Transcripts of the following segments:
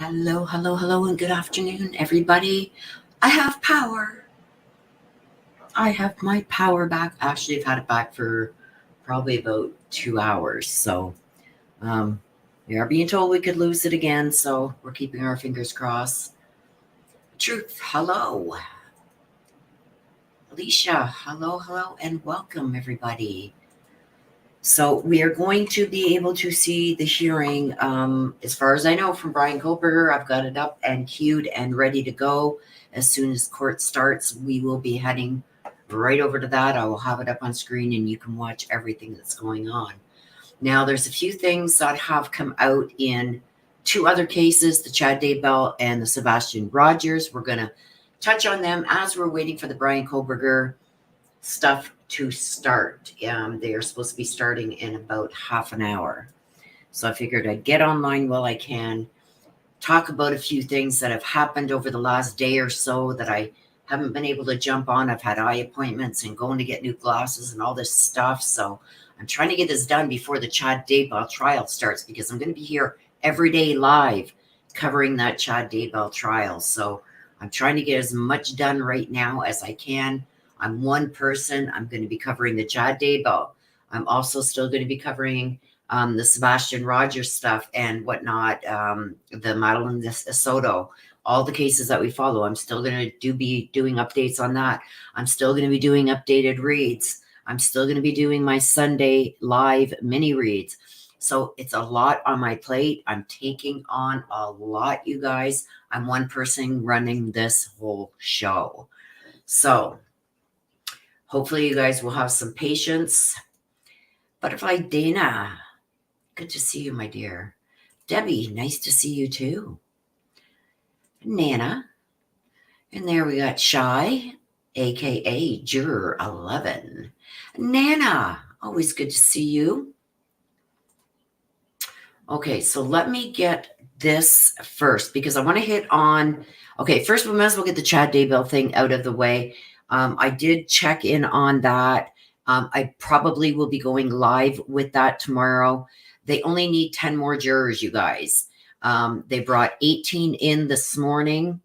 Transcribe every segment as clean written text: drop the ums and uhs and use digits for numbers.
Hello, hello, hello, and good afternoon, everybody. I have power. I have my power back. Actually, I've had it back for probably about 2 hours. So, we are being told we could lose it again. So, we're keeping our fingers crossed. Truth, hello. Alicia, hello, hello, and welcome, everybody. So, we are going to be able to see the hearing, as far as I know, from Bryan Kohberger. I've got it up and queued and ready to go. As soon as court starts, we will be heading right over to that. I will have it up on screen and you can watch everything that's going on. Now, there's a few things that have come out in two other cases, the Chad Daybell and the Sebastian Rogers. We're going to touch on them as we're waiting for the Bryan Kohberger stuff to start. They are supposed to be starting in about half an hour. So I figured I'd get online while I can, talk about a few things that have happened over the last day or so that I haven't been able to jump on. I've had eye appointments and going to get new glasses and all this stuff. So I'm trying to get this done before the Chad Daybell trial starts, because I'm going to be here every day live covering that Chad Daybell trial. So I'm trying to get as much done right now as I can. I'm one person. I'm going to be covering the Chad Daybell. I'm also still going to be covering the Sebastian Rogers stuff and whatnot, the Madeline Soto, all the cases that we follow. I'm still going to be doing updates on that. I'm still going to be doing updated reads. I'm still going to be doing my Sunday live mini reads. So it's a lot on my plate. I'm taking on a lot, you guys. I'm one person running this whole show. So hopefully you guys will have some patience. Butterfly Dana, good to see you, my dear. Debbie, nice to see you too. Nana. And there we got Shy, aka Juror 11. Nana, always good to see you. Okay, so let me get this first because I want to hit on. Okay, first we might as well get the Chad Daybell thing out of the way. I did check in on that. I probably will be going live with that tomorrow. They only need 10 more jurors, you guys. They brought 18 in this morning.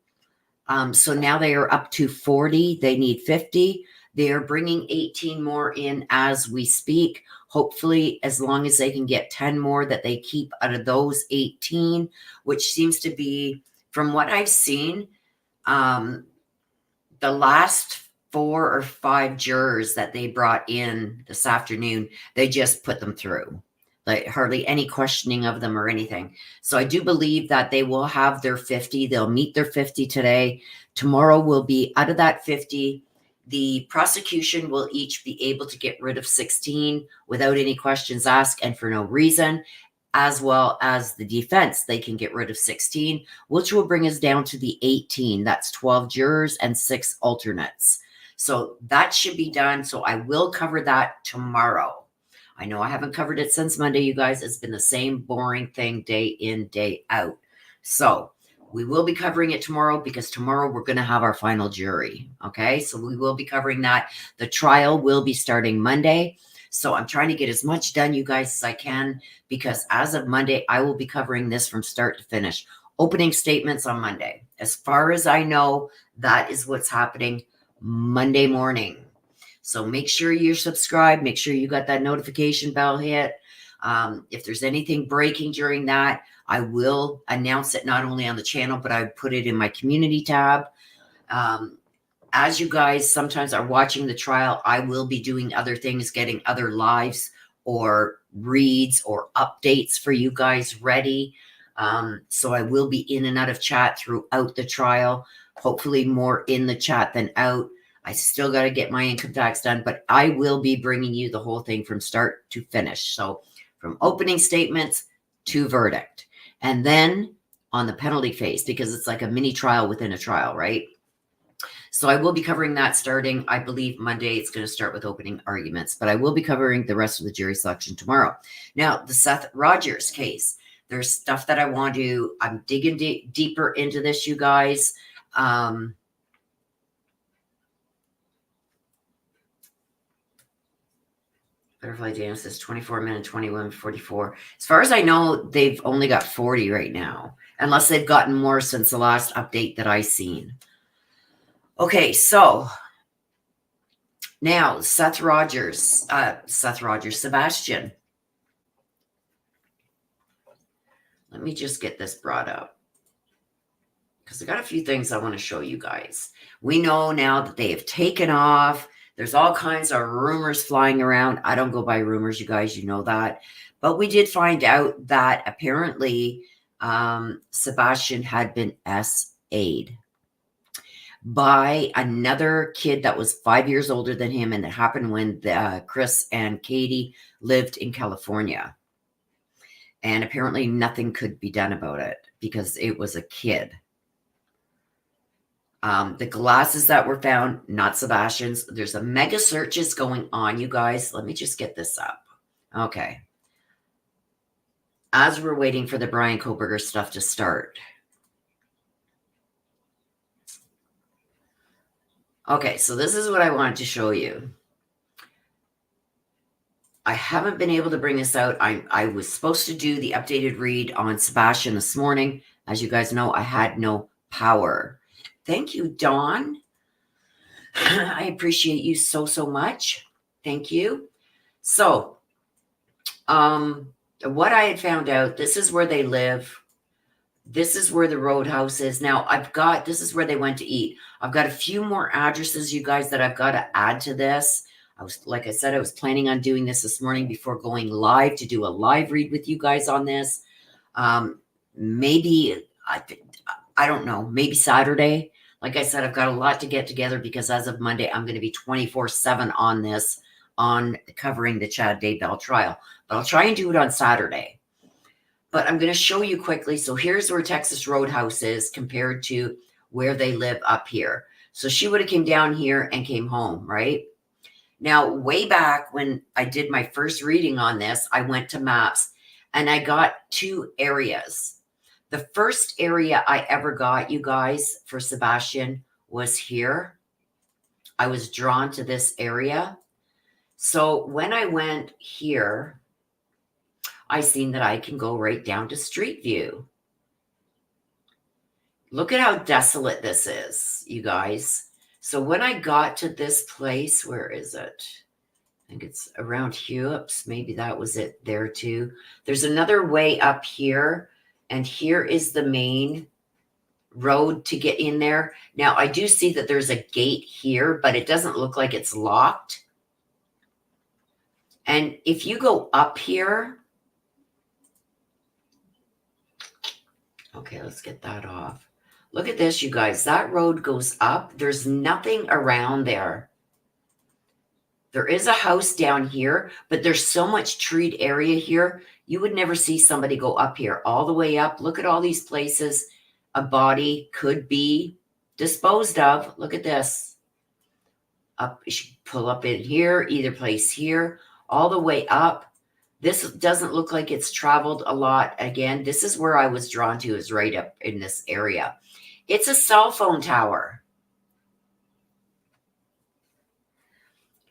So now they are up to 40. They need 50. They are bringing 18 more in as we speak. Hopefully, as long as they can get 10 more that they keep out of those 18, which seems to be, from what I've seen, the last 4 or 5 jurors that they brought in this afternoon, they just put them through. Like hardly any questioning of them or anything. So I do believe that they will have their 50. They'll meet their 50 today. Tomorrow will be out of that 50. The prosecution will each be able to get rid of 16 without any questions asked and for no reason, as well as the defense. They can get rid of 16, which will bring us down to the 18. That's 12 jurors and 6 alternates. So that should be done. So I will cover that tomorrow. I know I haven't covered it since Monday, you guys. It's been the same boring thing day in, day out. So we will be covering it tomorrow because tomorrow we're going to have our final jury. Okay, so we will be covering that. The trial will be starting Monday. So I'm trying to get as much done, you guys, as I can, because as of Monday, I will be covering this from start to finish. Opening statements on Monday. As far as I know, that is what's happening Monday morning. So make sure you're subscribed. Make sure you got that notification bell hit. If there's anything breaking during that, I will announce it not only on the channel, but I put it in my community tab. As you guys sometimes are watching the trial, I will be doing other things, getting other lives or reads or updates for you guys ready. So I will be in and out of chat throughout the trial, hopefully more in the chat than out. I still got to get my income tax done, but I will be bringing you the whole thing from start to finish. So from opening statements to verdict. And then on the penalty phase, because it's like a mini trial within a trial, right? So I will be covering that starting, I believe, Monday. It's going to start with opening arguments, but I will be covering the rest of the jury selection tomorrow. Now, the Seth Rogers case, there's stuff that I want to, I'm digging deeper into this, you guys. Butterfly Dance says 24 minutes, 21, 44. As far as I know, they've only got 40 right now. unless they've gotten more since the last update that I seen. Okay, so now Sebastian. Let me just get this brought up because I got a few things I want to show you guys. We know now that they have taken off. There's all kinds of rumors flying around. I don't go by rumors, you guys, you know that. But we did find out that apparently Sebastian had been SA'd by another kid that was 5 years older than him, and it happened when Chris and Katie lived in California. And apparently nothing could be done about it because it was a kid. The glasses that were found, not Sebastian's. There's a mega searches going on, you guys. Let me just get this up. Okay. As we're waiting for the Bryan Kohberger stuff to start. Okay, so this is what I wanted to show you. I haven't been able to bring this out. I was supposed to do the updated read on Sebastian this morning. As you guys know, I had no power. Thank you, Dawn. I appreciate you so, so much. Thank you. So, what I had found out, this is where they live. This is where the roadhouse is. Now, this is where they went to eat. I've got a few more addresses, you guys, that I've got to add to this. Like I said, I was planning on doing this morning before going live to do a live read with you guys on this. Maybe, I don't know, maybe Saturday. Like I said, I've got a lot to get together because as of Monday, I'm going to be 24/7 on this, on covering the Chad Daybell trial. But I'll try and do it on Saturday. But I'm going to show you quickly. So here's where Texas Roadhouse is compared to where they live up here. So she would have came down here and came home, right? Now, way back when I did my first reading on this, I went to maps and I got 2 areas. The first area I ever got, you guys, for Sebastian was here. I was drawn to this area. So when I went here, I seen that I can go right down to Street View. Look at how desolate this is, you guys. So when I got to this place, where is it? I think it's around Hewipps. Maybe that was it there too. There's another way up here, and here is the main road to get in there. Now, I do see that there's a gate here, but it doesn't look like it's locked. And if you go up here, okay, let's get that off. Look at this, you guys. That road goes up. There's nothing around there. There is a house down here, but there's so much treed area here. You would never see somebody go up here all the way up. Look at all these places a body could be disposed of. Look at this. Up, you should pull up in here, either place here, all the way up. This doesn't look like it's traveled a lot. Again, this is where I was drawn to, is right up in this area. It's a cell phone tower.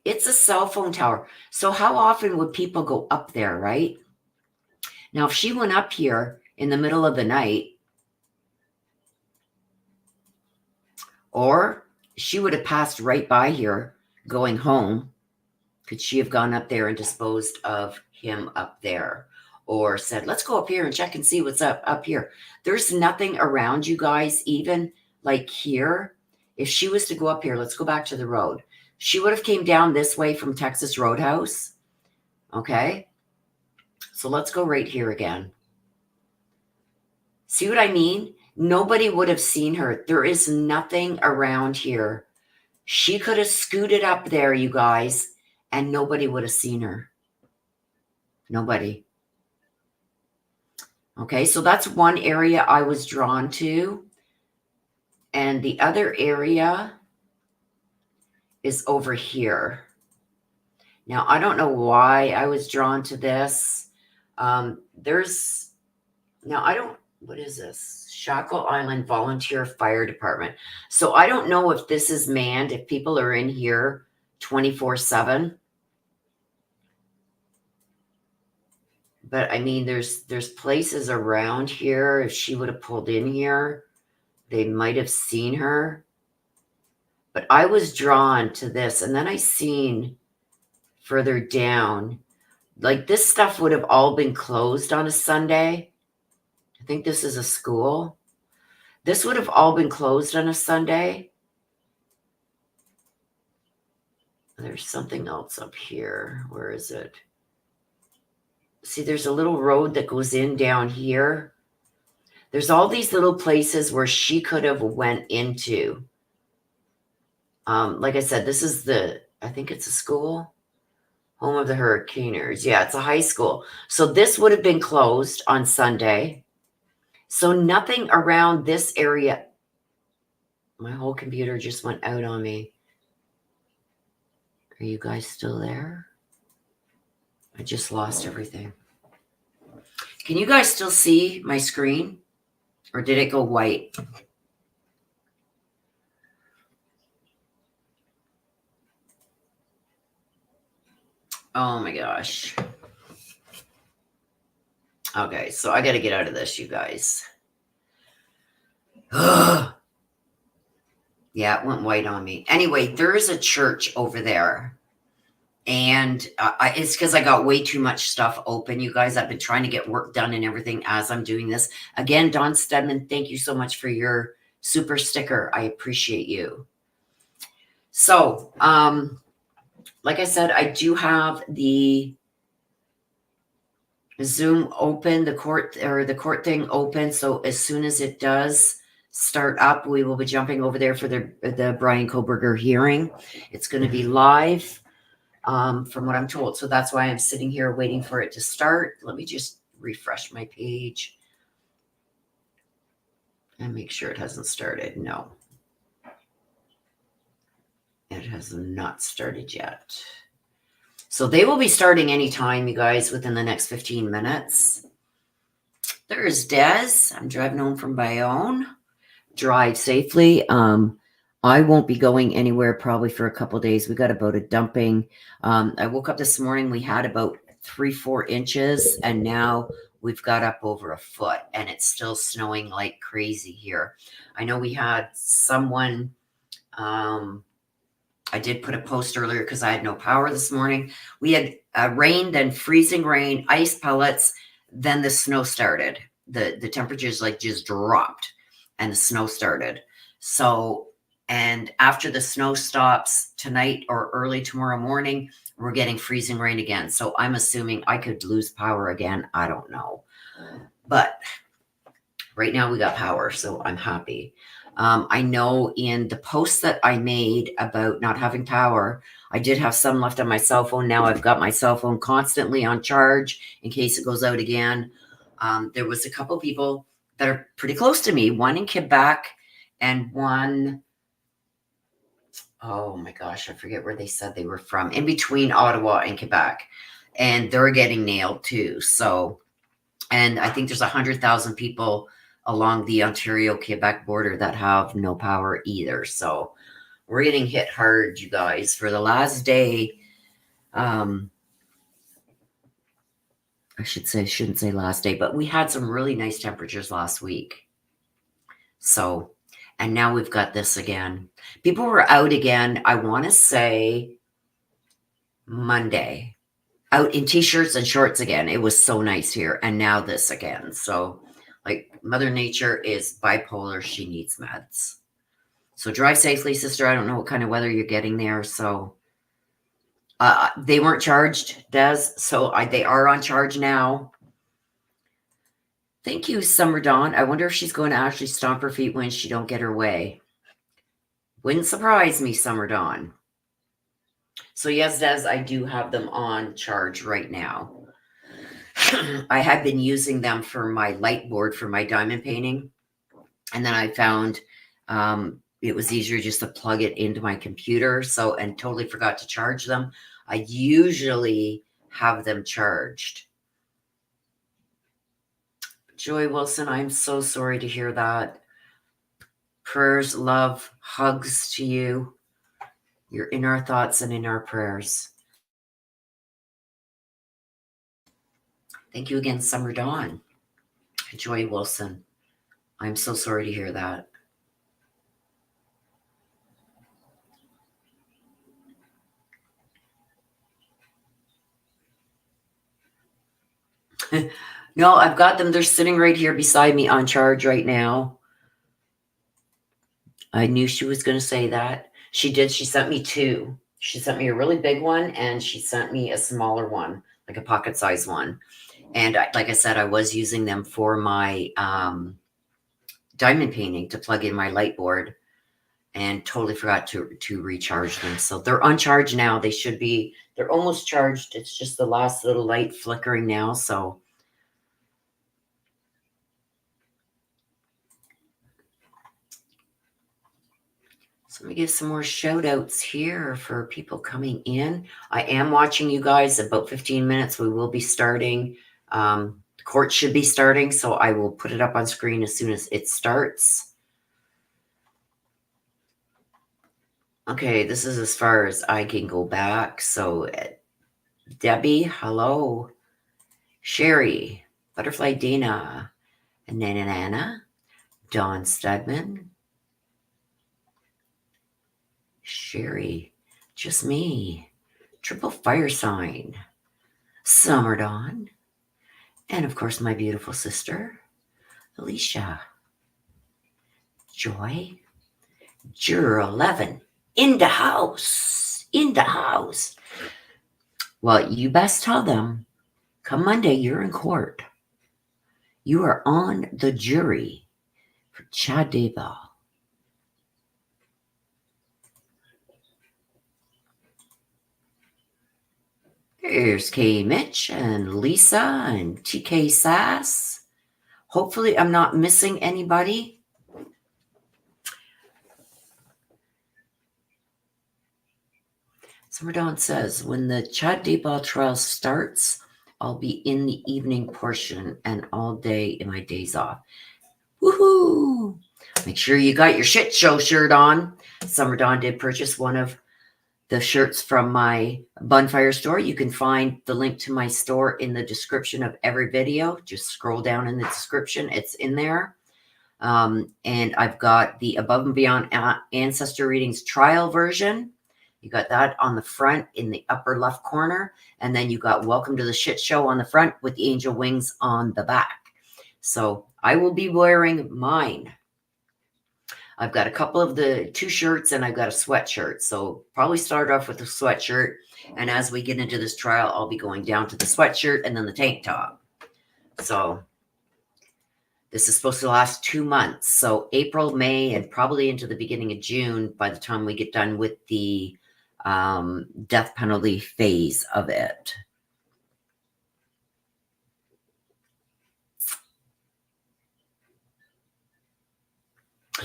It's a cell phone tower. So how often would people go up there, right? Now, if she went up here in the middle of the night, or she would have passed right by here going home, could she have gone up there and disposed of him up there? Or said, let's go up here and check and see what's up here. There's nothing around, you guys, even like here. If she was to go up here, let's go back to the road. She would have came down this way from Texas Roadhouse. Okay. So let's go right here again. See what I mean? Nobody would have seen her. There is nothing around here. She could have scooted up there, you guys, and nobody would have seen her. Nobody. Okay, so that's one area I was drawn to. And the other area is over here. Now, I don't know why I was drawn to this. What is this? Shackle Island Volunteer Fire Department. So I don't know if this is manned, if people are in here 24/7. But I mean, there's places around here. If she would have pulled in here, they might have seen her. But I was drawn to this, and then I seen further down, like this stuff would have all been closed on a Sunday. I think this is a school. This would have all been closed on a Sunday. There's something else up here. Where is it? See, there's a little road that goes in down here. There's all these little places where she could have went into. Like I said, this is I think it's a school. Home of the Hurricaners. Yeah, it's a high school. So this would have been closed on Sunday. So nothing around this area. My whole computer just went out on me. Are you guys still there? I just lost everything. Can you guys still see my screen? Or did it go white? Oh my gosh. Okay, so I got to get out of this, you guys. Ugh. Yeah, it went white on me. Anyway, there is a church over there. And it's because I got way too much stuff open, you guys. I've been trying to get work done and everything as I'm doing this. Again, Don Stedman, thank you so much for your super sticker. I appreciate you. So, like I said, I do have the Zoom open, the court thing open. So as soon as it does start up, we will be jumping over there for the Bryan Kohberger hearing. It's going to be live, from what I'm told. So that's why I'm sitting here waiting for it to start. Let me just refresh my page and make sure it hasn't started. No, it has not started yet. So they will be starting anytime, you guys, within the next 15 minutes. There's Des. I'm driving home from Bayonne. Drive safely. I won't be going anywhere probably for a couple days. We got about a dumping. I woke up this morning. We had about 3-4 inches, and now we've got up over a foot, and it's still snowing like crazy here. I know we had someone. I did put a post earlier because I had no power this morning. We had rain, then freezing rain, ice pellets, then the snow started. The temperatures like just dropped and the snow started. So, and after the snow stops tonight or early tomorrow morning, we're getting freezing rain again. So I'm assuming I could lose power again. I don't know. But right now we got power, so I'm happy. I know in the post that I made about not having power, I did have some left on my cell phone. Now I've got my cell phone constantly on charge in case it goes out again. There was a couple people that are pretty close to me, one in Quebec and one, oh my gosh, I forget where they said they were from, in between Ottawa and Quebec. And they're getting nailed too. So, and I think there's 100,000 people along the Ontario-Quebec border that have no power either. So we're getting hit hard, you guys. For the last day, I shouldn't say last day, but we had some really nice temperatures last week. So, and now we've got this again. People were out again, I want to say Monday, out in t-shirts and shorts again. It was so nice here. And now this again. So, like, Mother Nature is bipolar. She needs meds. So drive safely, sister. I don't know what kind of weather you're getting there. So they weren't charged, Des. So they are on charge now. Thank you, Summer Dawn. I wonder if she's going to actually stomp her feet when she don't get her way. Wouldn't surprise me, Summer Dawn. So yes, Des, I do have them on charge right now. I had been using them for my light board for my diamond painting. And then I found it was easier just to plug it into my computer. So, and totally forgot to charge them. I usually have them charged. Joy Wilson, I'm so sorry to hear that. Prayers, love, hugs to you. You're in our thoughts and in our prayers. Thank you again, Summer Dawn. Joy Wilson. I'm so sorry to hear that. No, I've got them. They're sitting right here beside me on charge right now. I knew she was going to say that. She did. She sent me two. She sent me a really big one, and she sent me a smaller one, like a pocket size one. And like I said, I was using them for my diamond painting to plug in my light board, and totally forgot to recharge them. So they're uncharged now. They should be. They're almost charged. It's just the last little light flickering now. So let me give some more shout outs here for people coming in. I am watching you guys. About 15 minutes. We will be starting. Court should be starting. So I will put it up on screen as soon as it starts. Okay, this is as far as I can go back. So Debbie, hello. Sherry, Butterfly Dana, Nana Nana, Dawn Stedman, Sherry, just me, Triple Fire Sign, Summer Dawn, and of course my beautiful sister, Alicia, Joy, Juror 11, in the house, in the house. Well, you best tell them, come Monday, you're in court. You are on the jury for Chad Daybell. There's K. Mitch and Lisa and TK Sass. Hopefully I'm not missing anybody. Summer Dawn says, when the Chad Daybell trial starts, I'll be in the evening portion and all day in my days off. Woohoo! Make sure you got your shit show shirt on. Summer Dawn did purchase one of the shirts from my Bonfire store. You can find the link to my store in the description of every video. Just scroll down in the description. It's in there. And I've got the Above and Beyond Ancestor Readings trial version. You got that on the front in the upper left corner. And then you got Welcome to the Shit Show on the front with the angel wings on the back. So I will be wearing mine. I've got a couple of the two shirts and I've got a sweatshirt. So probably start off with the sweatshirt. And as we get into this trial, I'll be going down to the sweatshirt and then the tank top. So this is supposed to last 2 months. So April, May, and probably into the beginning of June by the time we get done with the death penalty phase of it.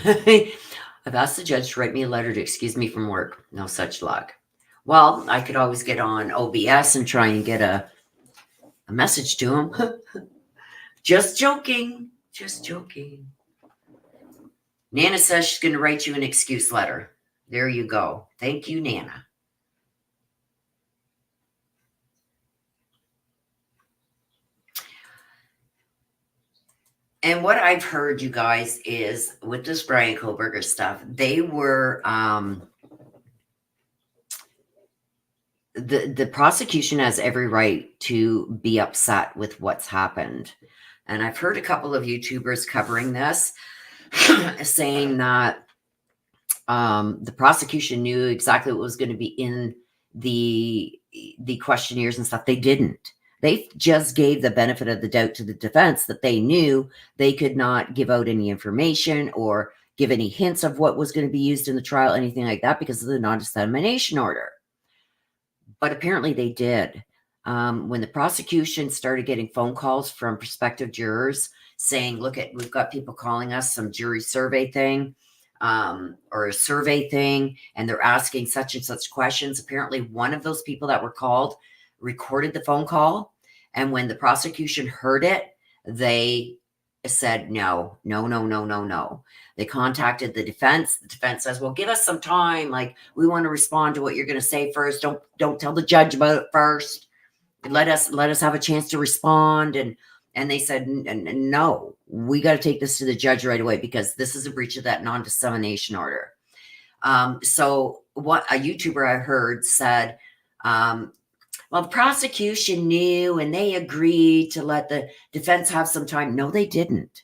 I've asked the judge to write me a letter to excuse me from work. No such luck. Well, I could always get on OBS and try and get a message to him. Just joking. Just joking. Nana says she's going to write you an excuse letter. There you go. Thank you, Nana. And what I've heard, you guys, is with this Bryan Kohberger stuff, they were the prosecution has every right to be upset with what's happened. And I've heard a couple of YouTubers covering this, saying that the prosecution knew exactly what was going to be in the questionnaires and stuff. They didn't. They just gave the benefit of the doubt to the defense that they knew they could not give out any information or give any hints of what was going to be used in the trial, anything like that, because of the non-dissemination order. But apparently they did. When the prosecution started getting phone calls from prospective jurors saying, look, we've got people calling us some jury survey thing or a survey thing, and they're asking such and such questions. Apparently one of those people that were called recorded the phone call. And when the prosecution heard it, they said, no. They contacted the defense. The defense says, well, give us some time. Like, we want to respond to what you're going to say first. Don't tell the judge about it first. let us have a chance to respond. And they said, no, we got to take this to the judge right away because this is a breach of that non-dissemination order. So what a YouTuber I heard said, well, the prosecution knew and they agreed to let the defense have some time. No, they didn't.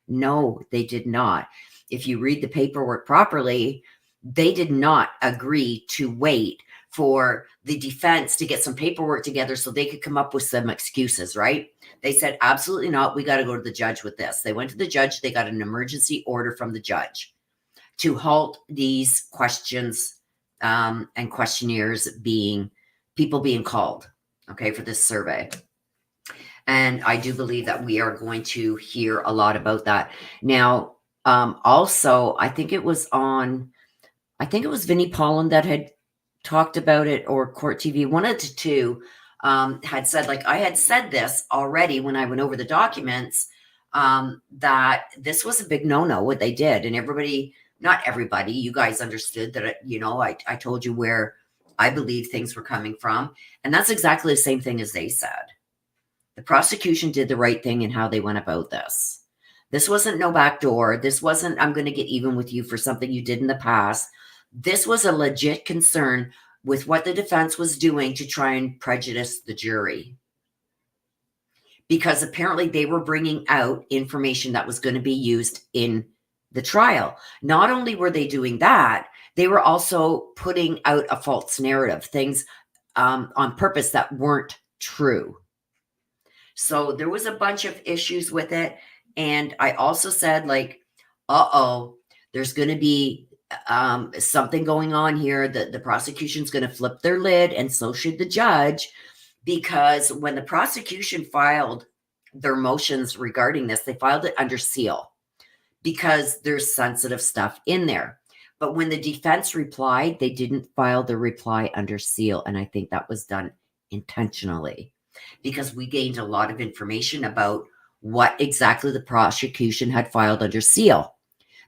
No, they did not. If you read the paperwork properly, they did not agree to wait for the defense to get some paperwork together so they could come up with some excuses, right? They said, absolutely not. We got to go to the judge with this. They went to the judge. They got an emergency order from the judge to halt these questions and questionnaires people being called, okay, for this survey. And I do believe that we are going to hear a lot about that. Now, also, I think it was Vinnie Pollan that had talked about it, or Court TV, one of the two, had said, like, I had said this already when I went over the documents, that this was a big no-no, what they did. And everybody, not everybody, you guys understood that, I told you where I believe things were coming from. And that's exactly the same thing as they said. The prosecution did the right thing in how they went about this. This wasn't no backdoor. This wasn't, I'm going to get even with you for something you did in the past. This was a legit concern with what the defense was doing to try and prejudice the jury. Because apparently they were bringing out information that was going to be used in the trial. Not only were they doing that, they were also putting out a false narrative, things on purpose that weren't true. So there was a bunch of issues with it. And I also said, like, there's going to be something going on here. The prosecution's going to flip their lid, and so should the judge, because when the prosecution filed their motions regarding this, they filed it under seal because there's sensitive stuff in there. But when the defense replied, they didn't file the reply under seal. And I think that was done intentionally, because we gained a lot of information about what exactly the prosecution had filed under seal,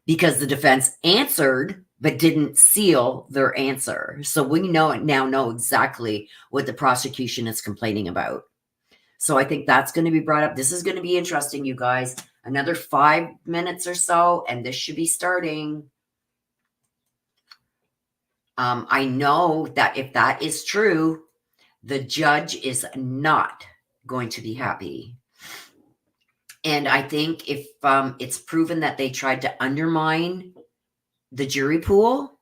because the defense answered but didn't seal their answer. So we now know exactly what the prosecution is complaining about. So I think that's going to be brought up. This is going to be interesting, you guys. Another 5 minutes or so, and this should be starting. I know that if that is true, the judge is not going to be happy. And I think if it's proven that they tried to undermine the jury pool,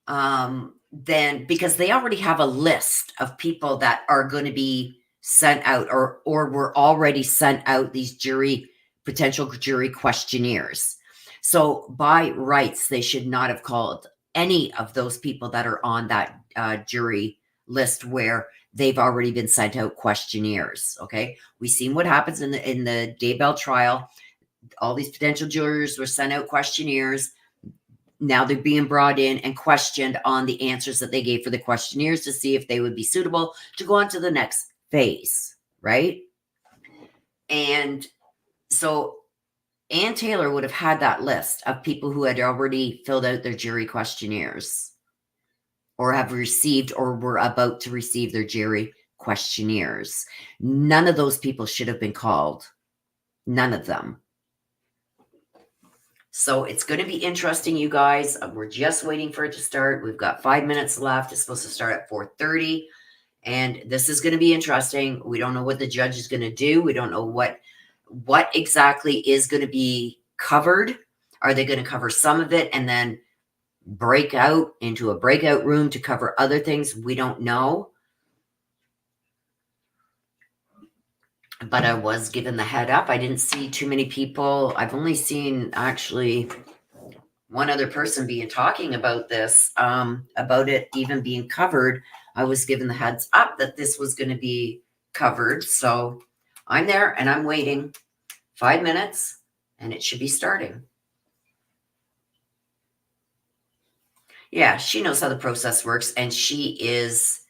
then because they already have a list of people that are going to be sent out or were already sent out, these potential jury questionnaires. So by rights, they should not have called any of those people that are on that jury list where they've already been sent out questionnaires. Okay, we've seen what happens in the Daybell trial. All these potential jurors were sent out questionnaires. Now they're being brought in and questioned on the answers that they gave for the questionnaires to see if they would be suitable to go on to the next phase, right? And so Ann Taylor would have had that list of people who had already filled out their jury questionnaires, or have received or were about to receive their jury questionnaires. None of those people should have been called. None of them. So it's going to be interesting, you guys. We're just waiting for it to start. We've got 5 minutes left. It's supposed to start at 4:30. And this is going to be interesting. We don't know what the judge is going to do. We don't know what exactly is going to be covered. Are they going to cover some of it and then break out into a breakout room to cover other things? We don't know. But I was given the head up. I didn't see too many people. I've only seen actually one other person talking about this, about it even being covered. I was given the heads up that this was going to be covered. So I'm there and I'm waiting 5 minutes and it should be starting. Yeah, she knows how the process works, and she is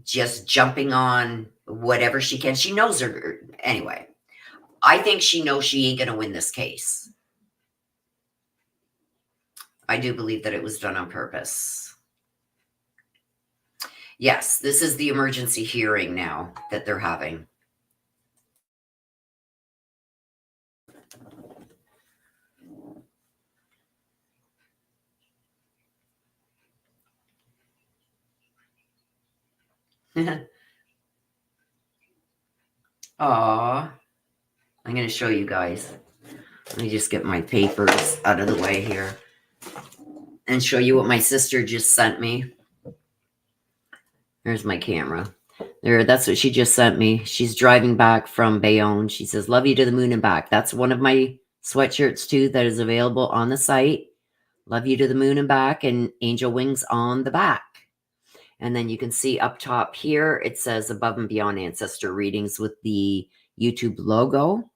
just jumping on whatever she can. She knows her. Anyway, I think she knows she ain't going to win this case. I do believe that it was done on purpose. Yes, this is the emergency hearing now that they're having. Aw, I'm going to show you guys. Let me just get my papers out of the way here and show you what my sister just sent me. There's my camera. There, that's what she just sent me. She's driving back from Bayonne. She says, "Love you to the moon and back." That's one of my sweatshirts too that is available on the site. Love you to the moon and back, and angel wings on the back. And then you can see up top here, it says Above and Beyond Ancestor readings with the YouTube logo.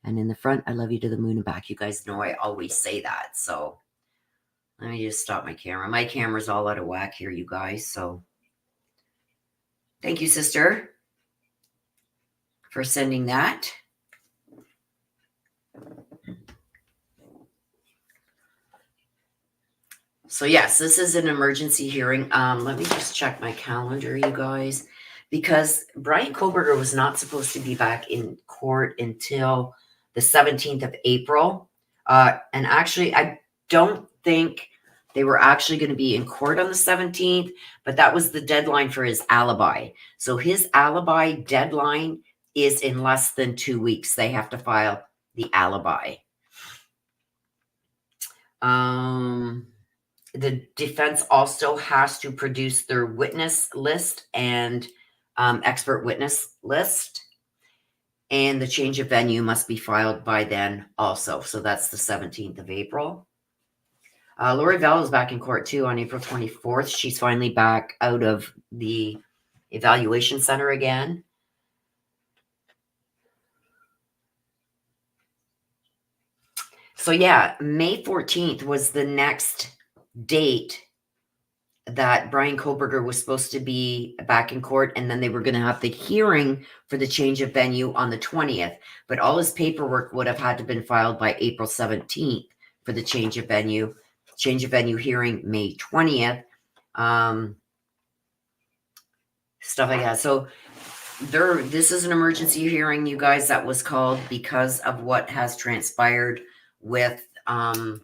And in the front, I love you to the moon and back. You guys know I always say that. So let me just stop my camera. My camera's all out of whack here, you guys. So thank you, sister, for sending that. So yes, this is an emergency hearing. Let me just check my calendar, you guys, because Bryan Kohberger was not supposed to be back in court until the 17th of April. And actually, I don't think they were actually going to be in court on the 17th, but that was the deadline for his alibi. So his alibi deadline is in less than 2 weeks. They have to file the alibi. The defense also has to produce their witness list and expert witness list. And the change of venue must be filed by then also. So that's the 17th of April. Lori Bell is back in court too on April 24th. She's finally back out of the evaluation center again. So yeah, May 14th was the next date that Bryan Kohberger was supposed to be back in court, and then they were going to have the hearing for the change of venue on the 20th. But all his paperwork would have had to been filed by April 17th for the change of venue. Change of venue hearing May 20th. Stuff like that. So this is an emergency hearing, you guys, that was called because of what has transpired with the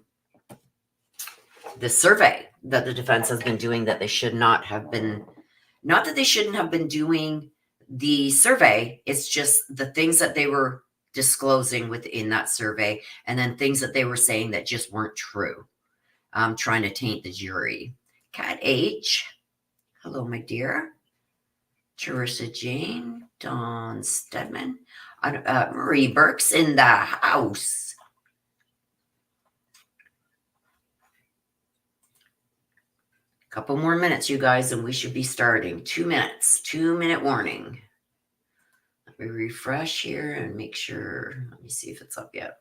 survey that the defense has been doing, that they should not have been, not that they shouldn't have been doing the survey. It's just the things that they were disclosing within that survey, and then things that they were saying that just weren't true. Trying to taint the jury. Cat H, hello, my dear. Teresa Jane, Dawn Stedman, Marie Burke's in the house. Couple more minutes, you guys, and we should be starting. 2 minutes, 2-minute warning. Let me refresh here and make sure. Let me see if it's up yet.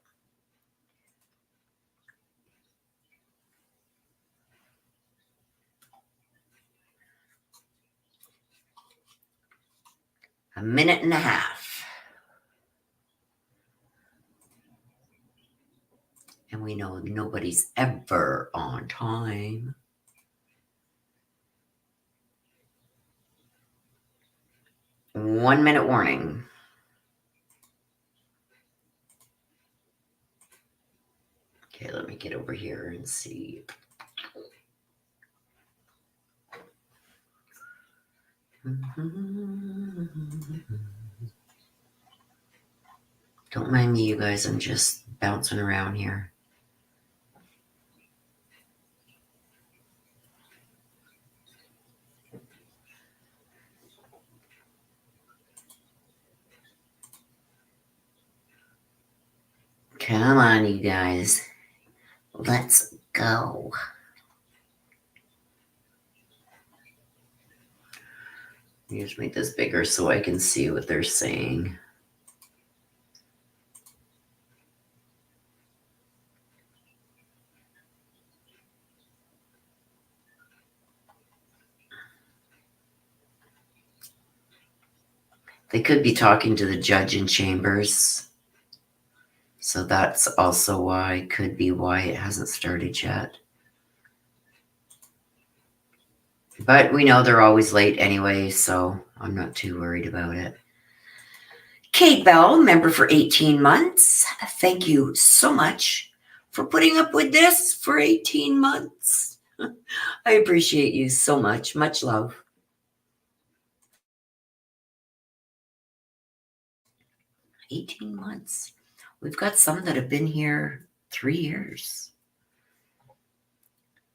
A minute and a half. And we know nobody's ever on time. One-minute warning. Okay, let me get over here and see. Don't mind me, you guys. I'm just bouncing around here. Come on, you guys. Let's go. Let me just make this bigger so I can see what they're saying. They could be talking to the judge in chambers. So that's also why, could be why it hasn't started yet. But we know they're always late anyway, so I'm not too worried about it. Kate Bell, member for 18 months. Thank you so much for putting up with this for 18 months. I appreciate you so much. Much love. 18 months. We've got some that have been here 3 years.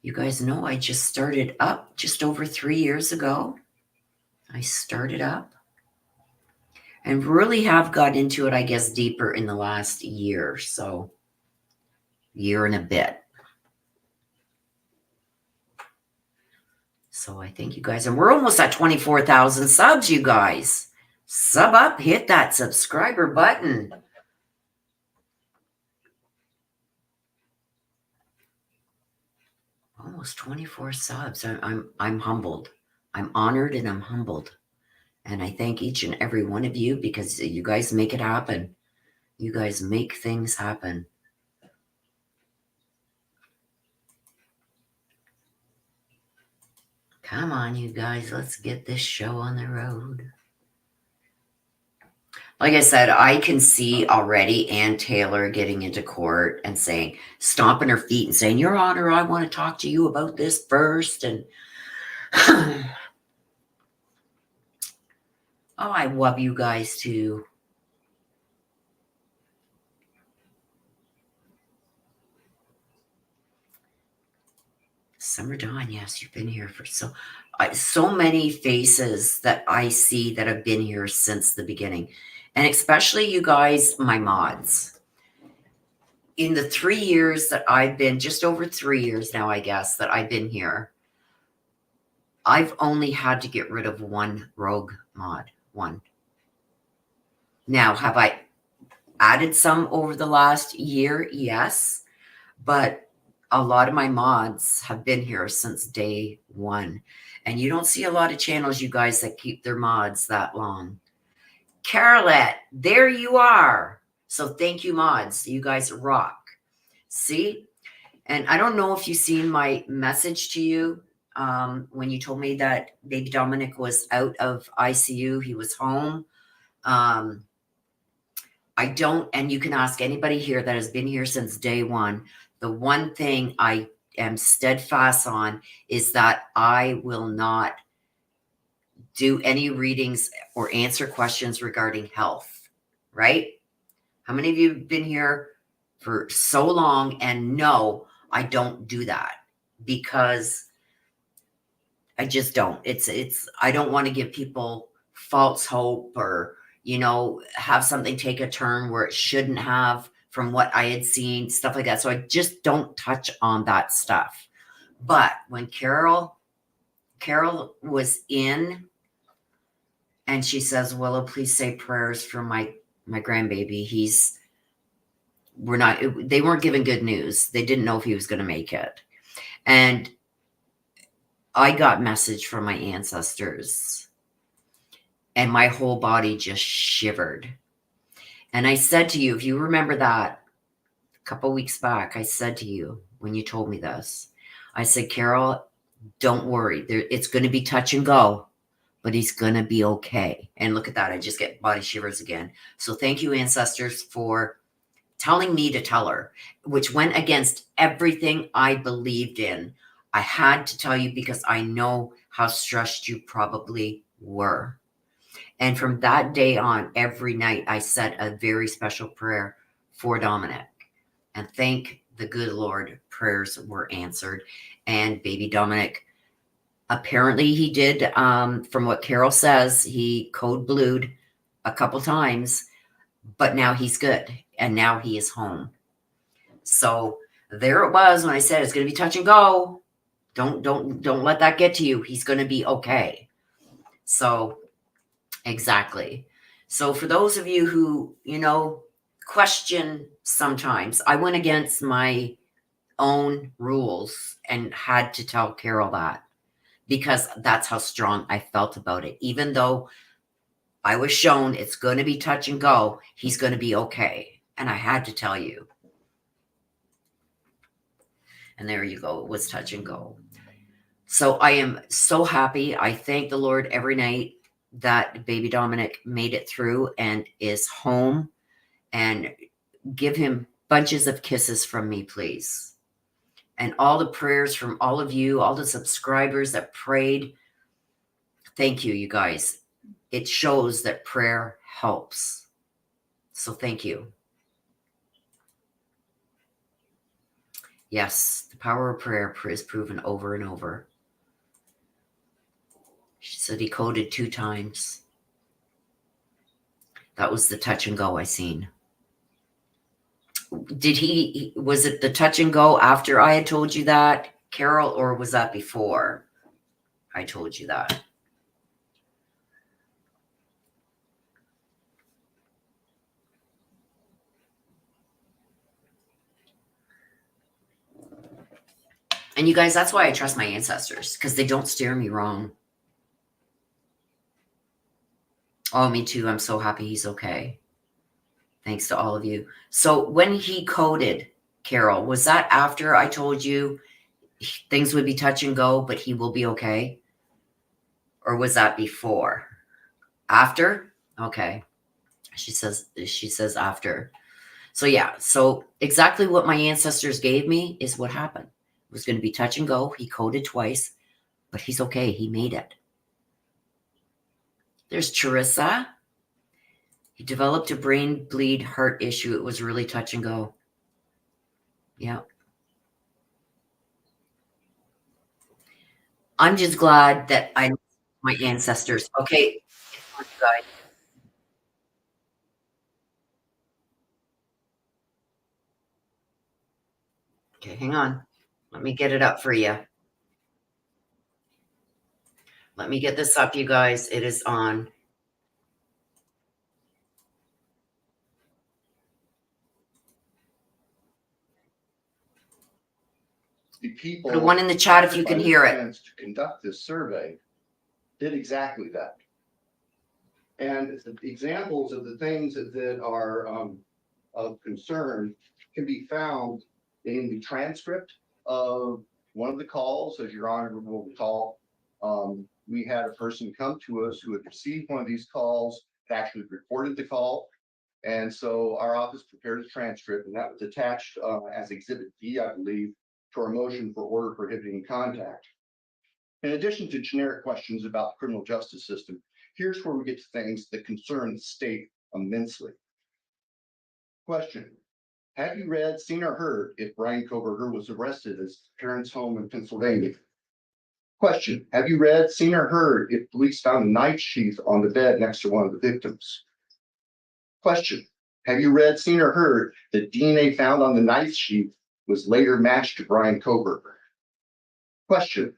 You guys know I just started up just over 3 years ago. I started up and really have got into it, I guess, deeper in the last year. So, year and a bit. So I thank you guys. And we're almost at 24,000 subs, you guys. Sub up, hit that subscriber button. Almost 24 subs. I'm humbled. I'm honored and I'm humbled. And I thank each and every one of you because you guys make it happen. You guys make things happen. Come on, you guys. Let's get this show on the road. Like I said, I can see already Ann Taylor getting into court and saying, stomping her feet and saying, Your Honor, I want to talk to you about this first. And oh, I love you guys too. Summer Dawn, yes, you've been here for so many faces that I see that have been here since the beginning. And especially you guys, my mods. In the 3 years that I've been, just over 3 years now, I guess, that I've been here, I've only had to get rid of one rogue mod. One. Now, have I added some over the last year? Yes. But a lot of my mods have been here since day one. And you don't see a lot of channels, you guys, that keep their mods that long. Carolette, there you are. So thank you, mods. You guys rock. See? And I don't know if you've seen my message to you when you told me that baby Dominic was out of ICU. He was home. I don't, and you can ask anybody here that has been here since day one. The one thing I am steadfast on is that I will not do any readings or answer questions regarding health, right? How many of you have been here for so long and no, I don't do that because I just don't. I don't want to give people false hope or, have something take a turn where it shouldn't have from what I had seen, stuff like that. So I just don't touch on that stuff. But when Carol was in and she says, Willow, please say prayers for my grandbaby. They weren't given good news. They didn't know if he was going to make it. And I got message from my ancestors and my whole body just shivered. And I said to you, if you remember that a couple weeks back, I said to you when you told me this, I said, Carol, don't worry. It's going to be touch and go, but he's going to be okay. And look at that. I just get body shivers again. So thank you, ancestors, for telling me to tell her, which went against everything I believed in. I had to tell you because I know how stressed you probably were. And from that day on, every night, I said a very special prayer for Dominic. And thank the good Lord, prayers were answered. And baby Dominic, apparently he did, from what Carol says, he code blued a couple times, but now he's good. And now he is home. So there it was when I said it's going to be touch and go. Don't let that get to you. He's going to be okay. So exactly. So for those of you who, question sometimes, I went against my own rules and had to tell Carol that because that's how strong I felt about it. Even though I was shown it's going to be touch and go, he's going to be okay. And I had to tell you. And there you go. It was touch and go. So I am so happy. I thank the Lord every night that baby Dominic made it through and is home, and give him bunches of kisses from me, please. And all the prayers from all of you, all the subscribers that prayed. Thank you, you guys. It shows that prayer helps. So thank you. Yes, the power of prayer is proven over and over. She said he coded 2 times. That was the touch and go I seen. Was it the touch and go after I had told you that, Carol, or was that before I told you that? And you guys, that's why I trust my ancestors, because they don't steer me wrong. Oh, me too. I'm so happy he's okay. Thanks to all of you. So when he coded, Carol, was that after I told you things would be touch and go, but he will be okay? Or was that before? After? Okay. She says after. So yeah, so exactly what my ancestors gave me is what happened. It was going to be touch and go. He coded twice, but he's okay. He made it. There's Charissa. He developed a brain bleed heart issue. It was really touch and go. Yeah. I'm just glad that I know my ancestors. Okay. Guys. Okay, hang on. Let me get it up for you. Let me get this up, you guys. It is on. The people put one in the chat if you can hear it. To conduct this survey did exactly that. And examples of the things that are of concern can be found in the transcript of one of the calls. As Your Honor will recall, we had a person come to us who had received one of these calls, actually reported the call. And so our office prepared a transcript, and that was attached as Exhibit D, I believe, to our motion for order prohibiting contact. In addition to generic questions about the criminal justice system, here's where we get to things that concern the state immensely. Question: have you read, seen, or heard if Bryan Kohberger was arrested at his parents' home in Pennsylvania? Question: have you read, seen, or heard if police found a knife sheath on the bed next to one of the victims? Question: have you read, seen, or heard that DNA found on the knife sheath was later matched to Bryan Kohberger? Question: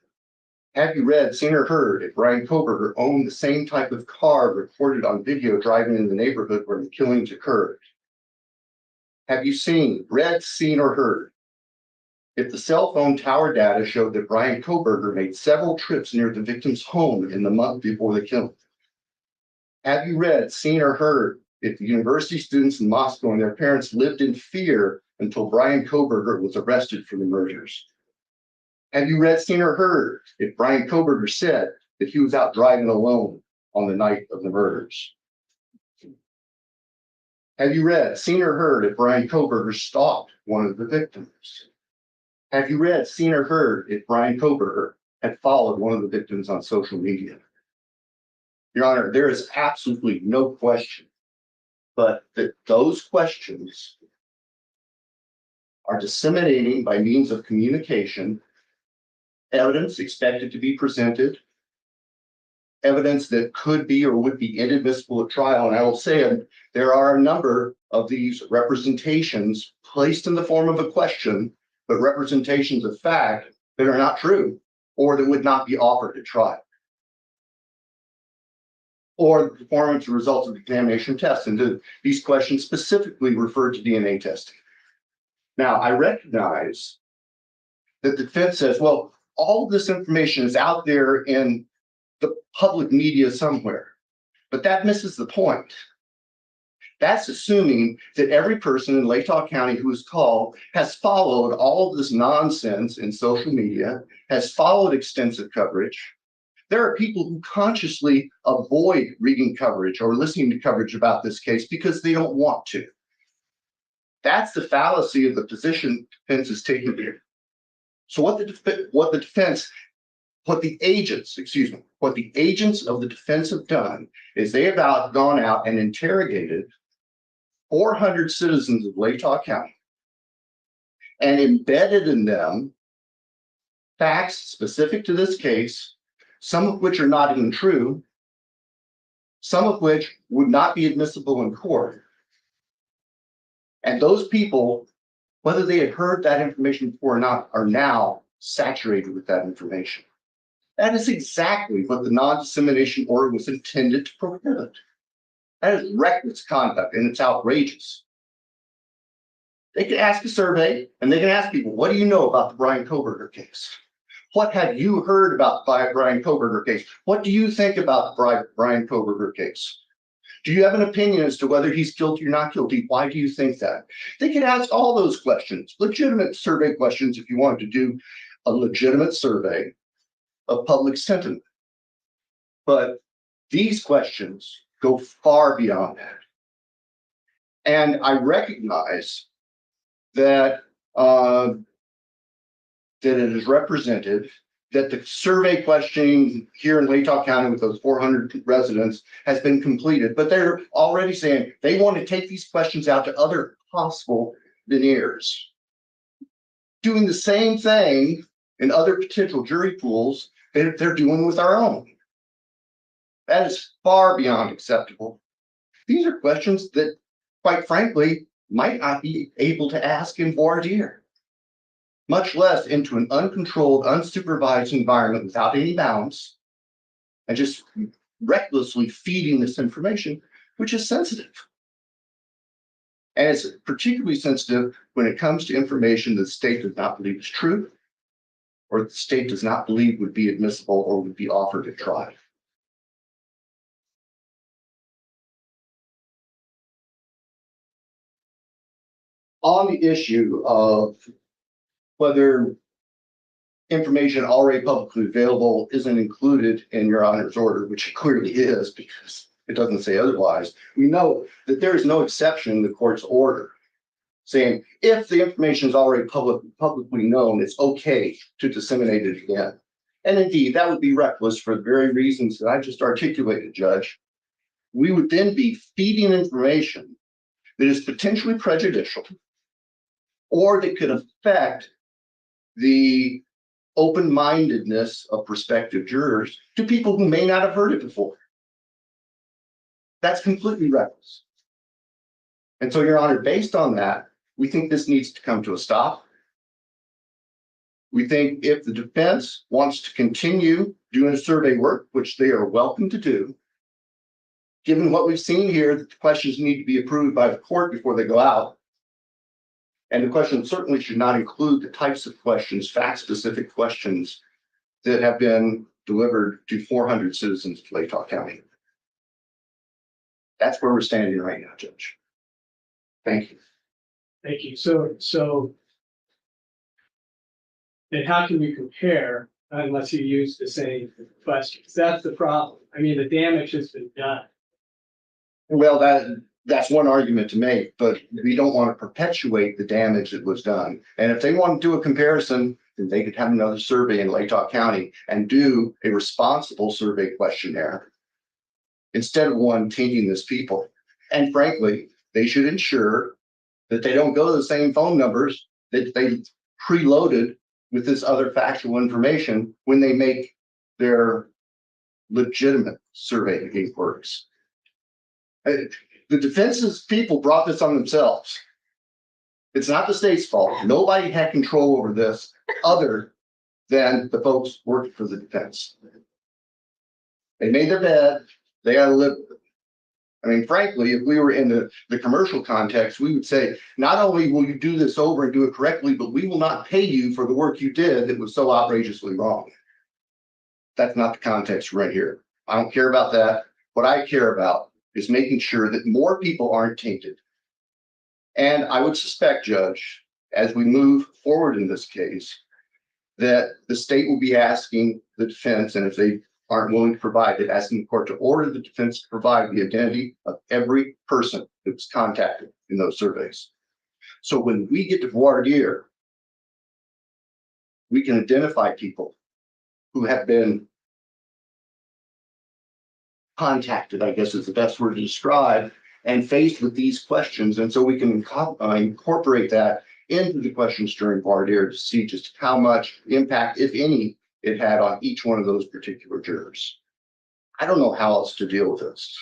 have you read, seen, or heard if Bryan Kohberger owned the same type of car recorded on video driving in the neighborhood where the killings occurred? Have you read, seen, or heard if the cell phone tower data showed that Bryan Kohberger made several trips near the victim's home in the month before the killing? Have you read, seen, or heard if the university students in Moscow and their parents lived in fear until Bryan Kohberger was arrested for the murders? Have you read, seen, or heard if Bryan Kohberger said that he was out driving alone on the night of the murders? Have you read, seen, or heard if Bryan Kohberger stalked one of the victims? Have you read, seen, or heard if Bryan Kohberger had followed one of the victims on social media? Your Honor, there is absolutely no question but that those questions are disseminating by means of communication evidence expected to be presented, evidence that could be or would be inadmissible at trial. And I will say there are a number of these representations placed in the form of a question, but representations of fact that are not true or that would not be offered at trial, or the performance results of examination tests. And these questions specifically refer to DNA testing. Now, I recognize that the defense says, well, all of this information is out there in the public media somewhere, but that misses the point. That's assuming that every person in Latah County who is called has followed all of this nonsense in social media, has followed extensive coverage. There are people who consciously avoid reading coverage or listening to coverage about this case because they don't want to. That's the fallacy of the position defense is taking here. So what the agents of the defense have done is they have gone out and interrogated 400 citizens of Latah County and embedded in them facts specific to this case, some of which are not even true, some of which would not be admissible in court. And those people, whether they had heard that information before or not, are now saturated with that information. That is exactly what the non-dissemination order was intended to prohibit. That is reckless conduct, and it's outrageous. They can ask a survey, and they can ask people, what do you know about the Bryan Kohberger case? What have you heard about the Bryan Kohberger case? What do you think about the Bryan Kohberger case? Do you have an opinion as to whether he's guilty or not guilty? Why do you think that? They can ask all those questions, legitimate survey questions if you wanted to do a legitimate survey of public sentiment. But these questions go far beyond that. And I recognize that that it is represented that the survey questioning here in Latah County with those 400 residents has been completed, but they're already saying they want to take these questions out to other possible veneers. Doing the same thing in other potential jury pools that they're doing with our own. That is far beyond acceptable. These are questions that, quite frankly, might not be able to ask in voir dire, much less into an uncontrolled, unsupervised environment without any bounds, and just recklessly feeding this information, which is sensitive. And it's particularly sensitive when it comes to information that the state does not believe is true, or the state does not believe would be admissible or would be offered at trial. On the issue of whether information already publicly available isn't included in Your Honor's order, which it clearly is because it doesn't say otherwise, we know that there is no exception in the court's order saying if the information is already publicly known, it's okay to disseminate it again. And indeed, that would be reckless for the very reasons that I just articulated, Judge. We would then be feeding information that is potentially prejudicial or that could affect the open-mindedness of prospective jurors to people who may not have heard it before. That's completely reckless. And so, Your Honor, based on that, we think this needs to come to a stop. We think if the defense wants to continue doing survey work, which they are welcome to do, given what we've seen here, that the questions need to be approved by the court before they go out. And the question certainly should not include the types of questions, fact-specific questions that have been delivered to 400 citizens of Latah County. That's where we're standing right now, Judge. Thank you. Thank you. So then how can we compare unless you use the same questions? That's the problem. I mean, the damage has been done. Well, that's one argument to make, but we don't want to perpetuate the damage that was done. And if they want to do a comparison, then they could have another survey in Latah County and do a responsible survey questionnaire instead of one tainting this people. And frankly, they should ensure that they don't go to the same phone numbers that they preloaded with this other factual information when they make their legitimate survey inquiries. The defense's people brought this on themselves. It's not the state's fault. Nobody had control over this other than the folks working for the defense. They made their bed. They got to live with it. I mean, frankly, if we were in the commercial context, we would say, not only will you do this over and do it correctly, but we will not pay you for the work you did that was so outrageously wrong. That's not the context right here. I don't care about that. What I care about is making sure that more people aren't tainted. And I would suspect, Judge, as we move forward in this case, that the state will be asking the defense, and if they aren't willing to provide it, asking the court to order the defense to provide the identity of every person that was contacted in those surveys. So when we get to voir dire, we can identify people who have been contacted, I guess is the best word to describe, and faced with these questions. And so we can incorporate that into the questions during voir dire to see just how much impact, if any, it had on each one of those particular jurors. I don't know how else to deal with this.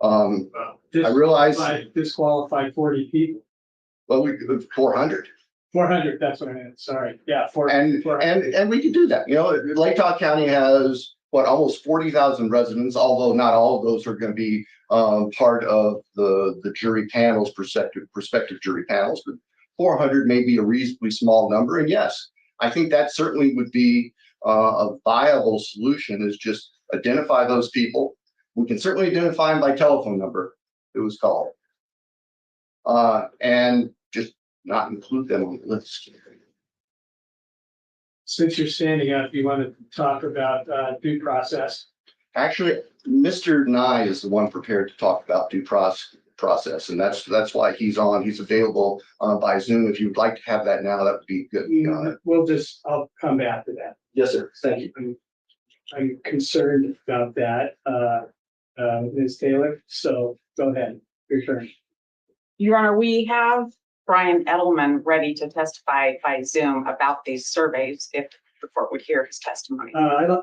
I realize, Disqualified 40 people. well, we 400. 400, that's what I meant, sorry. Yeah, 400. And we can do that. You know, Lake Tahoe County has what, almost 40,000 residents, although not all of those are going to be part of the jury panels, prospective jury panels, but 400 may be a reasonably small number. And yes, I think that certainly would be a viable solution, is just identify those people. We can certainly identify them by telephone number it was called, and just not include them on the list. Since you're standing up, you want to talk about due process? Actually, Mr. Nye is the one prepared to talk about due process, and that's why he's on. He's available by Zoom. If you'd like to have that now, that would be good. I'll come back to that. Yes, sir. Thank you. I'm concerned about that, Ms. Taylor. So go ahead, your turn. Your Honor, we have Bryan Edelman ready to testify by Zoom about these surveys if the court would hear his testimony.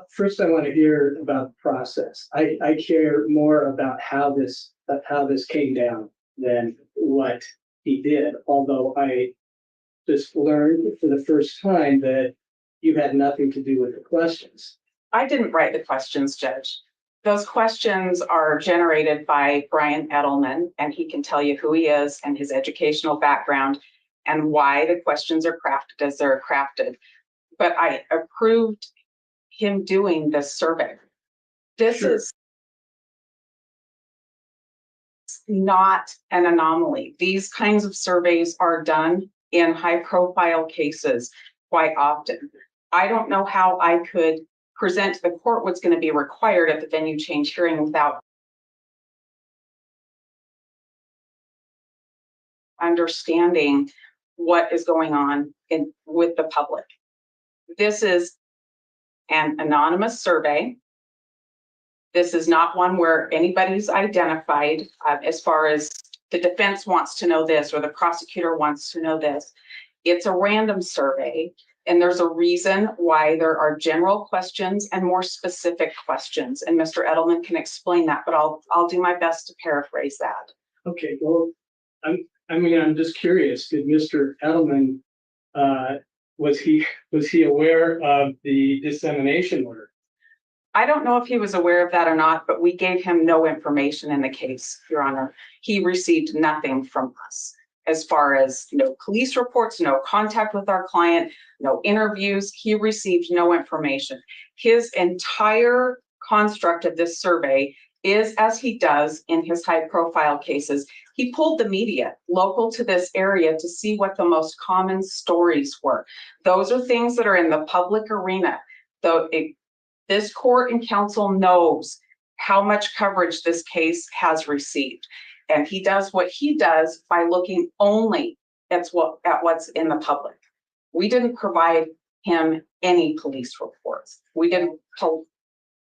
First, I want to hear about the process. I care more about how this came down than what he did. Although I just learned for the first time that you had nothing to do with the questions. I didn't write the questions, Judge. Those questions are generated by Bryan Edelman, and he can tell you who he is and his educational background and why the questions are crafted as they're crafted. But I approved him doing this survey. This is not an anomaly. These kinds of surveys are done in high-profile cases quite often. I don't know how I could present to the court what's going to be required at the venue change hearing without understanding what is going on with the public. This is an anonymous survey. This is not one where anybody's identified as far as the defense wants to know this or the prosecutor wants to know this. It's a random survey. And there's a reason why there are general questions and more specific questions. And Mr. Edelman can explain that, but I'll do my best to paraphrase that. Okay, well, I'm just curious. Did Mr. Edelman was he aware of the dissemination order? I don't know if he was aware of that or not, but we gave him no information in the case, Your Honor. He received nothing from us. As far as no police reports, no contact with our client, no interviews, he received no information. His entire construct of this survey is, as he does in his high-profile cases, he pulled the media local to this area to see what the most common stories were. Those are things that are in the public arena. This court and counsel knows how much coverage this case has received. And he does what he does by looking only at what's in the public. We didn't provide him any police reports. We didn't.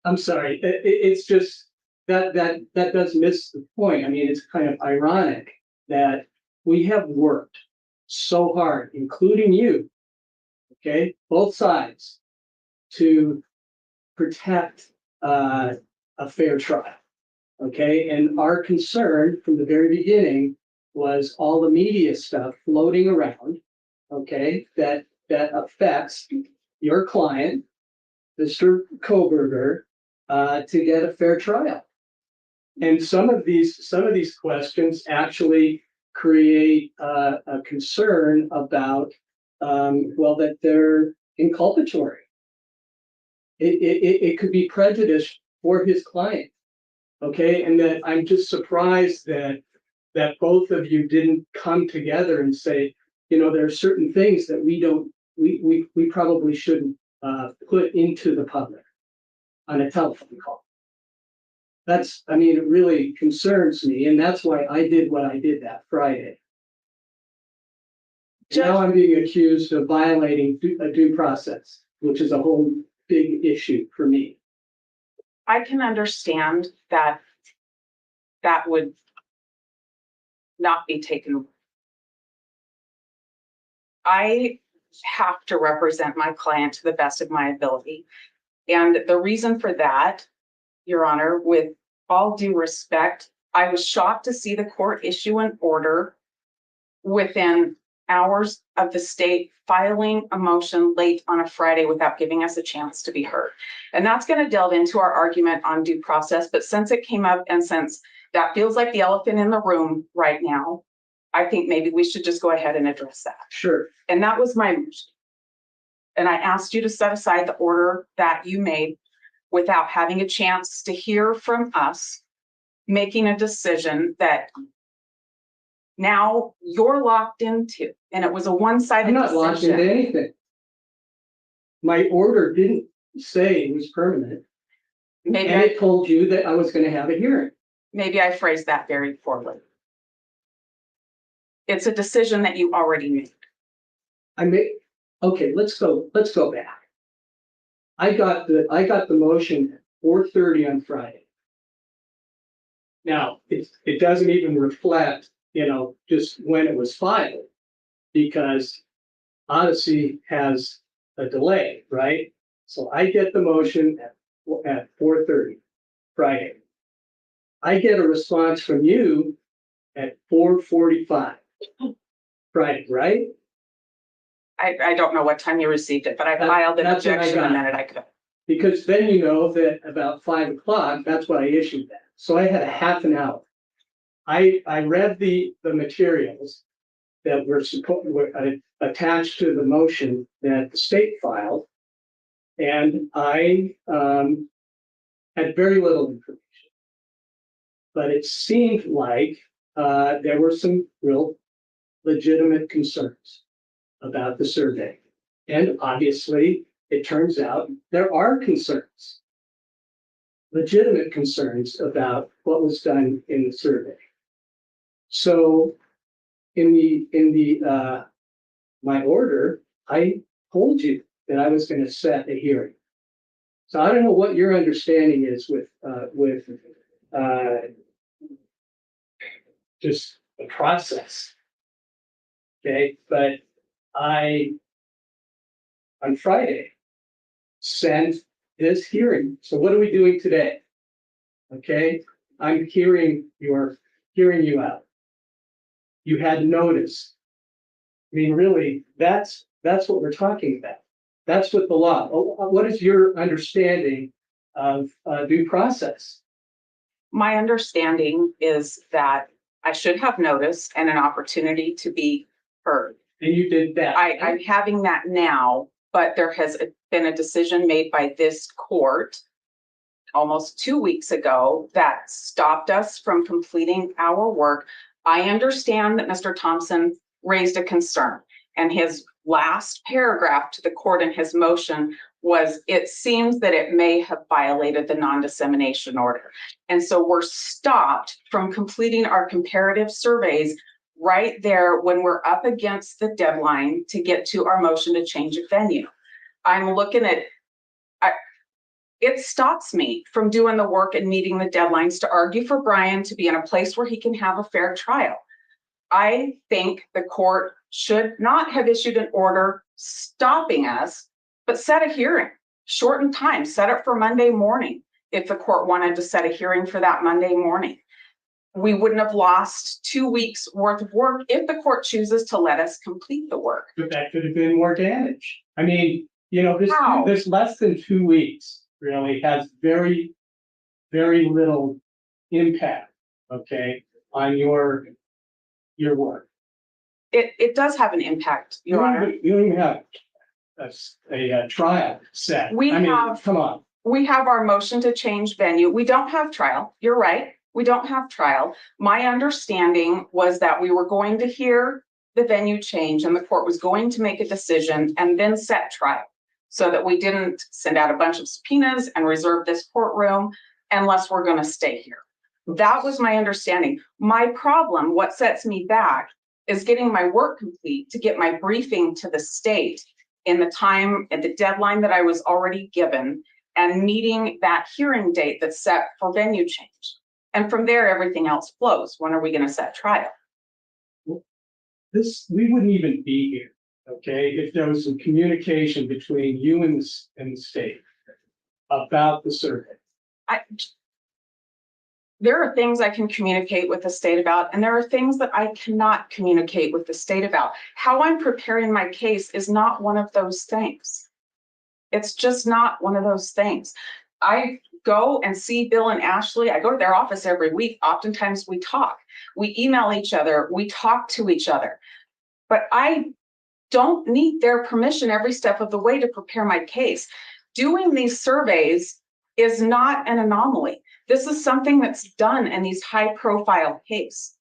I'm sorry. It's just that does miss the point. I mean, it's kind of ironic that we have worked so hard, including you, okay, both sides, to protect a fair trial. Okay, and our concern from the very beginning was all the media stuff floating around, okay, that affects your client, Mr. Kohberger, to get a fair trial. And some of these questions actually create a concern about, that they're inculpatory. It could be prejudice for his client. Okay, and that I'm just surprised that both of you didn't come together and say, you know, there are certain things that we probably shouldn't put into the public on a telephone call. I mean, it really concerns me, and that's why I did what I did that Friday. Now I'm being accused of violating a due process, which is a whole big issue for me. I can understand that that would not be taken. I have to represent my client to the best of my ability. And the reason for that, Your Honor, with all due respect, I was shocked to see the court issue an order within hours of the state filing a motion late on a Friday without giving us a chance to be heard. And that's going to delve into our argument on due process. But since it came up and since that feels like the elephant in the room right now, I think maybe we should just go ahead and address that. Sure. And that was my motion. And I asked you to set aside the order that you made without having a chance to hear from us, making a decision that now you're locked into. And it was a one-sided I'm decision. not locked into anything. My order didn't say it was permanent. Maybe And it told you that I was going to have a hearing. maybe I phrased that very poorly. It's a decision that you already made. Okay, let's go back. I got the motion at 4:30 on Friday. Now, it doesn't even reflect, you know, just when it was filed, because Odyssey has a delay, right? So I get the motion at 4:30 Friday. I get a response from you at 4:45 Friday, right? I don't know what time you received it, but I That- filed an that's when I objection the got it. minute I could. Because then you know that about 5 o'clock, that's when I issued that. So I had a half an hour. I read the materials that were attached to the motion that the state filed. And I had very little information. But it seemed like there were some real legitimate concerns about the survey. And obviously, it turns out there are concerns, legitimate concerns about what was done in the survey. So in my order, I told you that I was going to set a hearing. So I don't know what your understanding is with just the process. Okay, but I, on Friday, sent this hearing. So what are we doing today? Okay, I'm hearing you out. You had notice. I mean, really, that's what we're talking about. That's what the law. What is your understanding of due process? My understanding is that I should have notice and an opportunity to be heard. And you did that. I'm having that now, but there has been a decision made by this court almost 2 weeks ago that stopped us from completing our work. I understand that Mr. Thompson raised a concern, and his last paragraph to the court in his motion was, it seems that it may have violated the non-dissemination order. And so we're stopped from completing our comparative surveys right there when we're up against the deadline to get to our motion to change a venue. I'm looking at, it stops me from doing the work and meeting the deadlines to argue for Bryan to be in a place where he can have a fair trial. I think the court should not have issued an order stopping us, but set a hearing, shorten time, set it for Monday morning. If the court wanted to set a hearing for that Monday morning, we wouldn't have lost 2 weeks worth of work if the court chooses to let us complete the work. But that could have been more damage. I mean, you know, How? this less than 2 weeks really has very, very little impact, okay, on your work. It does have an impact, Your Honor. You don't even have a trial set. We I mean, have- come on. We have our motion to change venue. We don't have trial. You're right. We don't have trial. My understanding was that we were going to hear the venue change and the court was going to make a decision and then set trial so that we didn't send out a bunch of subpoenas and reserve this courtroom unless we're going to stay here. That was my understanding. My problem, what sets me back, is getting my work complete to get my briefing to the state in the time and the deadline that I was already given and meeting that hearing date that's set for venue change. And from there, everything else flows. When are we going to set trial? We wouldn't even be here, okay, if there was some communication between you and the state about the survey. There are things I can communicate with the state about, and there are things that I cannot communicate with the state about. How I'm preparing my case is not one of those things. It's just not one of those things. I go and see Bill and Ashley. I go to their office every week. Oftentimes we talk, we email each other, we talk to each other, but I don't need their permission every step of the way to prepare my case. Doing these surveys is not an anomaly. This is something that's done in these high-profile cases.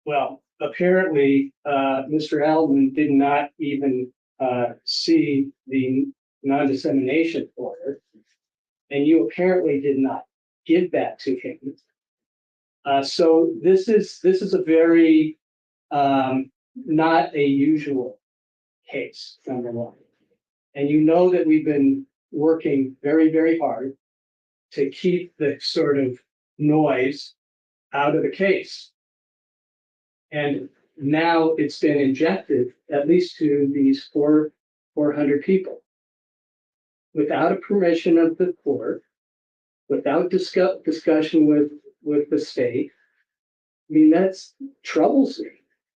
Well, apparently, Mr. Alden did not even see the non-dissemination order, and you apparently did not give that to him. So this is a very not a usual case, number one. And you know that we've been working very, very hard to keep the sort of noise out of the case. And now it's been injected, at least to these 400 people, without a permission of the court, without discussion with the state. I mean, that's troubles me.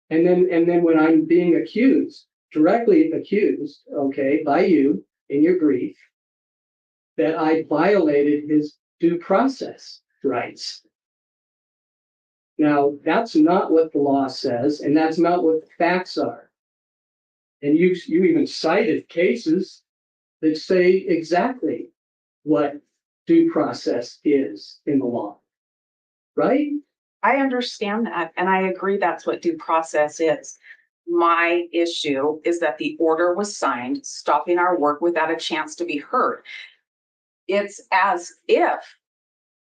And then when I'm being accused, directly accused, okay, by you in your brief, that I violated his due process rights. Now, that's not what the law says, and that's not what the facts are. And you even cited cases that say exactly what due process is in the law, right? I understand that, and I agree that's what due process is. My issue is that the order was signed, stopping our work without a chance to be heard. It's as if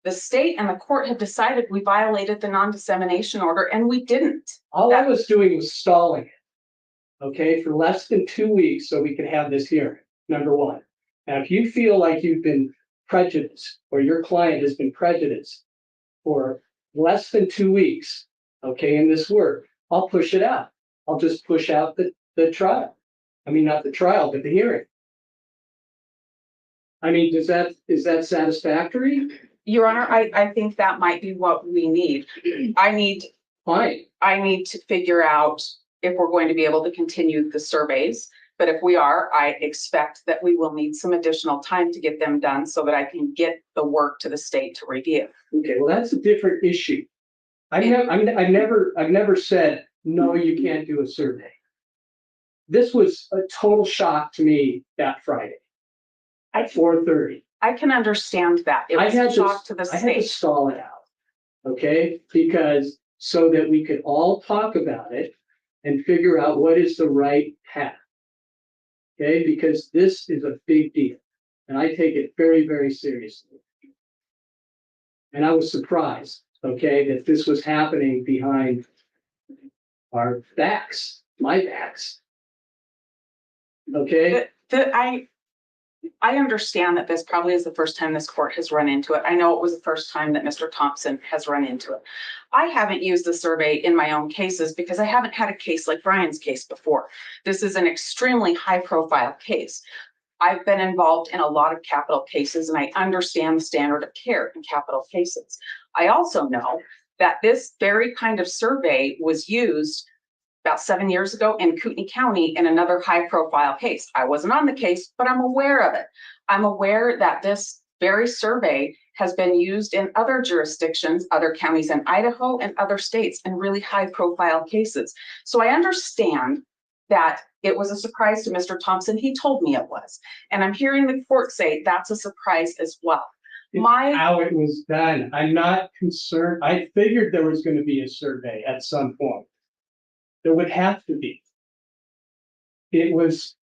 the state and the court had decided we violated the non-dissemination order, and we didn't. All I was doing was stalling it, okay, for less than 2 weeks so we could have this hearing, number one. Now, if you feel like you've been prejudiced or your client has been prejudiced for less than 2 weeks, okay, in this work, I'll push it out. I'll just push out the trial. I mean, not the trial, but the hearing. I mean, is that satisfactory? Your Honor, I think that might be what we need. Fine. I need to figure out if we're going to be able to continue the surveys. But if we are, I expect that we will need some additional time to get them done so that I can get the work to the state to review. Okay, well, that's a different issue. I've never said, no, you can't do a survey. This was a total shock to me that Friday at 4:30. I can understand that. It was a shock to the I had to state. stall it out, okay? Because so that we could all talk about it and figure out what is the right path. Okay, because this is a big deal and I take it very, very seriously. And I was surprised, okay, that this was happening behind our backs, my backs. Okay. I understand that this probably is the first time this court has run into it. I know it was the first time that Mr. Thompson has run into it. I haven't used the survey in my own cases because I haven't had a case like Bryan's case before. This is an extremely high profile case. I've been involved in a lot of capital cases and I understand the standard of care in capital cases. I also know that this very kind of survey was used about 7 years ago in Kootenai County in another high profile case. I wasn't on the case, but I'm aware of it. I'm aware that this very survey has been used in other jurisdictions, other counties in Idaho and other states in really high profile cases. So I understand that it was a surprise to Mr. Thompson. He told me it was. And I'm hearing the court say that's a surprise as well. How it was done. I'm not concerned. I figured there was going to be a survey at some point. There would have to be. It was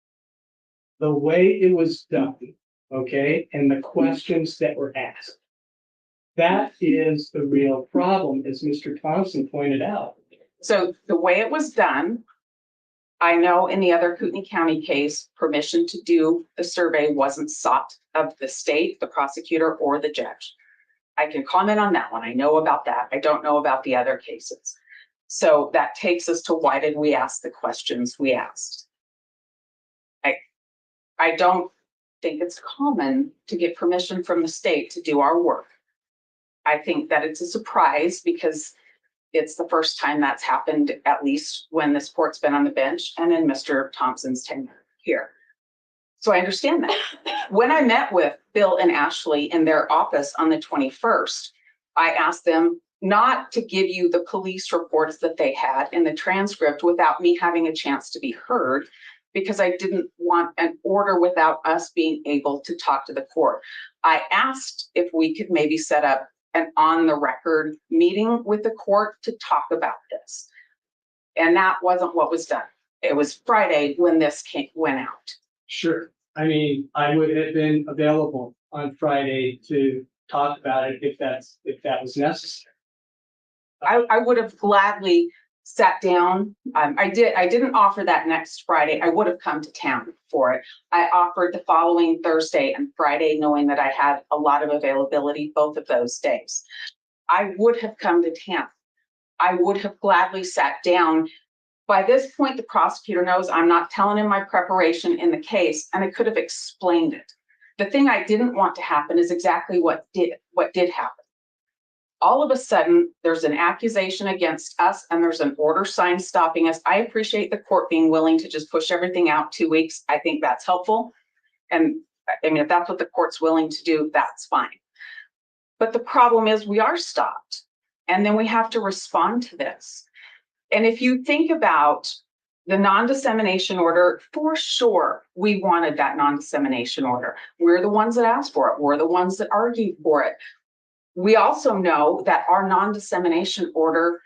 the way it was done, okay, and the questions that were asked. That is the real problem, as Mr. Thompson pointed out. So the way it was done, I know in the other Kootenai County case, permission to do the survey wasn't sought of the state, the prosecutor, or the judge. I can comment on that one. I know about that. I don't know about the other cases. So that takes us to why did we ask the questions we asked? I don't think it's common to get permission from the state to do our work. I think that it's a surprise because it's the first time that's happened, at least when this court's been on the bench and in Mr. Thompson's tenure here. So I understand that. When I met with Bill and Ashley in their office on the 21st, I asked them not to give you the police reports that they had in the transcript without me having a chance to be heard, because I didn't want an order without us being able to talk to the court. I asked if we could maybe set up an on-the-record meeting with the court to talk about this. And that wasn't what was done. It was Friday when this went out. Sure. I mean, I would have been available on Friday to talk about it if that was necessary. I would have gladly sat down. I didn't offer that next Friday. I would have come to town for it. I offered the following Thursday and Friday, knowing that I had a lot of availability both of those days. I would have come to town. I would have gladly sat down. By this point, the prosecutor knows I'm not telling him my preparation in the case, and I could have explained it. The thing I didn't want to happen is exactly what did happen. All of a sudden, there's an accusation against us and there's an order signed stopping us. I appreciate the court being willing to just push everything out 2 weeks. I think that's helpful. And I mean, if that's what the court's willing to do, that's fine. But the problem is we are stopped and then we have to respond to this. And if you think about the non-dissemination order, for sure, we wanted that non-dissemination order. We're the ones that asked for it. We're the ones that argued for it. We also know that our non-dissemination order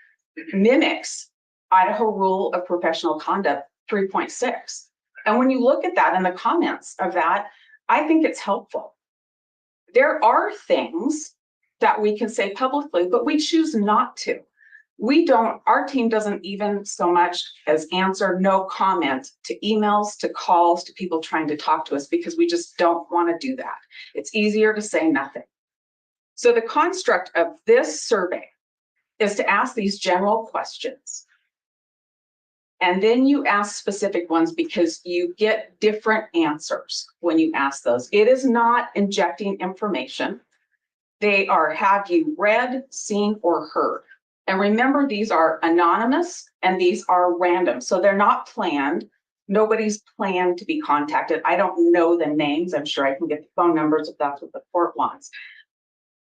mimics Idaho Rule of Professional Conduct 3.6. And when you look at that in the comments of that, I think it's helpful. There are things that we can say publicly, but we choose not to. Our team doesn't even so much as answer no comment to emails, to calls, to people trying to talk to us, because we just don't want to do that. It's easier to say nothing. So the construct of this survey is to ask these general questions. And then you ask specific ones because you get different answers when you ask those. It is not injecting information. They are, have you read, seen, or heard? And remember, these are anonymous and these are random. So they're not planned. Nobody's planned to be contacted. I don't know the names. I'm sure I can get the phone numbers if that's what the court wants.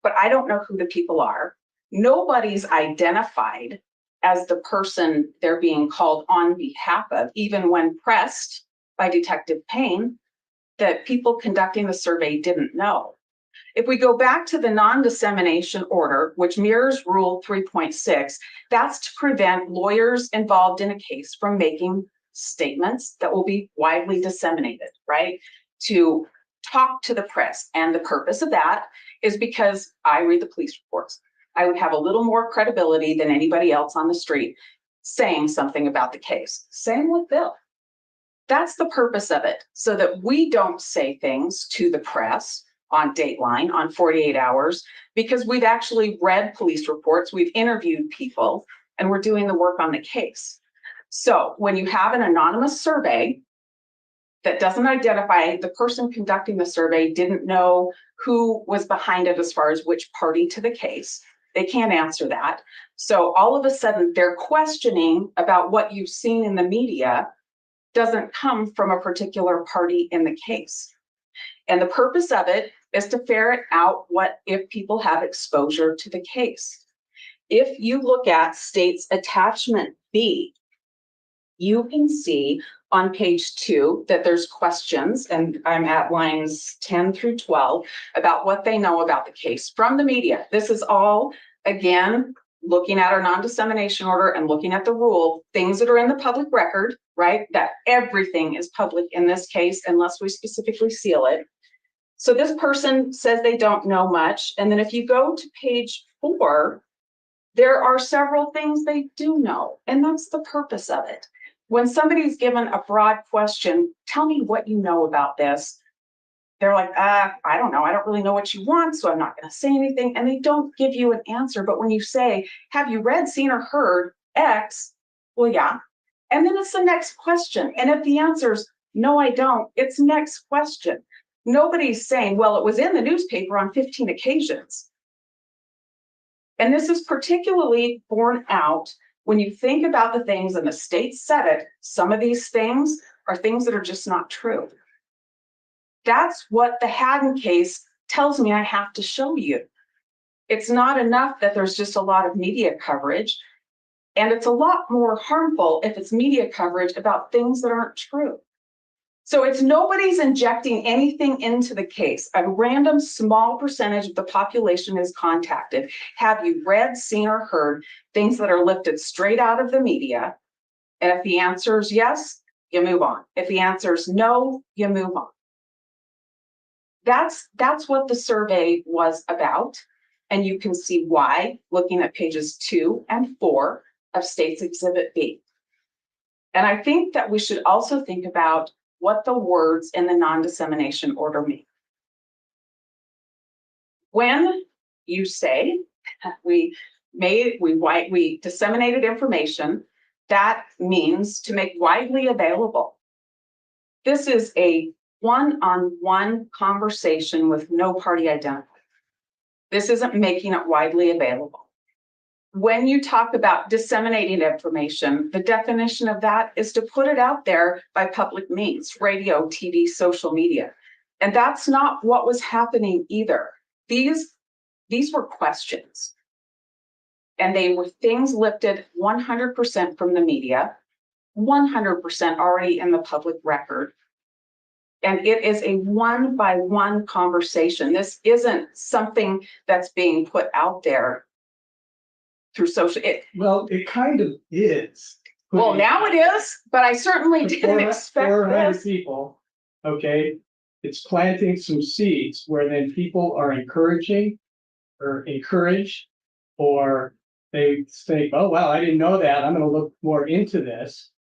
But I don't know who the people are. Nobody's identified as the person they're being called on behalf of, even when pressed by Detective Payne, that people conducting the survey didn't know. If we go back to the non-dissemination order, which mirrors Rule 3.6, that's to prevent lawyers involved in a case from making statements that will be widely disseminated, right? To talk to the press. And the purpose of that is because I read the police reports. I would have a little more credibility than anybody else on the street saying something about the case. Same with Bill. That's the purpose of it, so that we don't say things to the press on Dateline on 48 hours, because we've actually read police reports, we've interviewed people, and we're doing the work on the case. So when you have an anonymous survey that doesn't identify the person conducting the survey, didn't know who was behind it as far as which party to the case, they can't answer that. So all of a sudden they're questioning about what you've seen in the media doesn't come from a particular party in the case. And the purpose of it is to ferret out what if people have exposure to the case. If you look at state's attachment B, you can see on page 2 that there's questions, and I'm at lines 10 through 12, about what they know about the case from the media. This is all, again, looking at our non-dissemination order and looking at the rule, things that are in the public record, right? That everything is public in this case unless we specifically seal it. So this person says they don't know much. And then if you go to page 4, there are several things they do know. And that's the purpose of it. When somebody's given a broad question, tell me what you know about this. They're like, I don't know. I don't really know what you want, so I'm not going to say anything. And they don't give you an answer. But when you say, have you read, seen, or heard X? Well, yeah. And then it's the next question. And if the answer's no, I don't, it's next question. Nobody's saying, well, it was in the newspaper on 15 occasions. And this is particularly borne out when you think about the things, and the state said it, some of these things are things that are just not true. That's what the Haddon case tells me I have to show you. It's not enough that there's just a lot of media coverage, and it's a lot more harmful if it's media coverage about things that aren't true. So it's nobody's injecting anything into the case. A random small percentage of the population is contacted. Have you read, seen, or heard things that are lifted straight out of the media? And if the answer is yes, you move on. If the answer is no, you move on. That's what the survey was about. And you can see why, looking at pages 2 and 4 of State's Exhibit B. And I think that we should also think about what the words in the non-dissemination order mean. When you say we disseminated information, that means to make widely available. This is a one-on-one conversation with no party identified. This isn't making it widely available. When you talk about disseminating information, the definition of that is to put it out there by public means, radio, TV, social media. And that's not what was happening either. These were questions. And they were things lifted 100% from the media, 100% already in the public record. And it is a one-by-one conversation. This isn't something that's being put out there through social. Well, it kind of is. Well, now it is, but I certainly didn't expect 400 this. people, okay, it's planting some seeds where then people are encouraged, or they think, oh, wow, I didn't know that. I'm going to look more into this.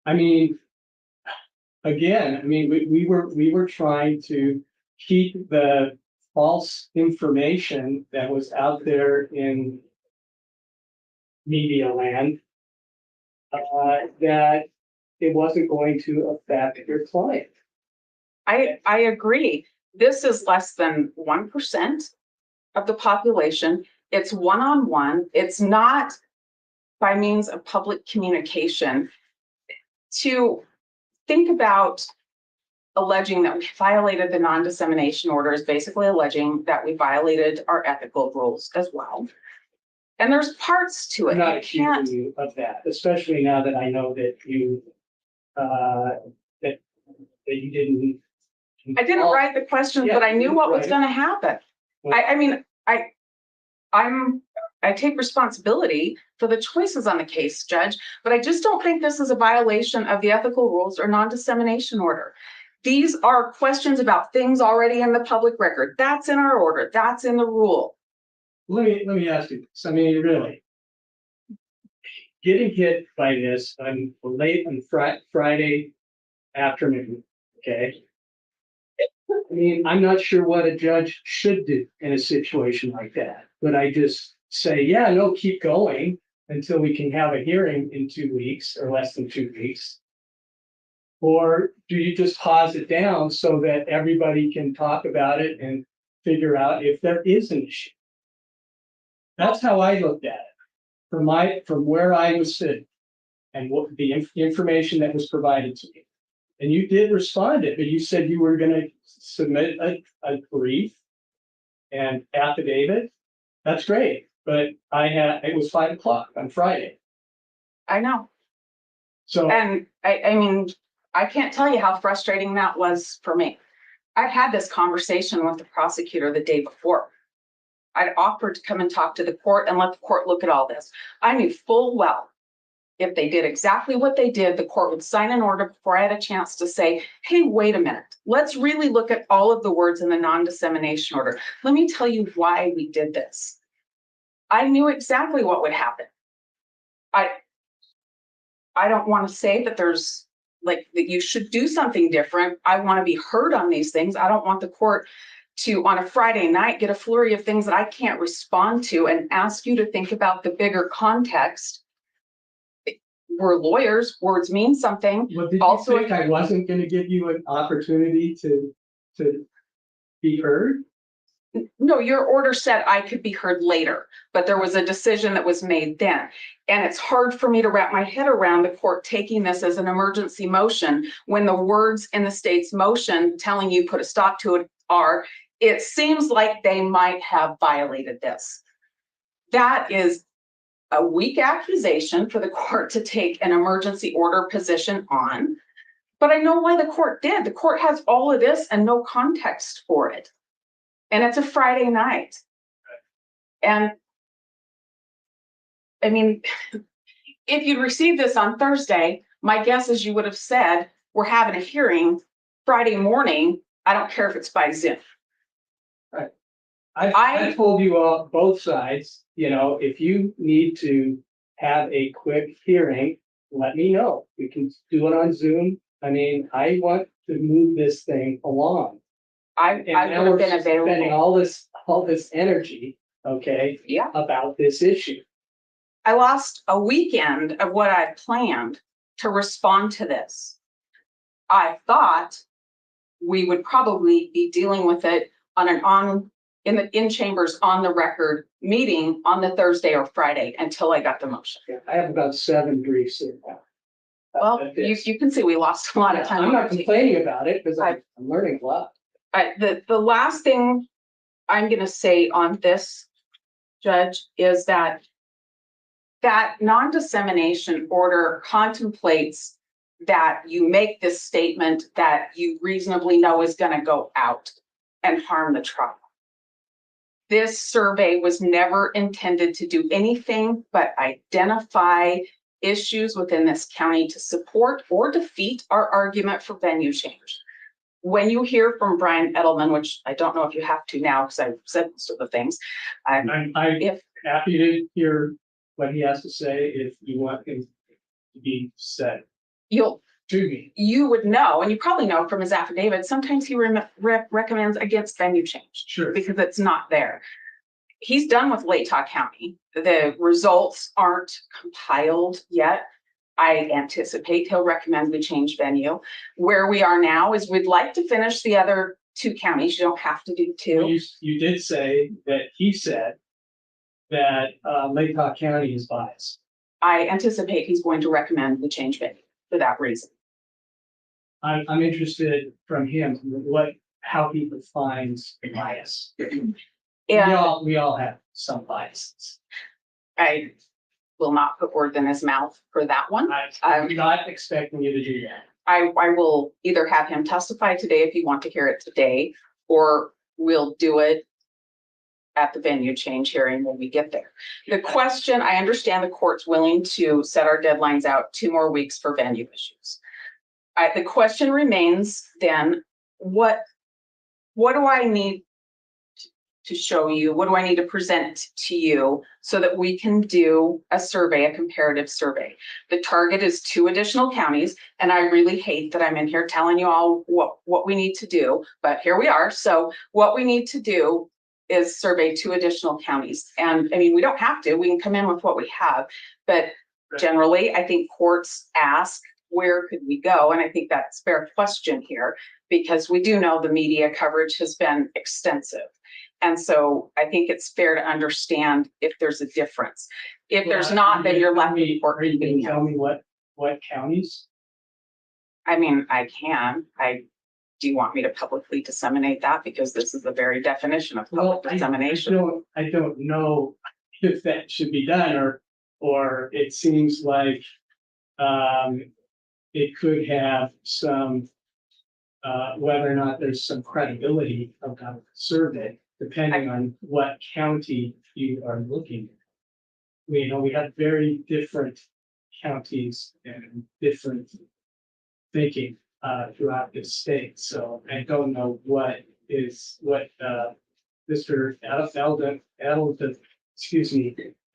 I mean, again, we were trying to keep the false information that was out there in media land, that it wasn't going to affect your client. I agree. This is less than 1% of the population. It's one-on-one. It's not by means of public communication. To think about alleging that we violated the non-dissemination order is basically alleging that we violated our ethical rules as well. And there's parts to it. I'm not accusing you of that, especially now that I know that you that you didn't. I didn't write the questions, Yeah, but I knew what was right. going to happen. Well- I take responsibility for the choices on the case, Judge, but I just don't think this is a violation of the ethical rules or non-dissemination order. These are questions about things already in the public record. That's in our order. That's in the rule. Let me ask you this. I mean, really, getting hit by this on late on Friday afternoon, okay? I mean, I'm not sure what a judge should do in a situation like that, but I just say, yeah, no, keep going until we can have a hearing in 2 weeks or less than 2 weeks. Or do you just pause it down so that everybody can talk about it and figure out if there is an issue? That's how I looked at it from where I was sitting and what the information that was provided to me. And you did respond to it, but you said you were going to submit a brief and affidavit. That's great, but it was 5 o'clock on Friday. I know. So, And I mean, I can't tell you how frustrating that was for me. I had this conversation with the prosecutor the day before. I'd offered to come and talk to the court and let the court look at all this. I knew full well if they did exactly what they did, the court would sign an order before I had a chance to say, hey, wait a minute, let's really look at all of the words in the non-dissemination order. Let me tell you why we did this. I knew exactly what would happen. I don't want to say that there's like that you should do something different. I want to be heard on these things. I don't want the court to, on a Friday night, get a flurry of things that I can't respond to and ask you to think about the bigger context. We're lawyers, words mean something. what did you Also, think I wasn't gonna give you an opportunity to be heard? No, your order said I could be heard later, but there was a decision that was made then. And it's hard for me to wrap my head around the court taking this as an emergency motion when the words in the state's motion telling you put a stop to it are, it seems like they might have violated this. That is a weak accusation for the court to take an emergency order position on. But I know why the court did. The court has all of this and no context for it. And it's a Friday night. And I mean, if you'd received this on Thursday, my guess is you would have said, we're having a hearing Friday morning. I don't care if it's by Zoom. I told you all, both sides, you know, if you need to have a quick hearing, let me know. We can do it on Zoom. I mean, I want to move this thing along. I And would now have we're been spending available. all this energy, okay, Yeah. about this issue. I lost a weekend of what I planned to respond to this. I thought we would probably be dealing with it on an in chambers on the record meeting on the Thursday or Friday until I got the motion. I have about 7 briefs in now. Well, you can see we lost a lot of time. I'm not complaining about it because I'm learning a lot. The last thing I'm gonna say on this, Judge, is that non-dissemination order contemplates that you make this statement that you reasonably know is gonna go out and harm the trial. This survey was never intended to do anything but identify issues within this county to support or defeat our argument for venue change. When you hear from Brian Edelman, which I don't know if you have to now because I've said most of the things. I'm happy to hear what he has to say if you want him to be said to me. You would know, and you probably know from his affidavit, sometimes he recommends against venue change. Sure. Because it's not there. He's done with Latah County. The results aren't compiled yet. I anticipate he'll recommend we change venue. Where we are now is we'd like to finish the other 2 counties. You don't have to do 2. You did say that he said that Latah County is biased. I anticipate he's going to recommend we change venue for that reason. I'm interested from him how he defines bias. And We all have some biases. I will not put words in his mouth for that one. I'm not expecting you to do that. I will either have him testify today if you want to hear it today, or we'll do it at the venue change hearing when we get there. The question, I understand the court's willing to set our deadlines out 2 more weeks for venue issues. The question remains then, what do I need to show you? What do I need to present to you so that we can do a survey, a comparative survey? The target is 2 additional counties, and I really hate that I'm in here telling you all what we need to do, but here we are. So what we need to do is survey 2 additional counties. And I mean, we don't have to, we can come in with what we have, but generally I think courts ask, where could we go? And I think that's a fair question here, because we do know the media coverage has been extensive. And so I think it's fair to understand if there's a difference. If there's not, then you're left with Are you going to tell me what counties? I mean, I can. Do you want me to publicly disseminate that? Because this is the very definition of public dissemination. I don't know if that should be done, or it seems like it could have some, whether or not there's some credibility about the survey, depending on what county you are looking at. We have very different counties and different thinking throughout the state. So I don't know what Mr.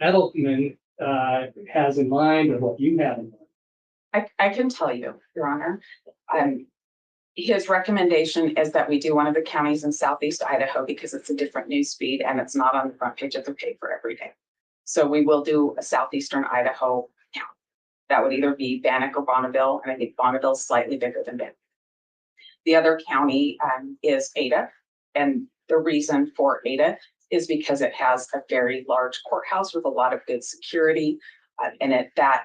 Edelman has in mind, or what you have in mind. I can tell you, Your Honor, his recommendation is that we do one of the counties in southeast Idaho because it's a different news feed and it's not on the front page of the paper every day. So we will do a southeastern Idaho county. That would either be Bannock or Bonneville, and I think Bonneville is slightly bigger than Bannock. The other county is Ada, and the reason for Ada is because it has a very large courthouse with a lot of good security, and that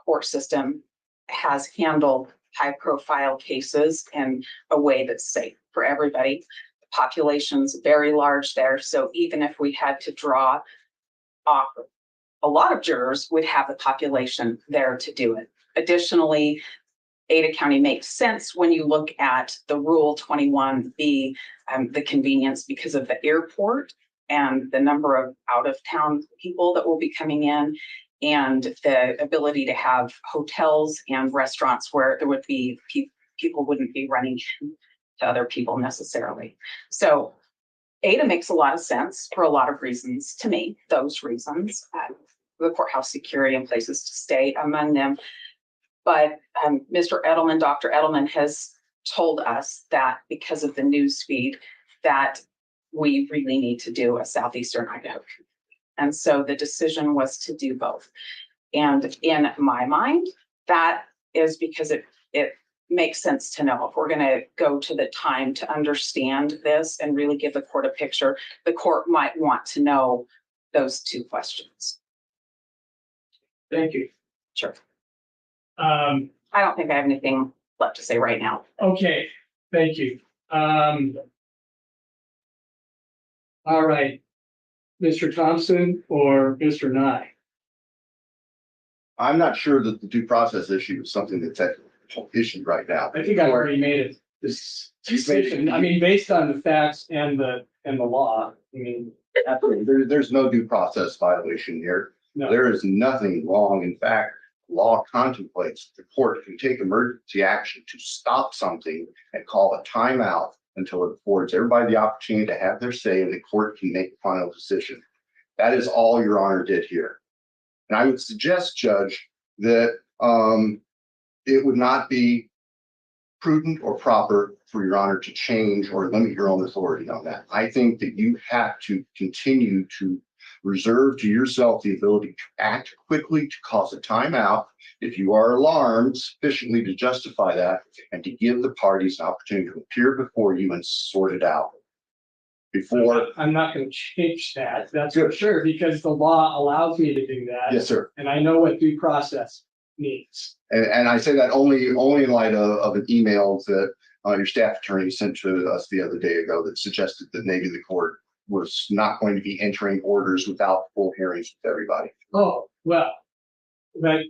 court system has handled high-profile cases in a way that's safe for everybody. The population's very large there, so even if we had to draw off a lot of jurors, would have the population there to do it. Additionally, Ada County makes sense when you look at the Rule 21B, the convenience because of the airport and the number of out-of-town people that will be coming in, and the ability to have hotels and restaurants where there would be people wouldn't be running to other people necessarily. So Ada makes a lot of sense for a lot of reasons to me. Those reasons, the courthouse security and places to stay among them. But Mr. Edelman, Dr. Edelman has told us that because of the news feed that we really need to do a southeastern Idaho. And so the decision was to do both. And in my mind, that is because it makes sense to know if we're going to go to the time to understand this and really give the court a picture, the court might want to know those two questions. Thank you. Sure. I don't think I have anything left to say right now. Okay, thank you. All right, Mr. Thompson or Mr. Nye? I'm not sure that the due process issue is something that's at issue right now. I think I've already made it. This decision, I mean, based on the facts and the law, I mean. There's no due process violation here. No. There is nothing wrong. In fact, law contemplates the court can take emergency action to stop something and call a timeout until it affords everybody the opportunity to have their say and the court can make a final decision. That is all Your Honor did here. And I would suggest, Judge, that it would not be prudent or proper for Your Honor to change or limit your own authority on that. I think that you have to continue to reserve to yourself the ability to act quickly, to cause a timeout if you are alarmed sufficiently to justify that, and to give the parties an opportunity to appear before you and sort it out. Before I'm not going to change that. That's for sure, because the law allows me to do that. Yes, sir. And I know what due process means. And I say that only in light of an email that your staff attorney sent to us the other day ago that suggested that maybe the court was not going to be entering orders without full hearings with everybody. Oh, well, but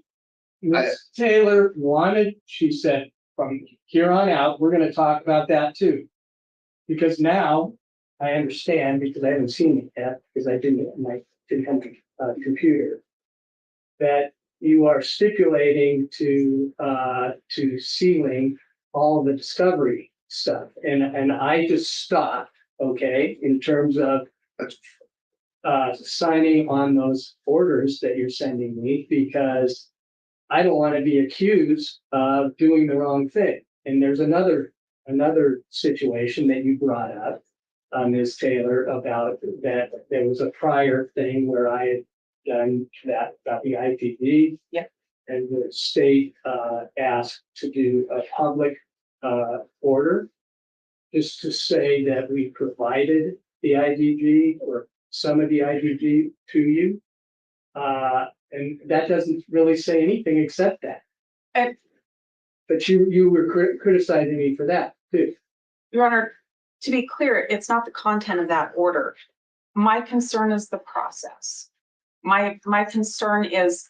Ms. Taylor wanted, she said, from here on out, we're going to talk about that too. Because now I understand, because I haven't seen it yet, because I didn't have a computer, that you are stipulating to sealing all the discovery stuff. And I just stopped, okay, in terms of signing on those orders that you're sending me, because I don't want to be accused of doing the wrong thing. And there's another situation that you brought up, Ms. Taylor, about that there was a prior thing where I had done that about the IPV. Yeah. And the state asked to do a public order, just to say that we provided the IDG or some of the IDG to you. And that doesn't really say anything except that. But you were criticizing me for that too. Your Honor, to be clear, it's not the content of that order. My concern is the process. My concern is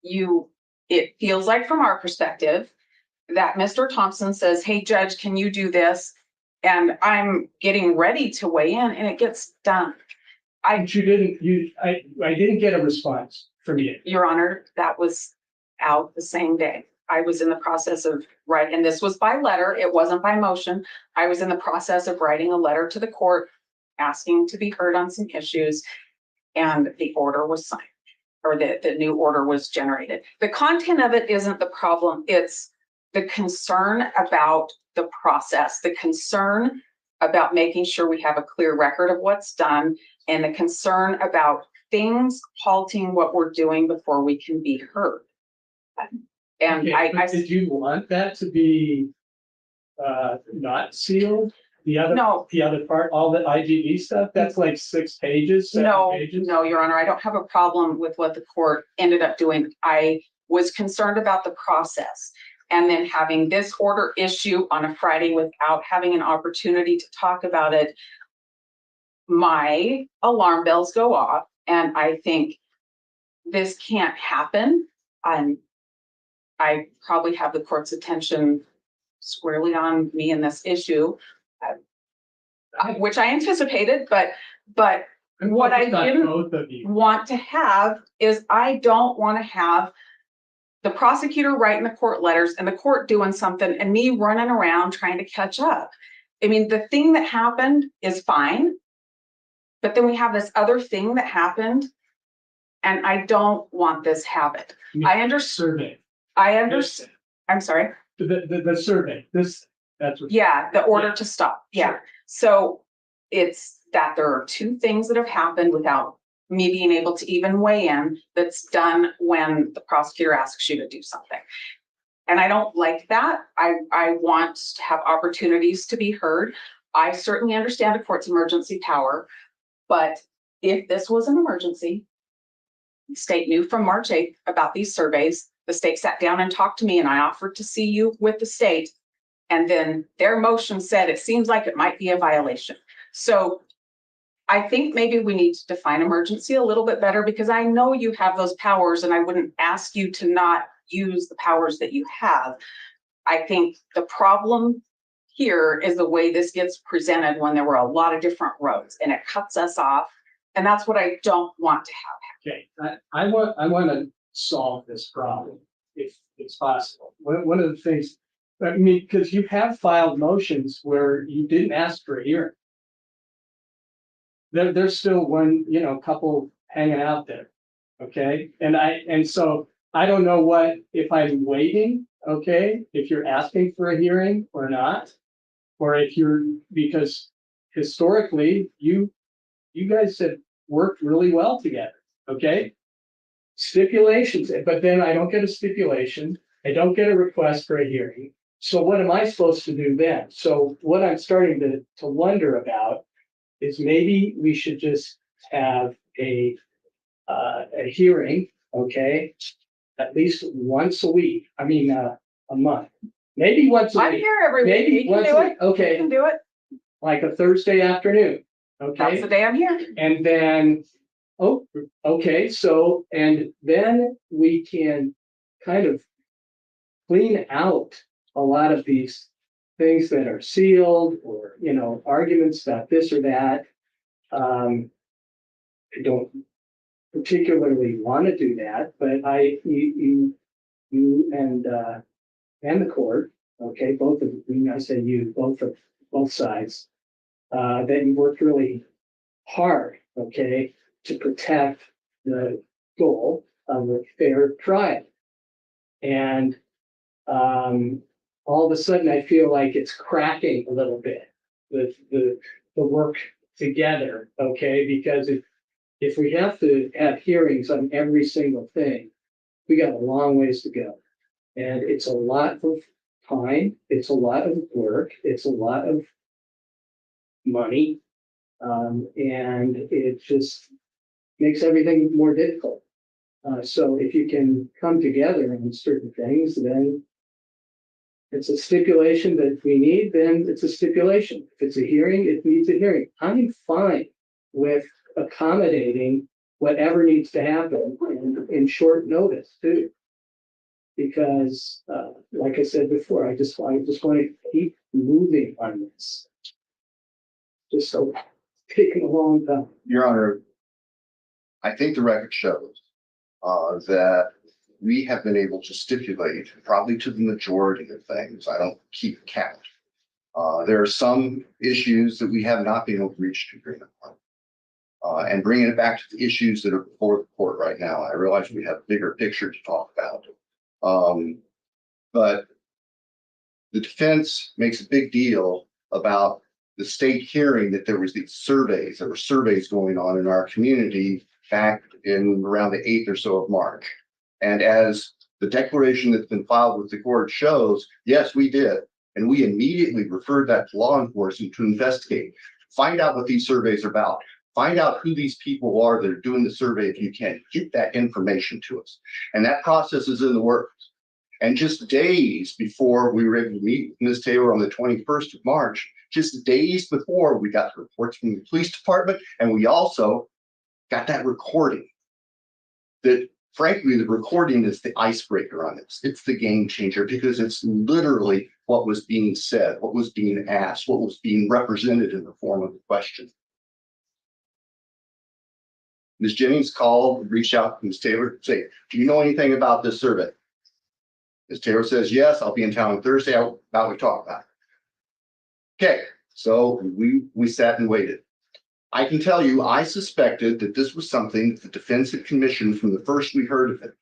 you it feels like from our perspective that Mr. Thompson says, hey, judge, can you do this? And I'm getting ready to weigh in and it gets done. But you didn't, I didn't get a response from you. Your Honor, that was out the same day. I was in the process of writing, and this was by letter, it wasn't by motion. I was in the process of writing a letter to the court, asking to be heard on some issues, and the order was signed, or the new order was generated. The content of it isn't the problem, it's the concern about the process, the concern about making sure we have a clear record of what's done, and the concern about things halting what we're doing before we can be heard. And Okay, but did you want that to be not sealed? No. The other part, all the IGB stuff, that's like 6 pages, 7 pages? No, Your Honor, I don't have a problem with what the court ended up doing. I was concerned about the process. And then having this order issue on a Friday without having an opportunity to talk about it, my alarm bells go off, and I think this can't happen. I probably have the court's attention squarely on me in this issue, which I anticipated, but what I didn't want to have is I don't want to have the prosecutor writing the court letters and the court doing something and me running around trying to catch up. I mean, the thing that happened is fine, but then we have this other thing that happened, and I don't want this habit. I understand. I'm sorry. The survey, that's what. Yeah, the order to stop. Yeah. Sure. So it's that there are 2 things that have happened without me being able to even weigh in, that's done when the prosecutor asks you to do something. And I don't like that. I want to have opportunities to be heard. I certainly understand a court's emergency power, but if this was an emergency, the state knew from March 8th about these surveys. The state sat down and talked to me, and I offered to see you with the state. And then their motion said, it seems like it might be a violation. So I think maybe we need to define emergency a little bit better, because I know you have those powers and I wouldn't ask you to not use the powers that you have. I think the problem here is the way this gets presented when there were a lot of different roads and it cuts us off. And that's what I don't want to have. Okay, I want to solve this problem if it's possible. One of the things, I mean, because you have filed motions where you didn't ask for a hearing. There's still one, couple hanging out there. Okay, and so I don't know if I'm waiting, okay, if you're asking for a hearing or not, or if because historically you guys have worked really well together, okay? Stipulations, but then I don't get a stipulation, I don't get a request for a hearing. So what am I supposed to do then? So what I'm starting to wonder about is maybe we should just have a hearing, okay? At least once a week. I mean, a month. Maybe once a week. I'm here every week. Maybe You can once do a it. week. Okay. You can do it. Like a Thursday afternoon. That's Okay. the day I'm here. And then, okay, so, and then we can kind of clean out a lot of these things that are sealed or, arguments about this or that. I don't particularly want to do that, but you and the court, okay, both of you, I say you, both sides, that you worked really hard, okay, to protect the goal of a fair trial. And all of a sudden I feel like it's cracking a little bit with the work together, okay, because if we have to have hearings on every single thing, we got a long ways to go. And it's a lot of time, it's a lot of work, it's a lot of money, and it just makes everything more difficult. So if you can come together on certain things, then it's a stipulation that we need, then it's a stipulation. If it's a hearing, it needs a hearing. I'm fine with accommodating whatever needs to happen in short notice too. because, like I said before, I just want to keep moving on this. Just so it's taking a long time. Your Honor, I think the record shows that we have been able to stipulate probably to the majority of things. I don't keep count. There are some issues that we have not been able to reach agreement on. And bringing it back to the issues that are before the court right now, I realize we have a bigger picture to talk about. But the defense makes a big deal about the state hearing that there was these surveys. There were surveys going on in our community back in around the 8th or so of March. And as the declaration that's been filed with the court shows, yes, we did. And we immediately referred that to law enforcement to investigate, find out what these surveys are about, find out who these people are that are doing the survey if you can, get that information to us. And that process is in the works. And just days before we were able to meet with Ms. Taylor on the 21st of March, just days before, we got the reports from the police department, and we also got that recording. That frankly, the recording is the icebreaker on this. It's the game changer because it's literally what was being said, what was being asked, what was being represented in the form of the question. Ms. Jennings called, reached out to Ms. Taylor, say, do you know anything about this survey? Ms. Taylor says, yes, I'll be in town on Thursday. How about we talk about it? Okay, so we sat and waited. I can tell you, I suspected that this was something that the defense had commissioned from the first we heard of it.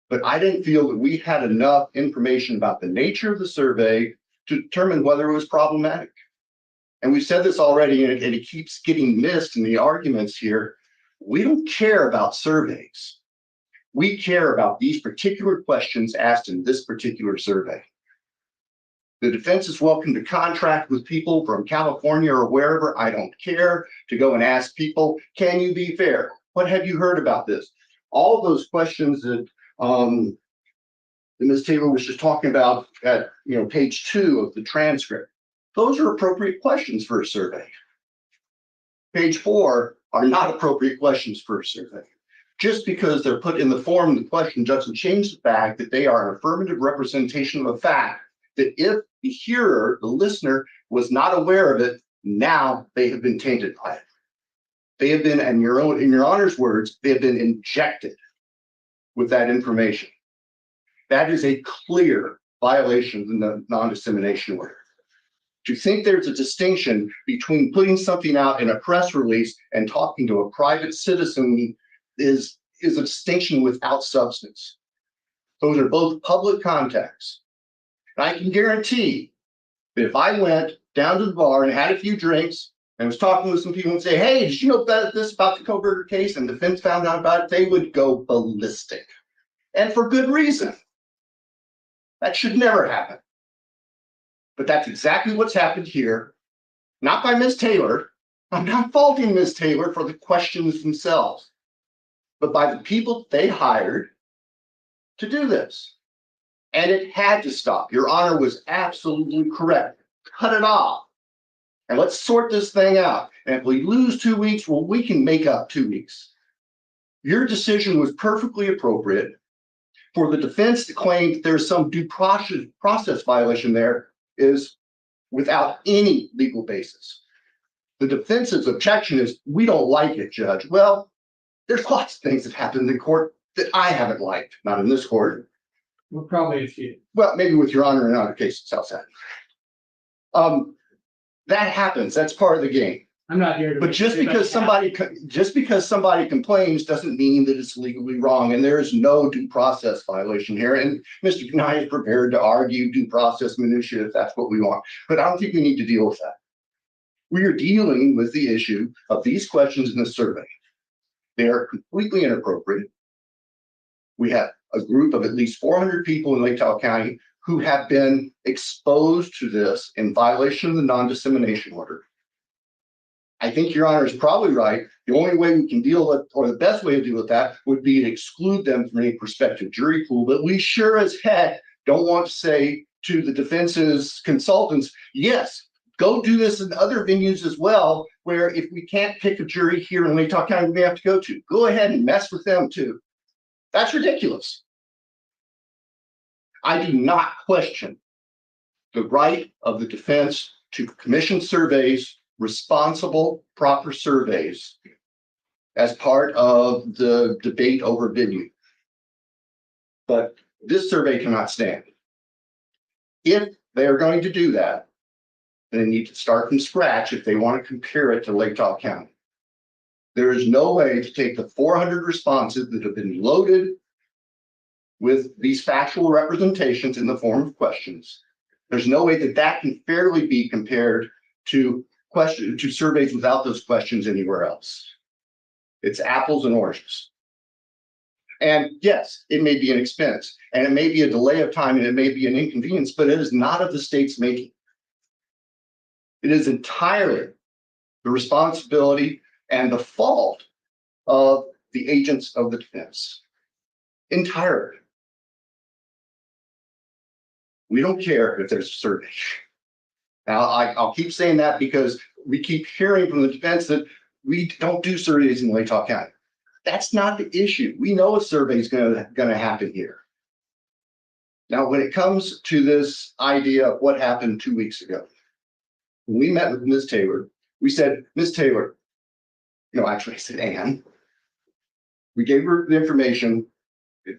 But I didn't feel that we had enough information about the nature of the survey to determine whether it was problematic. And we've said this already, and it keeps getting missed in the arguments here. We don't care about surveys. We care about these particular questions asked in this particular survey. The defense is welcome to contract with people from California or wherever, I don't care, to go and ask people, can you be fair? What have you heard about this? All of those questions that Ms. Taylor was just talking about at page 2 of the transcript, those are appropriate questions for a survey. Page 4 are not appropriate questions for a survey. Just because they're put in the form of the question doesn't change the fact that they are an affirmative representation of a fact that if the hearer, the listener, was not aware of it, now they have been tainted by it. They have been, in your Honor's words, they have been injected with that information. That is a clear violation of the non-dissemination order. To think there's a distinction between putting something out in a press release and talking to a private citizen is a distinction without substance. Those are both public contacts. And I can guarantee that if I went down to the bar and had a few drinks and was talking with some people and say, hey, did you know about this, about the Kohberger case, and the defense found out about it, they would go ballistic. And for good reason. That should never happen. But that's exactly what's happened here. Not by Ms. Taylor. I'm not faulting Ms. Taylor for the questions themselves, but by the people they hired to do this. And it had to stop. Your Honor was absolutely correct. Cut it off. And let's sort this thing out. And if we lose 2 weeks, well, we can make up 2 weeks. Your decision was perfectly appropriate. For the defense to claim that there's some due process violation there is without any legal basis. The defense's objection is, we don't like it, Judge. Well, there's lots of things that happen in court that I haven't liked, not in this court. Well, probably a few. Well, maybe with Your Honor in other cases outside. That happens. That's part of the game. I'm not here to. But just because somebody complains doesn't mean that it's legally wrong, and there is no due process violation here. And Mr. Knight is prepared to argue due process minutiae if that's what we want. But I don't think we need to deal with that. We are dealing with the issue of these questions in the survey. They are completely inappropriate. We have a group of at least 400 people in Lake Tahoe County who have been exposed to this in violation of the non-dissemination order. I think Your Honor is probably right. The only way we can deal with, or the best way to deal with that, would be to exclude them from any prospective jury pool. But we sure as heck don't want to say to the defense's consultants, yes, go do this in other venues as well, where if we can't pick a jury here in Lake Tahoe County, we have to go to. Go ahead and mess with them too. That's ridiculous. I do not question the right of the defense to commission surveys, responsible, proper surveys, as part of the debate over venue. But this survey cannot stand. If they are going to do that, they need to start from scratch if they want to compare it to Lake Tahoe County. There is no way to take the 400 responses that have been loaded with these factual representations in the form of questions. There's no way that that can fairly be compared to surveys without those questions anywhere else. It's apples and oranges. And yes, it may be an expense, and it may be a delay of time, and it may be an inconvenience, but it is not of the state's making. It is entirely the responsibility and the fault of the agents of the defense. Entirely. We don't care if there's a survey. Now, I'll keep saying that because we keep hearing from the defense that we don't do surveys in Lake Tahoe County. That's not the issue. We know a survey is going to happen here. Now, when it comes to this idea of what happened 2 weeks ago, when we met with Ms. Taylor, we said, Ms. Taylor, actually I said Ann. We gave her the information.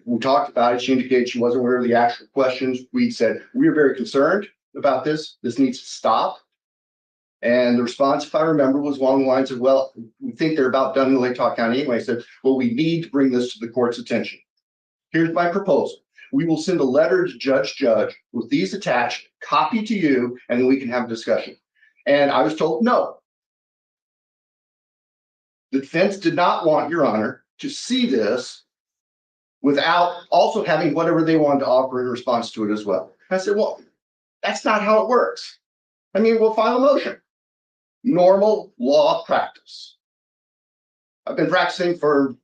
We talked about it. She indicated she wasn't aware of the actual questions. We said, we are very concerned about this. This needs to stop. And the response, if I remember, was along the lines of, well, we think they're about done in Lake Tahoe County anyway. I said, well, we need to bring this to the court's attention. Here's my proposal. We will send a letter to Judge with these attached, copy to you, and then we can have a discussion. And I was told no. The defense did not want, Your Honor, to see this without also having whatever they wanted to offer in response to it as well. I said, well, that's not how it works. I mean, we'll file a motion. Normal law practice. I've been practicing for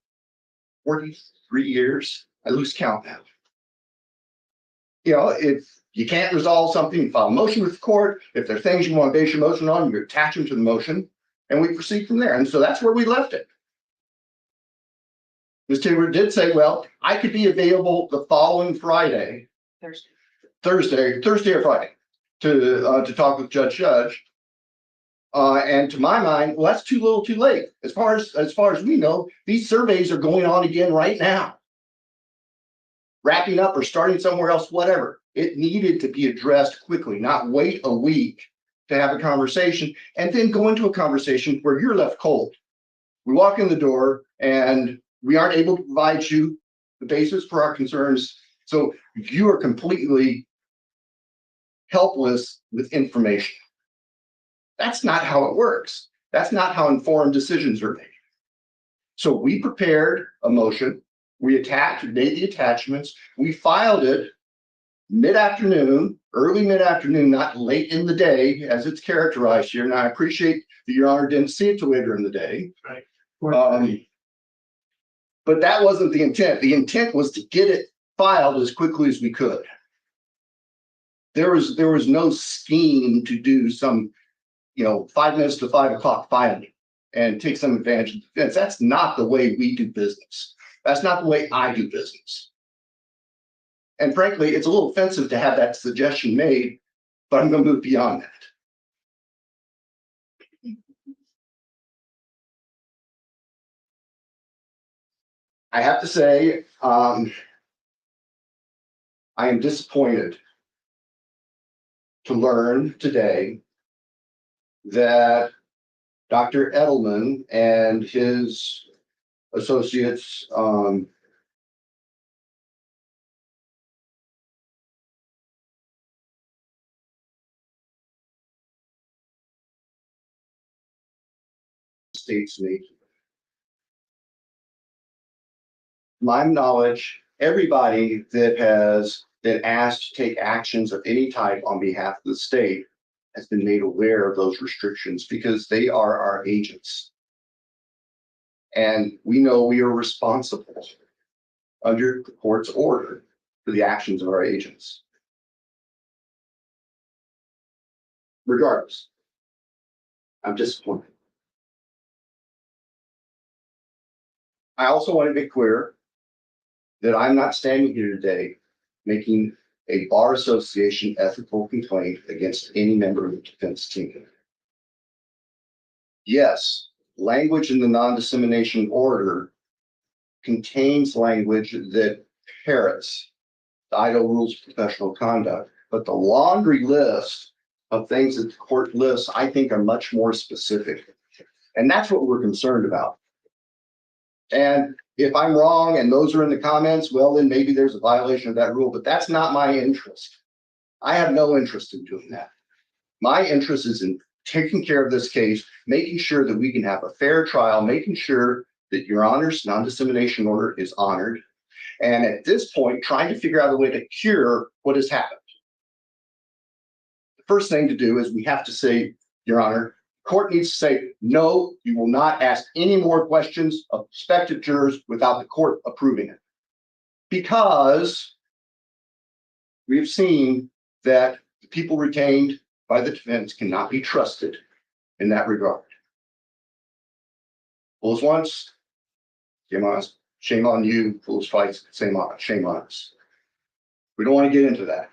43 years. I lose count now. If you can't resolve something, you file a motion with the court. If there are things you want to base your motion on, you attach them to the motion, and we proceed from there. And so that's where we left it. Ms. Taylor did say, well, I could be available the following Friday, Thursday or Friday, to talk with Judge. And to my mind, well, that's too little, too late. As far as we know, these surveys are going on again right now. Wrapping up or starting somewhere else, whatever. It needed to be addressed quickly, not wait a week to have a conversation and then go into a conversation where you're left cold. We walk in the door and we aren't able to provide you the basis for our concerns. So you are completely helpless with information. That's not how it works. That's not how informed decisions are made. So we prepared a motion. We made the attachments. We filed it mid-afternoon, early mid-afternoon, not late in the day as it's characterized here. And I appreciate that Your Honor didn't see it till later in the day. Right. But that wasn't the intent. The intent was to get it filed as quickly as we could. There was no scheme to do some 5 minutes to 5 o'clock filing and take some advantage of the defense. That's not the way we do business. That's not the way I do business. And frankly, it's a little offensive to have that suggestion made, but I'm going to move beyond that. I have to say, I am disappointed to learn today that Dr. Edelman and his associates states me. My knowledge, everybody that has been asked to take actions of any type on behalf of the state has been made aware of those restrictions because they are our agents. And we know we are responsible under the court's order for the actions of our agents. Regardless, I'm disappointed. I also want to make clear that I'm not standing here today making a bar association ethical complaint against any member of the defense team. Yes, language in the non-dissemination order contains language that parrots the Idaho rules of professional conduct, but the laundry list of things that the court lists, I think, are much more specific. And that's what we're concerned about. And if I'm wrong and those are in the comments, well, then maybe there's a violation of that rule, but that's not my interest. I have no interest in doing that. My interest is in taking care of this case, making sure that we can have a fair trial, making sure that Your Honor's non-dissemination order is honored. And at this point, trying to figure out a way to cure what has happened. The first thing to do is we have to say, Your Honor, court needs to say, no, you will not ask any more questions of prospective jurors without the court approving it. Because we've seen that the people retained by the defense cannot be trusted in that regard. Fools once, shame on us. Shame on you. Fools twice, shame on us. We don't want to get into that.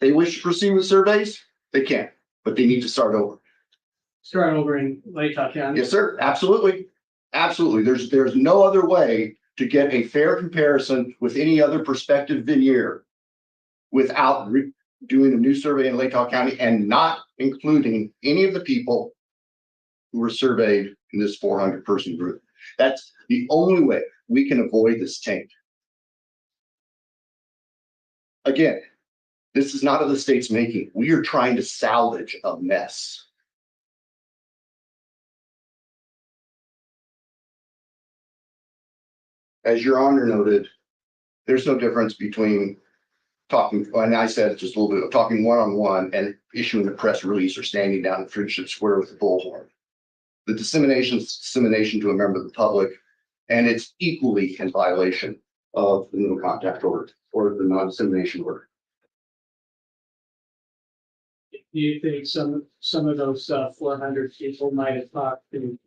They wish to proceed with surveys, they can, but they need to start over. Start over in Latah County. Yes, sir. Absolutely. Absolutely. There's no other way to get a fair comparison with any other prospective veneer without doing a new survey in Latah County and not including any of the people who were surveyed in this 400-person group. That's the only way we can avoid this taint. Again, this is not of the state's making. We are trying to salvage a mess. As Your Honor noted, there's no difference between talking, and I said just a little bit of talking one-on-one and issuing a press release or standing down in Friendship Square with a bullhorn. The dissemination is dissemination to a member of the public, and it's equally in violation of the no contact order or the non-dissemination order. Do you think some of those 400 people might have talked to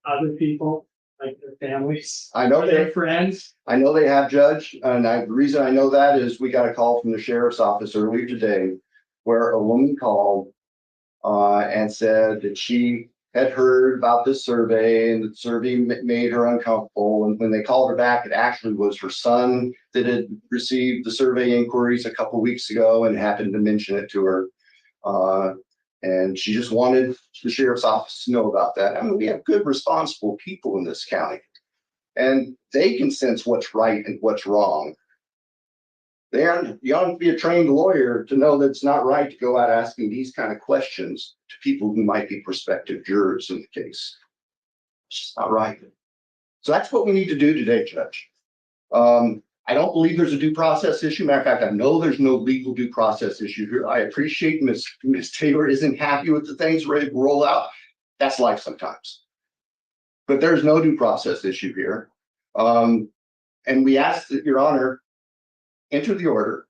other people, like their families? I know their friends. I know they have, Judge, and the reason I know that is we got a call from the sheriff's office earlier today where a woman called and said that she had heard about this survey and the survey made her uncomfortable. And when they called her back, it actually was her son that had received the survey inquiries a couple of weeks ago and happened to mention it to her. And she just wanted the sheriff's office to know about that. I mean, we have good, responsible people in this county, and they can sense what's right and what's wrong. You ought to be a trained lawyer to know that it's not right to go out asking these kind of questions to people who might be prospective jurors in the case. It's just not right. So that's what we need to do today, Judge. I don't believe there's a due process issue. Matter of fact, I know there's no legal due process issue here. I appreciate Ms. Taylor isn't happy with the things ready to roll out. That's life sometimes. But there's no due process issue here. And we ask that Your Honor enter the order,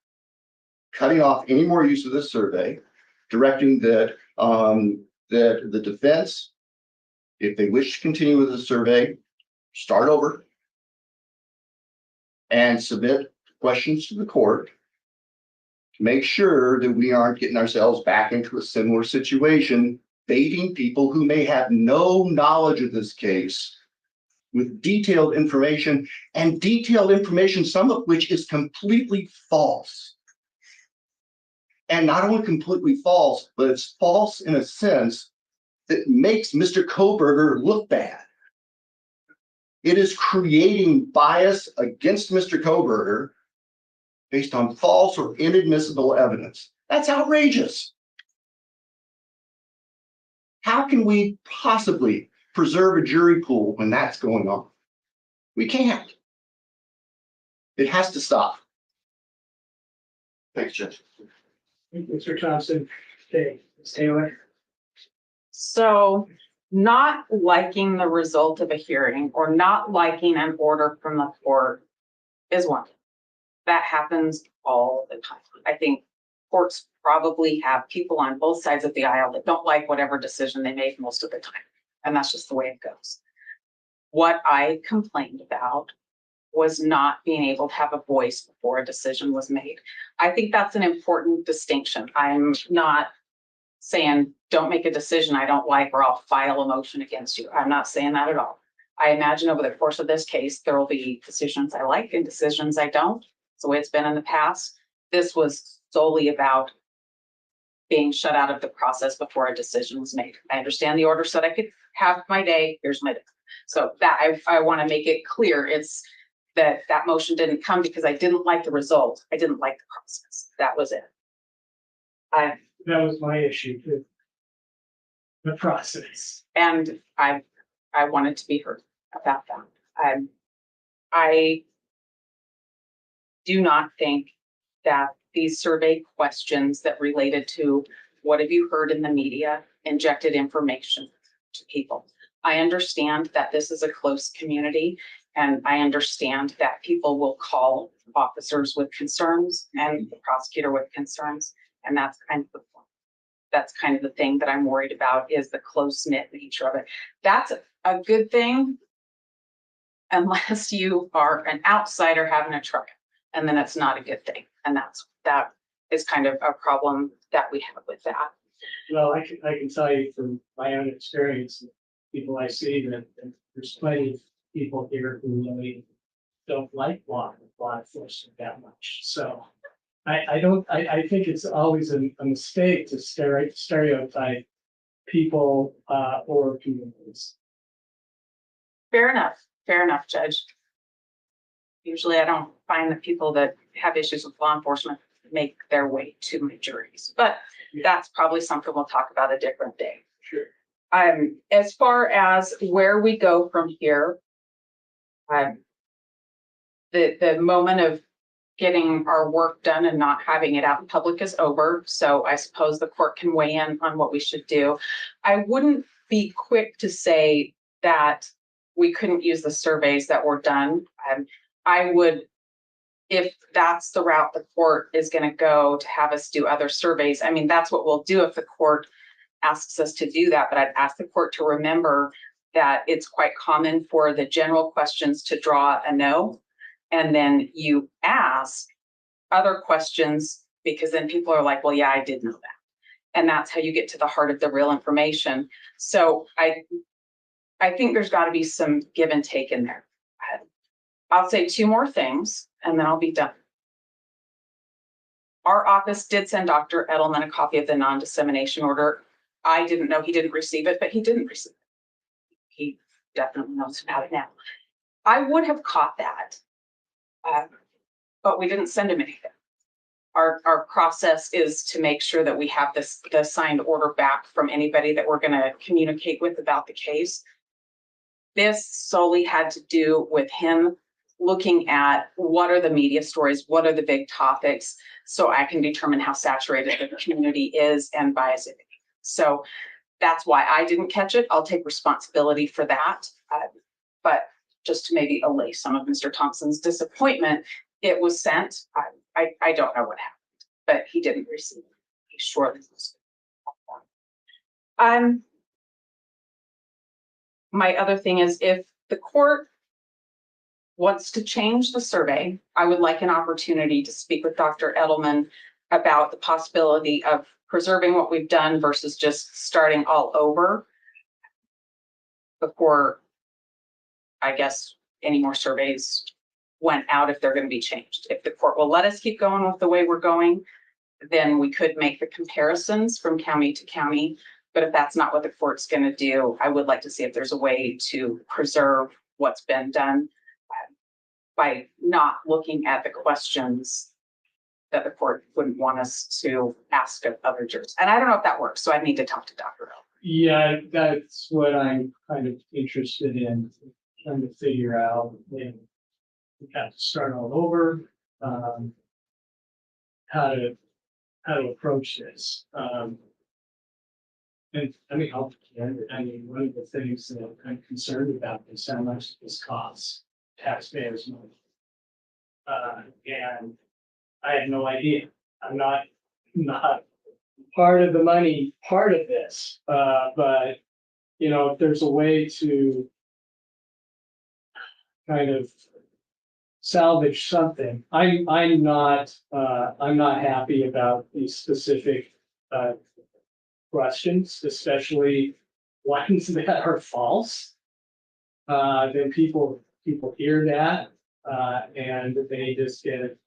cutting off any more use of this survey, directing that that the defense, if they wish to continue with the survey, start over and submit questions to the court to make sure that we aren't getting ourselves back into a similar situation, baiting people who may have no knowledge of this case with detailed information, and detailed information, some of which is completely false. And not only completely false, but it's false in a sense that makes Mr. Kohberger look bad. It is creating bias against Mr. Kohberger based on false or inadmissible evidence. That's outrageous. How can we possibly preserve a jury pool when that's going on? We can't. It has to stop. Thanks, Judge. Mr. Thompson. Okay, Ms. Taylor. So not liking the result of a hearing or not liking an order from the court is one thing. That happens all the time. I think courts probably have people on both sides of the aisle that don't like whatever decision they make most of the time. And that's just the way it goes. What I complained about was not being able to have a voice before a decision was made. I think that's an important distinction. I'm not saying don't make a decision I don't like or I'll file a motion against you. I'm not saying that at all. I imagine over the course of this case, there will be decisions I like and decisions I don't. It's the way it's been in the past. This was solely about being shut out of the process before a decision was made. I understand the order said I could have my day. Here's my day. So that I want to make it clear. It's that motion didn't come because I didn't like the result. I didn't like the process. That was it. That was my issue too. The process. And I wanted to be heard about that. I do not think that these survey questions that related to what have you heard in the media injected information to people. I understand that this is a close community, and I understand that people will call officers with concerns and the prosecutor with concerns, and that's kind of the thing that I'm worried about is the close-knit nature of it. That's a good thing unless you are an outsider having a trial, and then it's not a good thing. And that is kind of a problem that we have with that. Well, I can tell you from my own experience, people I see that there's plenty of people here who really don't like law enforcement that much. So I think it's always a mistake to stereotype people or communities. Fair enough, Judge. Usually I don't find that people that have issues with law enforcement make their way to my juries, but that's probably something we'll talk about a different day. Sure. As far as where we go from here, the moment of getting our work done and not having it out in public is over. So I suppose the court can weigh in on what we should do. I wouldn't be quick to say that we couldn't use the surveys that were done. I would, if that's the route the court is going to go to have us do other surveys. I mean, that's what we'll do if the court asks us to do that. But I'd ask the court to remember that it's quite common for the general questions to draw a no. And then you ask other questions because then people are like, well, yeah, I did know that. And that's how you get to the heart of the real information. So I think there's got to be some give and take in there. I'll say two more things and then I'll be done. Our office did send Dr. Edelman a copy of the non-dissemination order. I didn't know he didn't receive it, but he didn't receive it. He definitely knows about it now. I would have caught that, but we didn't send him anything. Our process is to make sure that we have the signed order back from anybody that we're going to communicate with about the case. This solely had to do with him looking at what are the media stories, what are the big topics, so I can determine how saturated the community is and bias it. So that's why I didn't catch it. I'll take responsibility for that. But just to maybe allay some of Mr. Thompson's disappointment, it was sent. I don't know what happened, but he didn't receive it. He surely was. My other thing is if the court wants to change the survey, I would like an opportunity to speak with Dr. Edelman about the possibility of preserving what we've done versus just starting all over before, I guess, any more surveys went out if they're going to be changed. If the court will let us keep going with the way we're going, then we could make the comparisons from county to county. But if that's not what the court's going to do, I would like to see if there's a way to preserve what's been done by not looking at the questions that the court wouldn't want us to ask of other jurors. And I don't know if that works, so I need to talk to Dr. L. Yeah, that's what I'm kind of interested in, trying to figure out if we have to start all over, how to approach this. And I mean, one of the things that I'm concerned about is how much this costs taxpayers money. And I have no idea. I'm not part of the money, part of this. But you know, if there's a way to kind of salvage something. I'm not happy about these specific, questions, especially ones that are false. Then people hear that, and they just get,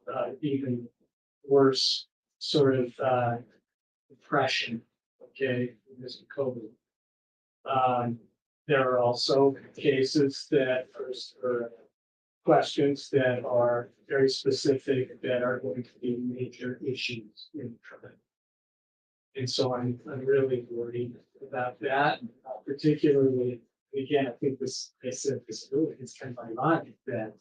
even worse sort of, impression, okay, Mr. COVID. There are also cases that are questions that are very specific that are going to be major issues in the trial. And so I'm really worried about that, particularly, again, I think this, I said disability, it's kind of ironic that,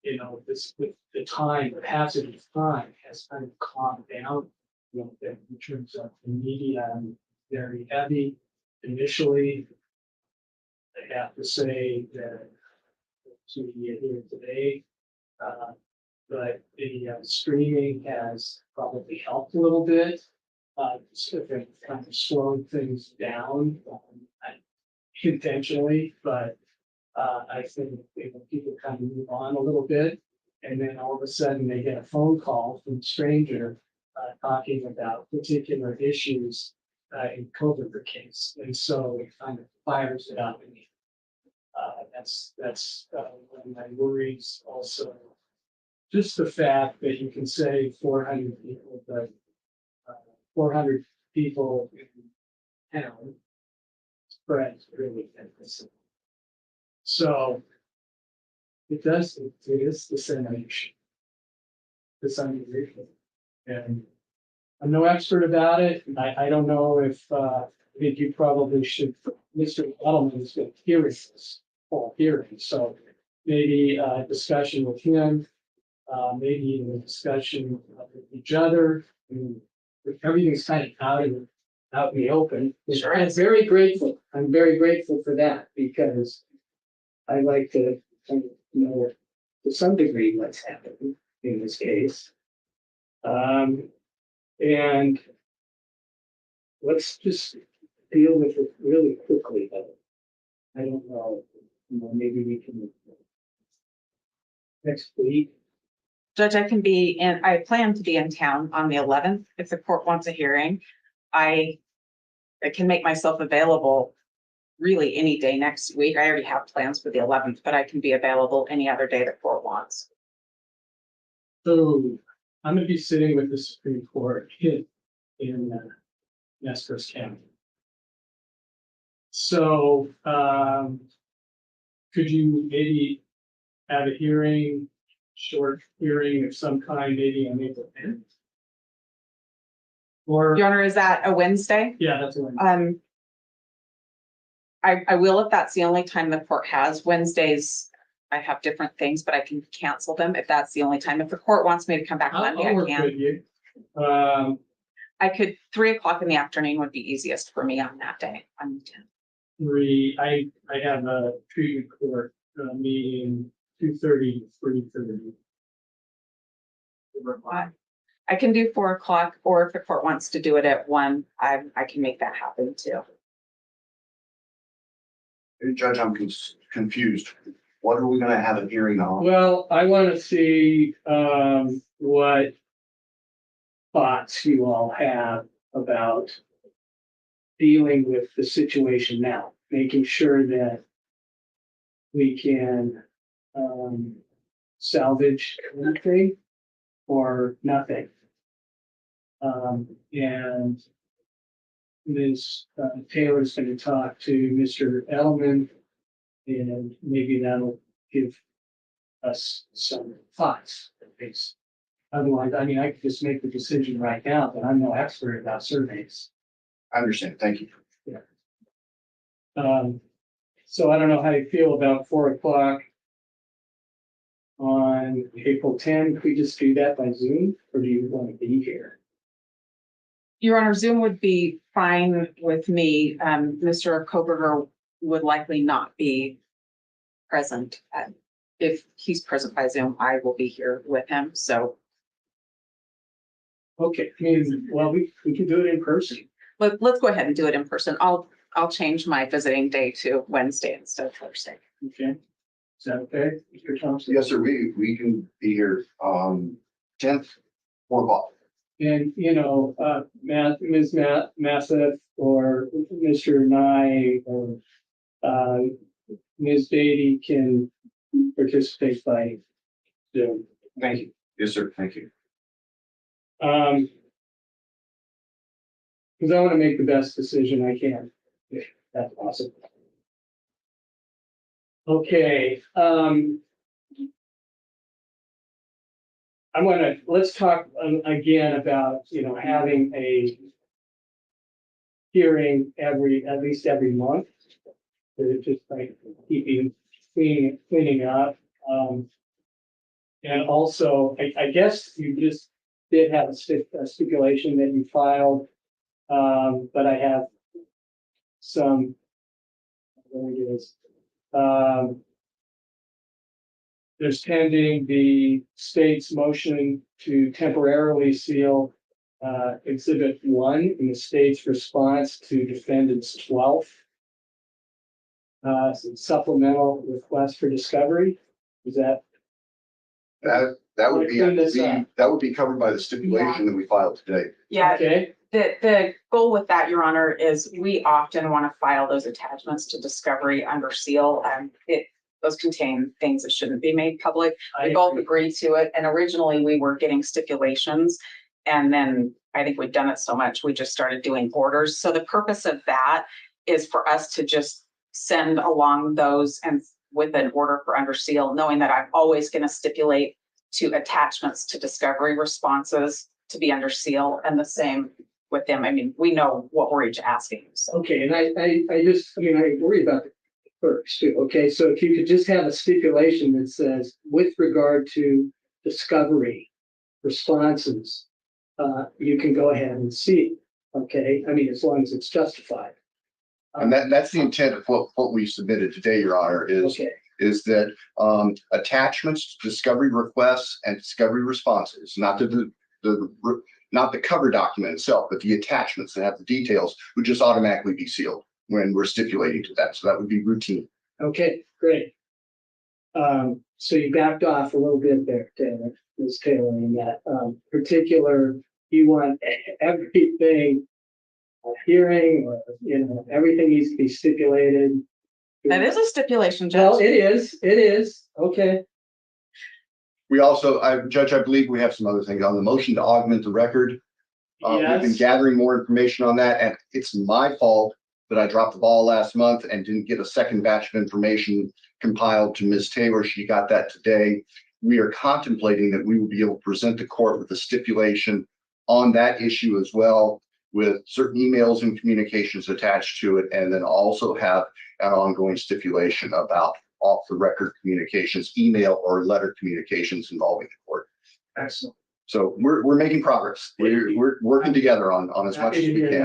you know, this, with the time, the passage of time has kind of calmed down a little bit in terms of the media, and very heavy initially. I have to say that media here today, but the streaming has probably helped a little bit. Sort of kind of slowed things down intentionally, but I think, you know, people kind of move on a little bit, and then all of a sudden they get a phone call from a stranger talking about particular issues in Kohberger case, and so it kind of fires it up. And that's one of my worries. Also, just the fact that you can say 400 people, but 400 people in town spreads really thin. So it is dissemination to some degree. And I'm no expert about it. I don't know if, I think you probably should, Mr. Edelman has been hearing this whole hearing. So maybe a discussion with him, maybe even a discussion with each other. Everything's kind of out in the open. Sure. I'm very grateful. I'm very grateful for that, because I like to kind of know to some degree what's happening in this case. And let's just deal with it really quickly. I don't know, maybe we can next week. Judge, I plan to be in town on the 11th. If the court wants a hearing, I can make myself available really any day next week. I already have plans for the 11th, but I can be available any other day the court wants. So I'm going to be sitting with the Supreme Court in Ancestor County. So could you maybe have a hearing, short hearing of some kind, maybe on April 10th? Or, Your Honor, is that a Wednesday? yeah, that's what I will if that's the only time the court has. Wednesdays, I have different things, but I can cancel them if that's the only time. If the court wants me to come back Monday, I'll work I with can. you. I could, 3 o'clock in the afternoon would be easiest for me on that day. On the 10th. I have a treatment court meeting 2:30 to 3:30. I can do 4 o'clock, or if the court wants to do it at 1, I can make that happen too. Hey, Judge, I'm confused. What are we gonna have a hearing on? Well, I want to see what thoughts you all have about dealing with the situation now, making sure that we can salvage anything or nothing. And Ms. Taylor's going to talk to Mr. Edelman, and maybe that'll give us some thoughts. Otherwise, I mean, I could just make the decision right now, but I'm no expert about surveys. I understand. Thank you. So I don't know how you feel about 4 o'clock on April 10. Could we just do that by Zoom, or do you want to be here? Your Honor, Zoom would be fine with me. Mr. Kohberger would likely not be present. If he's present by Zoom, I will be here with him. So. Okay, I mean, well, we can do it in person. Let's go ahead and do it in person. I'll change my visiting day to Wednesday instead of Thursday. Okay. Is that okay, Mr. Thompson? Yes, sir. We can be here, 10th, 4 o'clock. And, Ms. Massif or Mr. Nye or, Ms. Beatty can participate by Zoom. Thank you. Yes, sir. Thank you. Because I want to make the best decision I can, if that's possible. Okay, let's talk again about, having a hearing at least every month. Just like cleaning up. And also, I guess you just did have a stipulation that you filed. But I have some, there it is. There's pending the state's motion to temporarily seal Exhibit 1 in the state's response to defendant's 12th supplemental request for discovery. Is that? That would be, Clean this up. that would be covered by the stipulation that we filed today. Yeah, Okay, the goal with that, Your Honor, is we often want to file those attachments to discovery under seal, and those contain things that shouldn't be made public. I We both agree. agree to it, and originally we were getting stipulations, and then I think we've done it so much, we just started doing orders. So the purpose of that is for us to just send along those and with an order for under seal, knowing that I'm always going to stipulate to attachments to discovery responses to be under seal, and the same with them. I mean, we know what we're each asking. So Okay, and I agree about the first too. Okay, so if you could just have a stipulation that says, with regard to discovery responses, you can go ahead and see. Okay, I mean, as long as it's justified. And that's the intent of what we submitted today, Your Honor, Okay, is that attachments, discovery requests, and discovery responses, not the cover document itself, but the attachments that have the details would just automatically be sealed when we're stipulating to that. So that would be routine. okay, great. So you backed off a little bit there, Taylor, Ms. Taylor, in that particular, you want everything, a hearing, or, everything needs to be stipulated. that is a stipulation, Well, Judge. it is, okay. We also, Judge, I believe we have some other things on the motion to augment the record. We've been Yes, gathering more information on that, and it's my fault that I dropped the ball last month and didn't get a second batch of information compiled to Ms. Taylor. She got that today. We are contemplating that we will be able to present the court with a stipulation on that issue as well, with certain emails and communications attached to it, and then also have an ongoing stipulation about off-the-record communications, email or letter communications involving the court. excellent. So we're making progress. We're working together on as much Happy as to we hear can.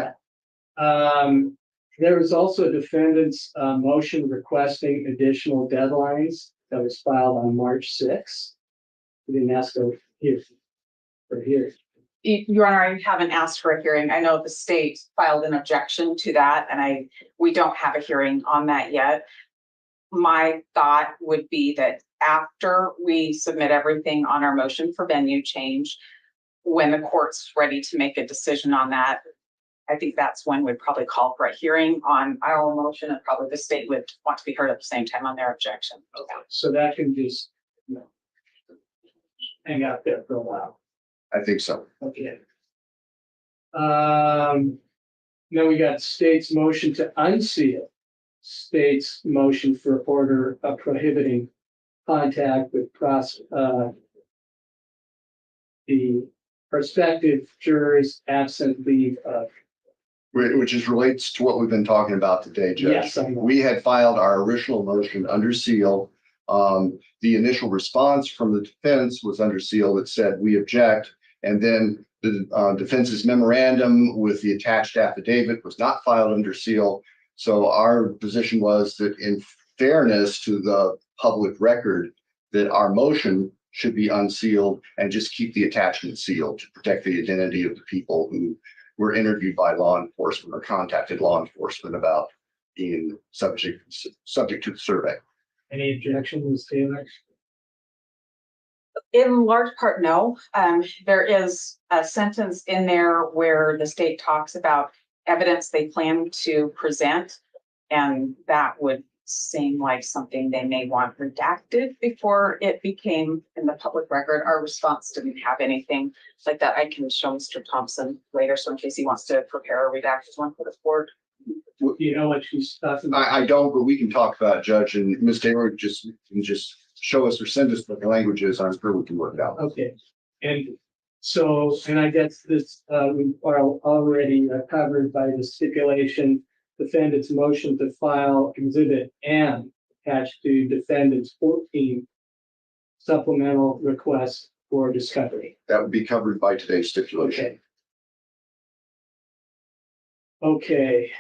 that. There was also a defendant's motion requesting additional deadlines that was filed on March 6th. We didn't ask to hear for here. Your Honor, I haven't asked for a hearing. I know the state filed an objection to that, and we don't have a hearing on that yet. My thought would be that after we submit everything on our motion for venue change, when the court's ready to make a decision on that, I think that's when we'd probably call for a hearing on our motion, and probably the state would want to be heard at the same time on their objection. So that can just, hang out there for a while. I think so. Okay. Then we got state's motion to unseal. State's motion for order of prohibiting contact with the prospective jurors absent leave of. Which is relates to what we've been talking about today, Judge. Yes, I know. We had filed our original motion under seal. The initial response from the defense was under seal that said we object. And then the defense's memorandum with the attached affidavit was not filed under seal. So our position was that in fairness to the public record, that our motion should be unsealed and just keep the attachment sealed to protect the identity of the people who were interviewed by law enforcement or contacted law enforcement about being subject to the survey. Any objections, Taylor? In large part, no. There is a sentence in there where the state talks about evidence they plan to present. And that would seem like something they may want redacted before it became in the public record. Our response didn't have anything like that. I can show Mr. Thompson later, so in case he wants to prepare a redacted one for the board. Do you know what she's talking about? I don't, but we can talk about it, Judge, and Ms. Taylor can just show us or send us what the language is. I'm sure we can work it out. Okay, and so, and I guess this, we are already covered by the stipulation, defendant's motion to file exhibit N attached to defendant's 14 supplemental requests for discovery. That would be covered by today's stipulation. Okay.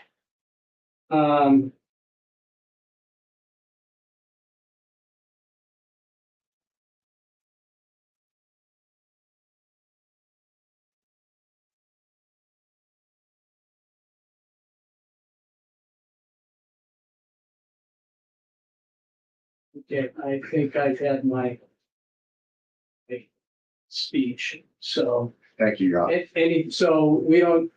Okay, I think I've had my speech, so. Thank you, Your Honor. So we don't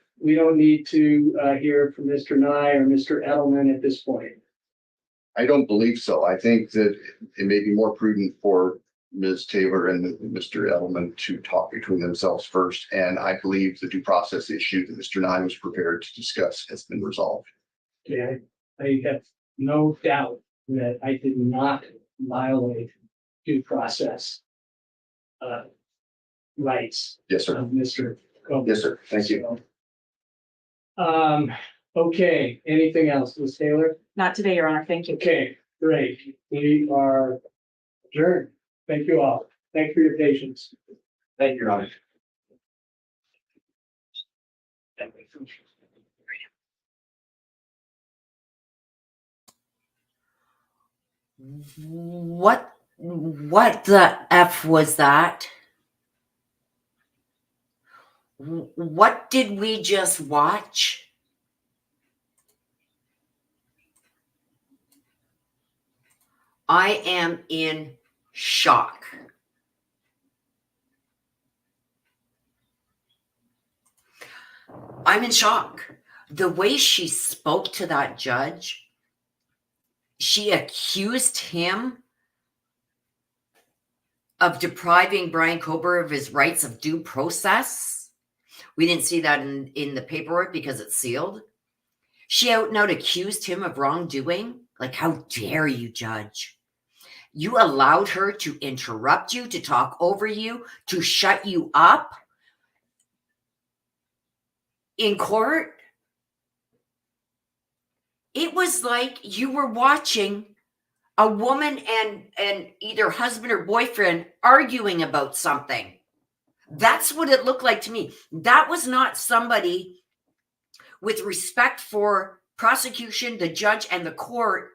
need to hear from Mr. Nye or Mr. Edelman at this point. I don't believe so. I think that it may be more prudent for Ms. Taylor and Mr. Edelman to talk between themselves first. And I believe the due process issue that Mr. Nye was prepared to discuss has been resolved. Okay, I have no doubt that I did not violate due process rights Yes, sir. of Mr. Kohberger. Yes, sir. Thank you. Okay, anything else, Ms. Taylor? Not today, Your Honor. Thank you. Okay, great. We are adjourned. Thank you all. Thank you for your patience. Thank you, Your Honor. What the F was that? What did we just watch? I am in shock. I'm in shock. The way she spoke to that judge, she accused him of depriving Bryan Kohberger of his rights of due process. We didn't see that in the paperwork because it's sealed. She out and out accused him of wrongdoing. Like, how dare you, judge? You allowed her to interrupt you, to talk over you, to shut you up in court. It was like you were watching a woman and either husband or boyfriend arguing about something. That's what it looked like to me. That was not somebody with respect for prosecution, the judge, and the court.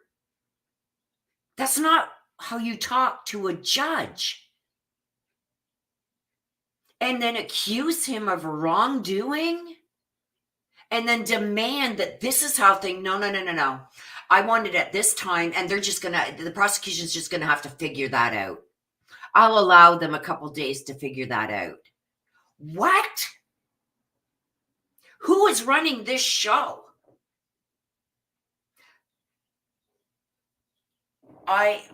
That's not how you talk to a judge. And then accuse him of wrongdoing, and then demand that this is how things. No. I want it at this time, and the prosecution's just gonna have to figure that out. I'll allow them a couple days to figure that out. What? Who is running this show? I've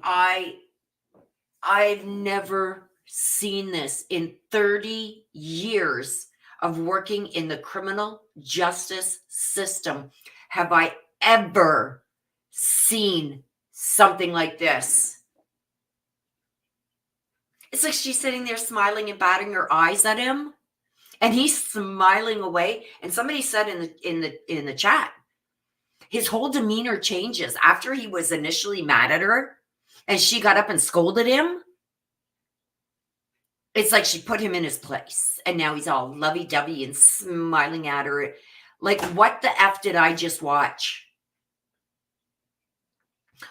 never seen this in 30 years of working in the criminal justice system. Have I ever seen something like this? It's like she's sitting there smiling and batting her eyes at him, and he's smiling away. And somebody said in the chat, his whole demeanor changes after he was initially mad at her and she got up and scolded him. It's like she put him in his place, and now he's all lovey-dovey and smiling at her. Like, what the F did I just watch?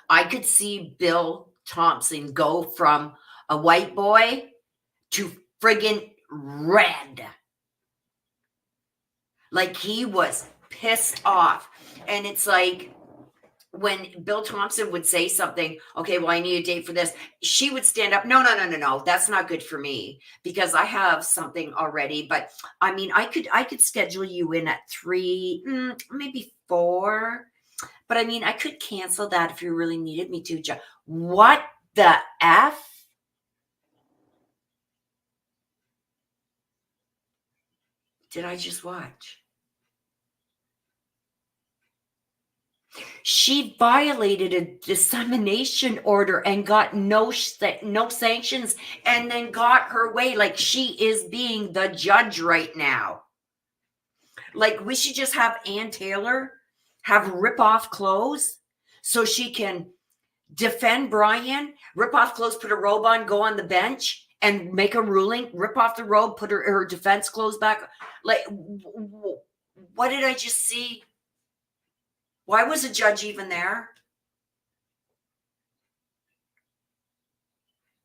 I could see Bill Thompson go from a white boy to friggin' red. Like, he was pissed off. And it's like, when Bill Thompson would say something, okay, well, I need a date for this, she would stand up. No, that's not good for me because I have something already. But I mean, I could schedule you in at 3, maybe 4. But I mean, I could cancel that if you really needed me to. What the F? Did I just watch? She violated a dissemination order and got no sanctions and then got her way. Like, she is being the judge right now. Like, we should just have Ann Taylor have rip off clothes so she can defend Bryan, rip off clothes, put a robe on, go on the bench and make a ruling, rip off the robe, put her defense clothes back. Like, what did I just see? Why was the judge even there?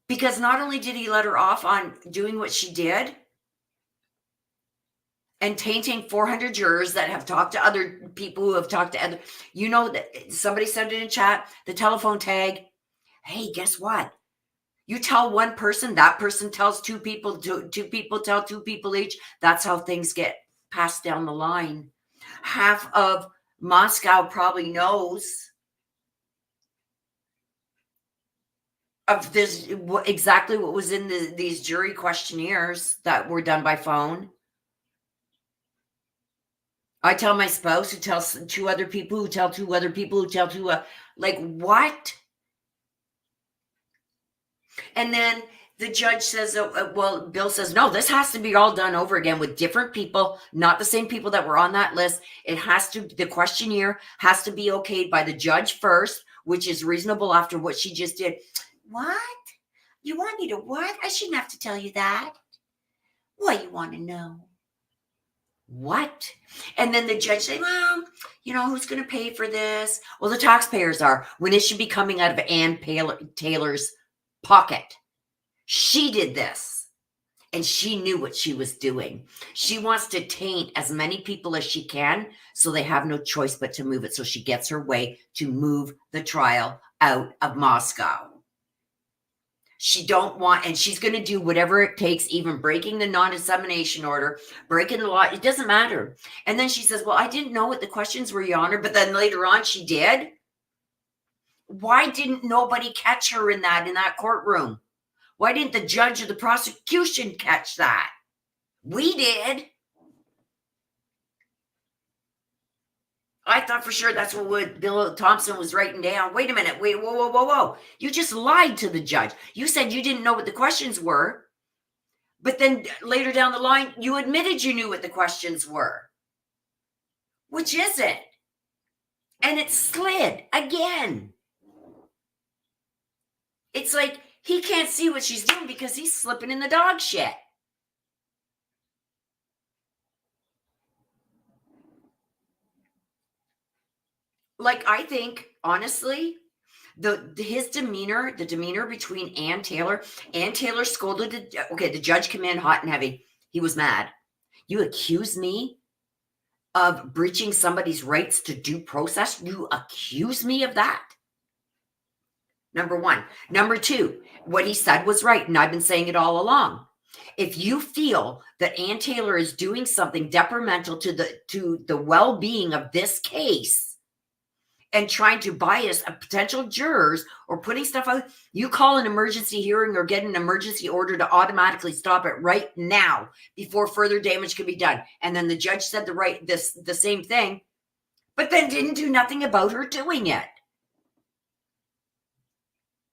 Because not only did he let her off on doing what she did and tainting 400 jurors that have talked to other people who have talked to other, that somebody said it in chat, the telephone tag. Hey, guess what? You tell one person, that person tells 2 people, two people tell 2 people each. That's how things get passed down the line. Half of Moscow probably knows of this, exactly what was in these jury questionnaires that were done by phone. I tell my spouse, who tells 2 other people, who tell 2 other people, who tell 2, like, what? And then the judge says, well, Bill says, no, this has to be all done over again with different people, not the same people that were on that list. It has to, the questionnaire has to be okayed by the judge first, which is reasonable after what she just did. What? You want me to what? I shouldn't have to tell you that. What you want to know? What? And then the judge say, well, who's going to pay for this? Well, the taxpayers are, when it should be coming out of Ann Taylor's pocket. She did this and she knew what she was doing. She wants to taint as many people as she can so they have no choice but to move it. So she gets her way to move the trial out of Moscow. She don't want, and she's going to do whatever it takes, even breaking the non-dissemination order, breaking the law. It doesn't matter. And then she says, well, I didn't know what the questions were, Your Honor, but then later on she did. Why didn't nobody catch her in that courtroom? Why didn't the judge of the prosecution catch that? We did. I thought for sure that's what Bill Thompson was writing down. Wait a minute. Wait, whoa. You just lied to the judge. You said you didn't know what the questions were. But then later down the line, you admitted you knew what the questions were. Which is it? And it slid again. It's like he can't see what she's doing because he's slipping in the dog shit. Like, I think, honestly, his demeanor, the demeanor between Ann Taylor scolded, the judge came in hot and heavy. He was mad. You accuse me of breaching somebody's rights to due process? You accuse me of that? Number one. Number two, what he said was right, and I've been saying it all along. If you feel that Ann Taylor is doing something detrimental to the well-being of this case and trying to bias a potential jurors or putting stuff out, you call an emergency hearing or get an emergency order to automatically stop it right now before further damage can be done. And then the judge said the same thing, but then didn't do nothing about her doing it.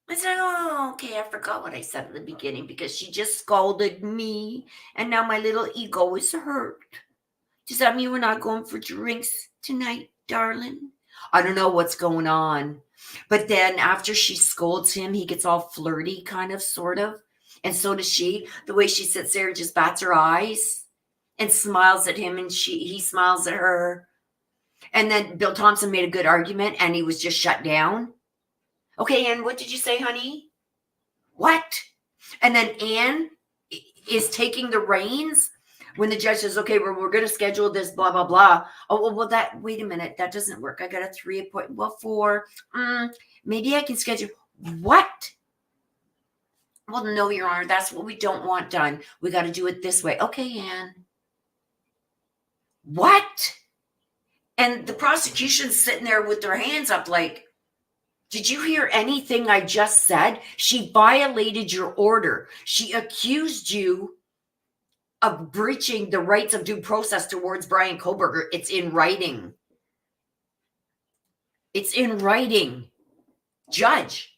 I said, oh, okay, I forgot what I said at the beginning because she just scolded me and now my little ego is hurt. Does that mean we're not going for drinks tonight, darling? I don't know what's going on. But then after she scolds him, he gets all flirty, kind of, sort of. And so does she. The way she sits there and just bats her eyes and smiles at him and he smiles at her. And then Bill Thompson made a good argument and he was just shut down. Okay, Ann, what did you say, honey? What? And then Ann is taking the reins When the judge says, okay, we're going to schedule this, blah, blah, blah. Oh, well, wait a minute. That doesn't work. I got a 3 appointment. Well, 4. Maybe I can schedule. What? Well, no, Your Honor, that's what we don't want done. We got to do it this way. Okay, Ann. What? And the prosecution's sitting there with their hands up like, did you hear anything I just said? She violated your order. She accused you of breaching the rights of due process towards Bryan Kohberger. It's in writing. It's in writing. Judge,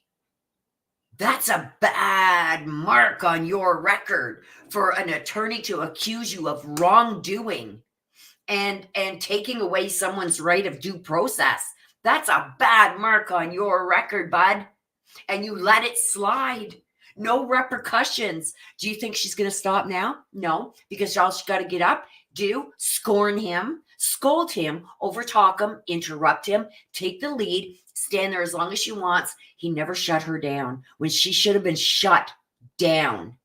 that's a bad mark on your record for an attorney to accuse you of wrongdoing and taking away someone's right of due process. That's a bad mark on your record, bud. And you let it slide. No repercussions. Do you think she's going to stop now? No, because all she's got to get up, do, scorn him, scold him, overtalk him, interrupt him, take the lead, stand there as long as she wants. He never shut her down when she should have been shut down.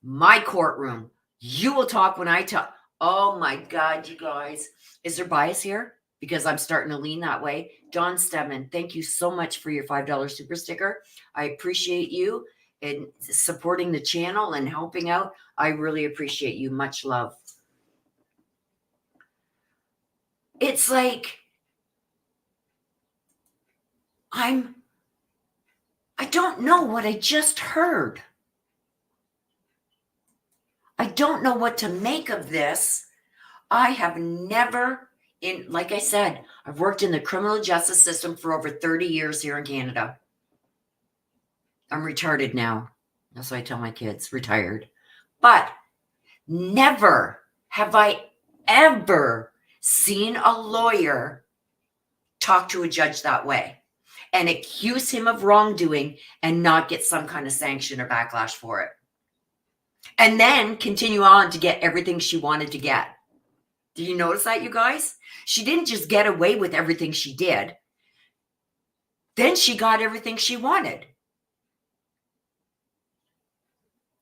My courtroom. You will talk when I talk. Oh my God, you guys. Is there bias here? Because I'm starting to lean that way. John Stedman, thank you so much for your $5 super sticker. I appreciate you in supporting the channel and helping out. I really appreciate you. Much love. It's like, I don't know what I just heard. I don't know what to make of this. I have never, like I said, I've worked in the criminal justice system for over 30 years here in Canada. I'm retarded now. That's what I tell my kids, retired. But never have I ever seen a lawyer talk to a judge that way and accuse him of wrongdoing and not get some kind of sanction or backlash for it. And then continue on to get everything she wanted to get. Did you notice that, you guys? She didn't just get away with everything she did. Then she got everything she wanted.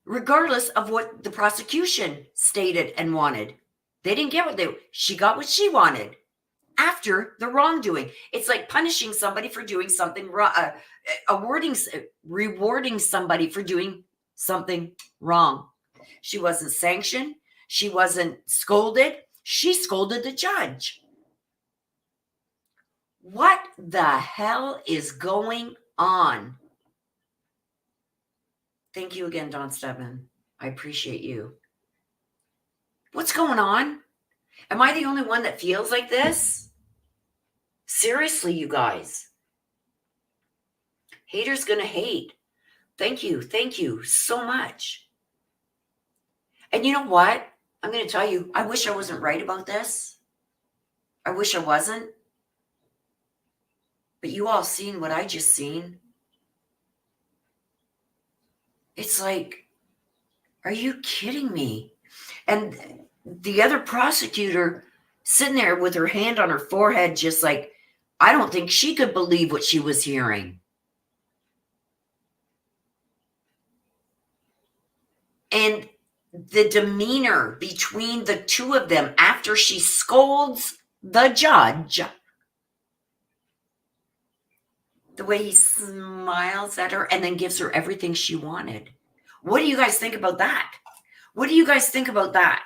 Regardless of what the prosecution stated and wanted. They didn't get she got what she wanted after the wrongdoing. It's like punishing somebody for doing something wrong, rewarding somebody for doing something wrong. She wasn't sanctioned. She wasn't scolded. She scolded the judge. What the hell is going on? Thank you again, Don Stedman. I appreciate you. What's going on? Am I the only one that feels like this? Seriously, you guys. Haters gonna hate. Thank you. Thank you so much. And you know what? I'm going to tell you, I wish I wasn't right about this. I wish I wasn't. But you all seen what I just seen. It's like, are you kidding me? And the other prosecutor sitting there with her hand on her forehead, just like, I don't think she could believe what she was hearing. And the demeanor between the two of them after she scolds the judge, the way he smiles at her and then gives her everything she wanted. What do you guys think about that? What do you guys think about that?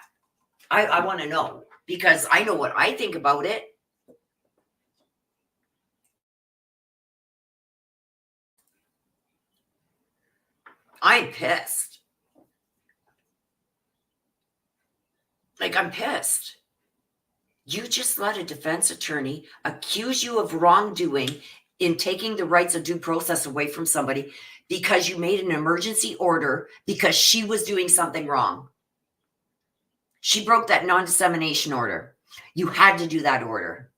I want to know, because I know what I think about it. I'm pissed. Like, I'm pissed. You just let a defense attorney accuse you of wrongdoing in taking the rights of due process away from somebody because you made an emergency order because she was doing something wrong. She broke that non-dissemination order. You had to do that order.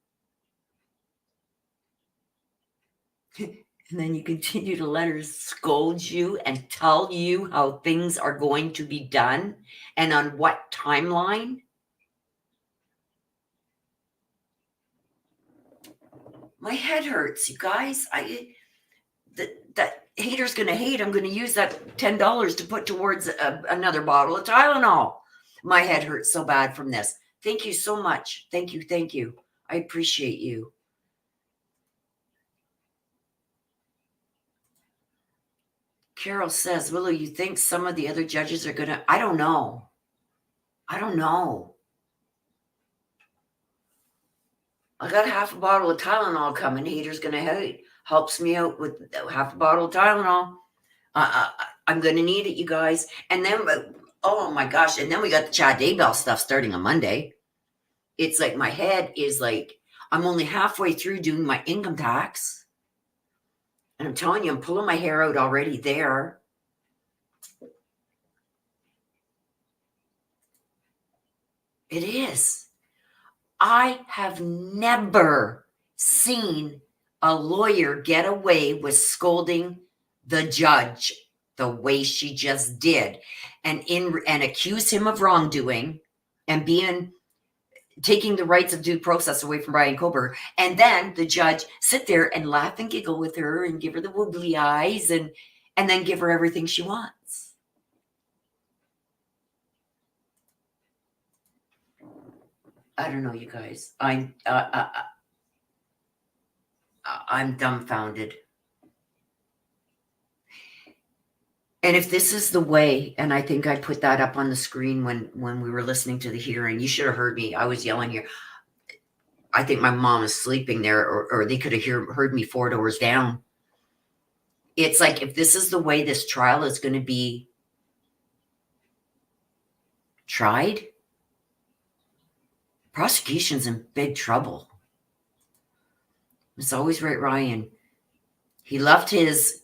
And then you continue to let her scold you and tell you how things are going to be done and on what timeline. My head hurts, you guys. That hater's going to hate. I'm going to use that $10 to put towards another bottle of Tylenol. My head hurts so bad from this. Thank you so much. Thank you. Thank you. I appreciate you. Carol says, Willow, you think some of the other judges are going to, I don't know. I don't know. I got half a bottle of Tylenol coming. Hater's going to hate. Helps me out with half a bottle of Tylenol. I'm going to need it, you guys. And then, oh my gosh. And then we got the Chad Daybell stuff starting on Monday. It's like my head is like, I'm only halfway through doing my income tax. And I'm telling you, I'm pulling my hair out already there. It is. I have never seen a lawyer get away with scolding the judge the way she just did and accuse him of wrongdoing and taking the rights of due process away from Bryan Kohberger. And then the judge sit there and laugh and giggle with her and give her the wobbly eyes and then give her everything she wants. I don't know, you guys. I'm dumbfounded. And if this is the way, and I think I put that up on the screen when we were listening to the hearing, you should have heard me. I was yelling here. I think my mom is sleeping there, or they could have heard me 4 doors down. It's like, if this is the way this trial is going to be tried, prosecution's in big trouble. It's always right, Ryan. He left his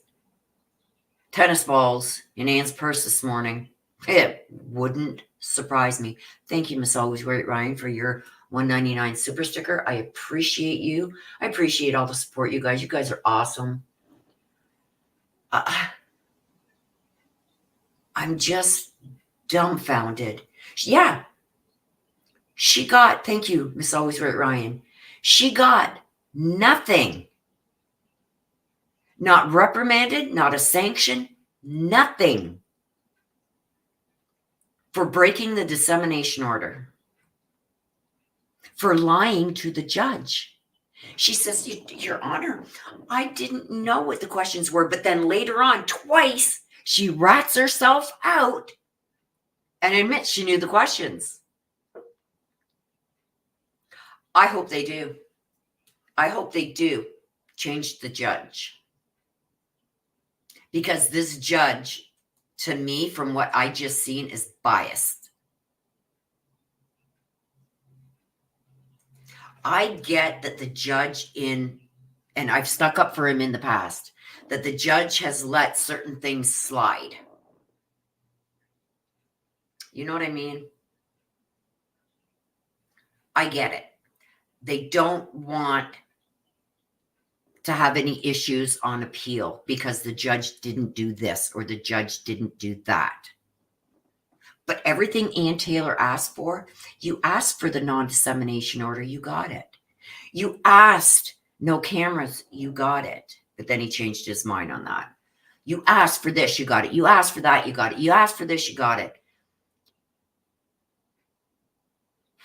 tennis balls in Anne's purse this morning. It wouldn't surprise me. Thank you, Miss Always Right, Ryan, for your $1.99 super sticker. I appreciate you. I appreciate all the support, you guys. You guys are awesome. I'm just dumbfounded. Yeah. She got, thank you, Miss Always Right, Ryan. She got nothing. Not reprimanded, not a sanction, nothing for breaking the dissemination order, for lying to the judge. She says, Your Honor, I didn't know what the questions were, but then later on, twice, she rats herself out and admits she knew the questions. I hope they do. I hope they do change the judge. Because this judge, to me, from what I just seen, is biased. I get that the judge and I've stuck up for him in the past, that the judge has let certain things slide. You know what I mean? I get it. They don't want to have any issues on appeal because the judge didn't do this or the judge didn't do that. But everything Ann Taylor asked for, you asked for the non-dissemination order, you got it. You asked no cameras, you got it. But then he changed his mind on that. You asked for this, you got it. You asked for that, you got it. You asked for this, you got it.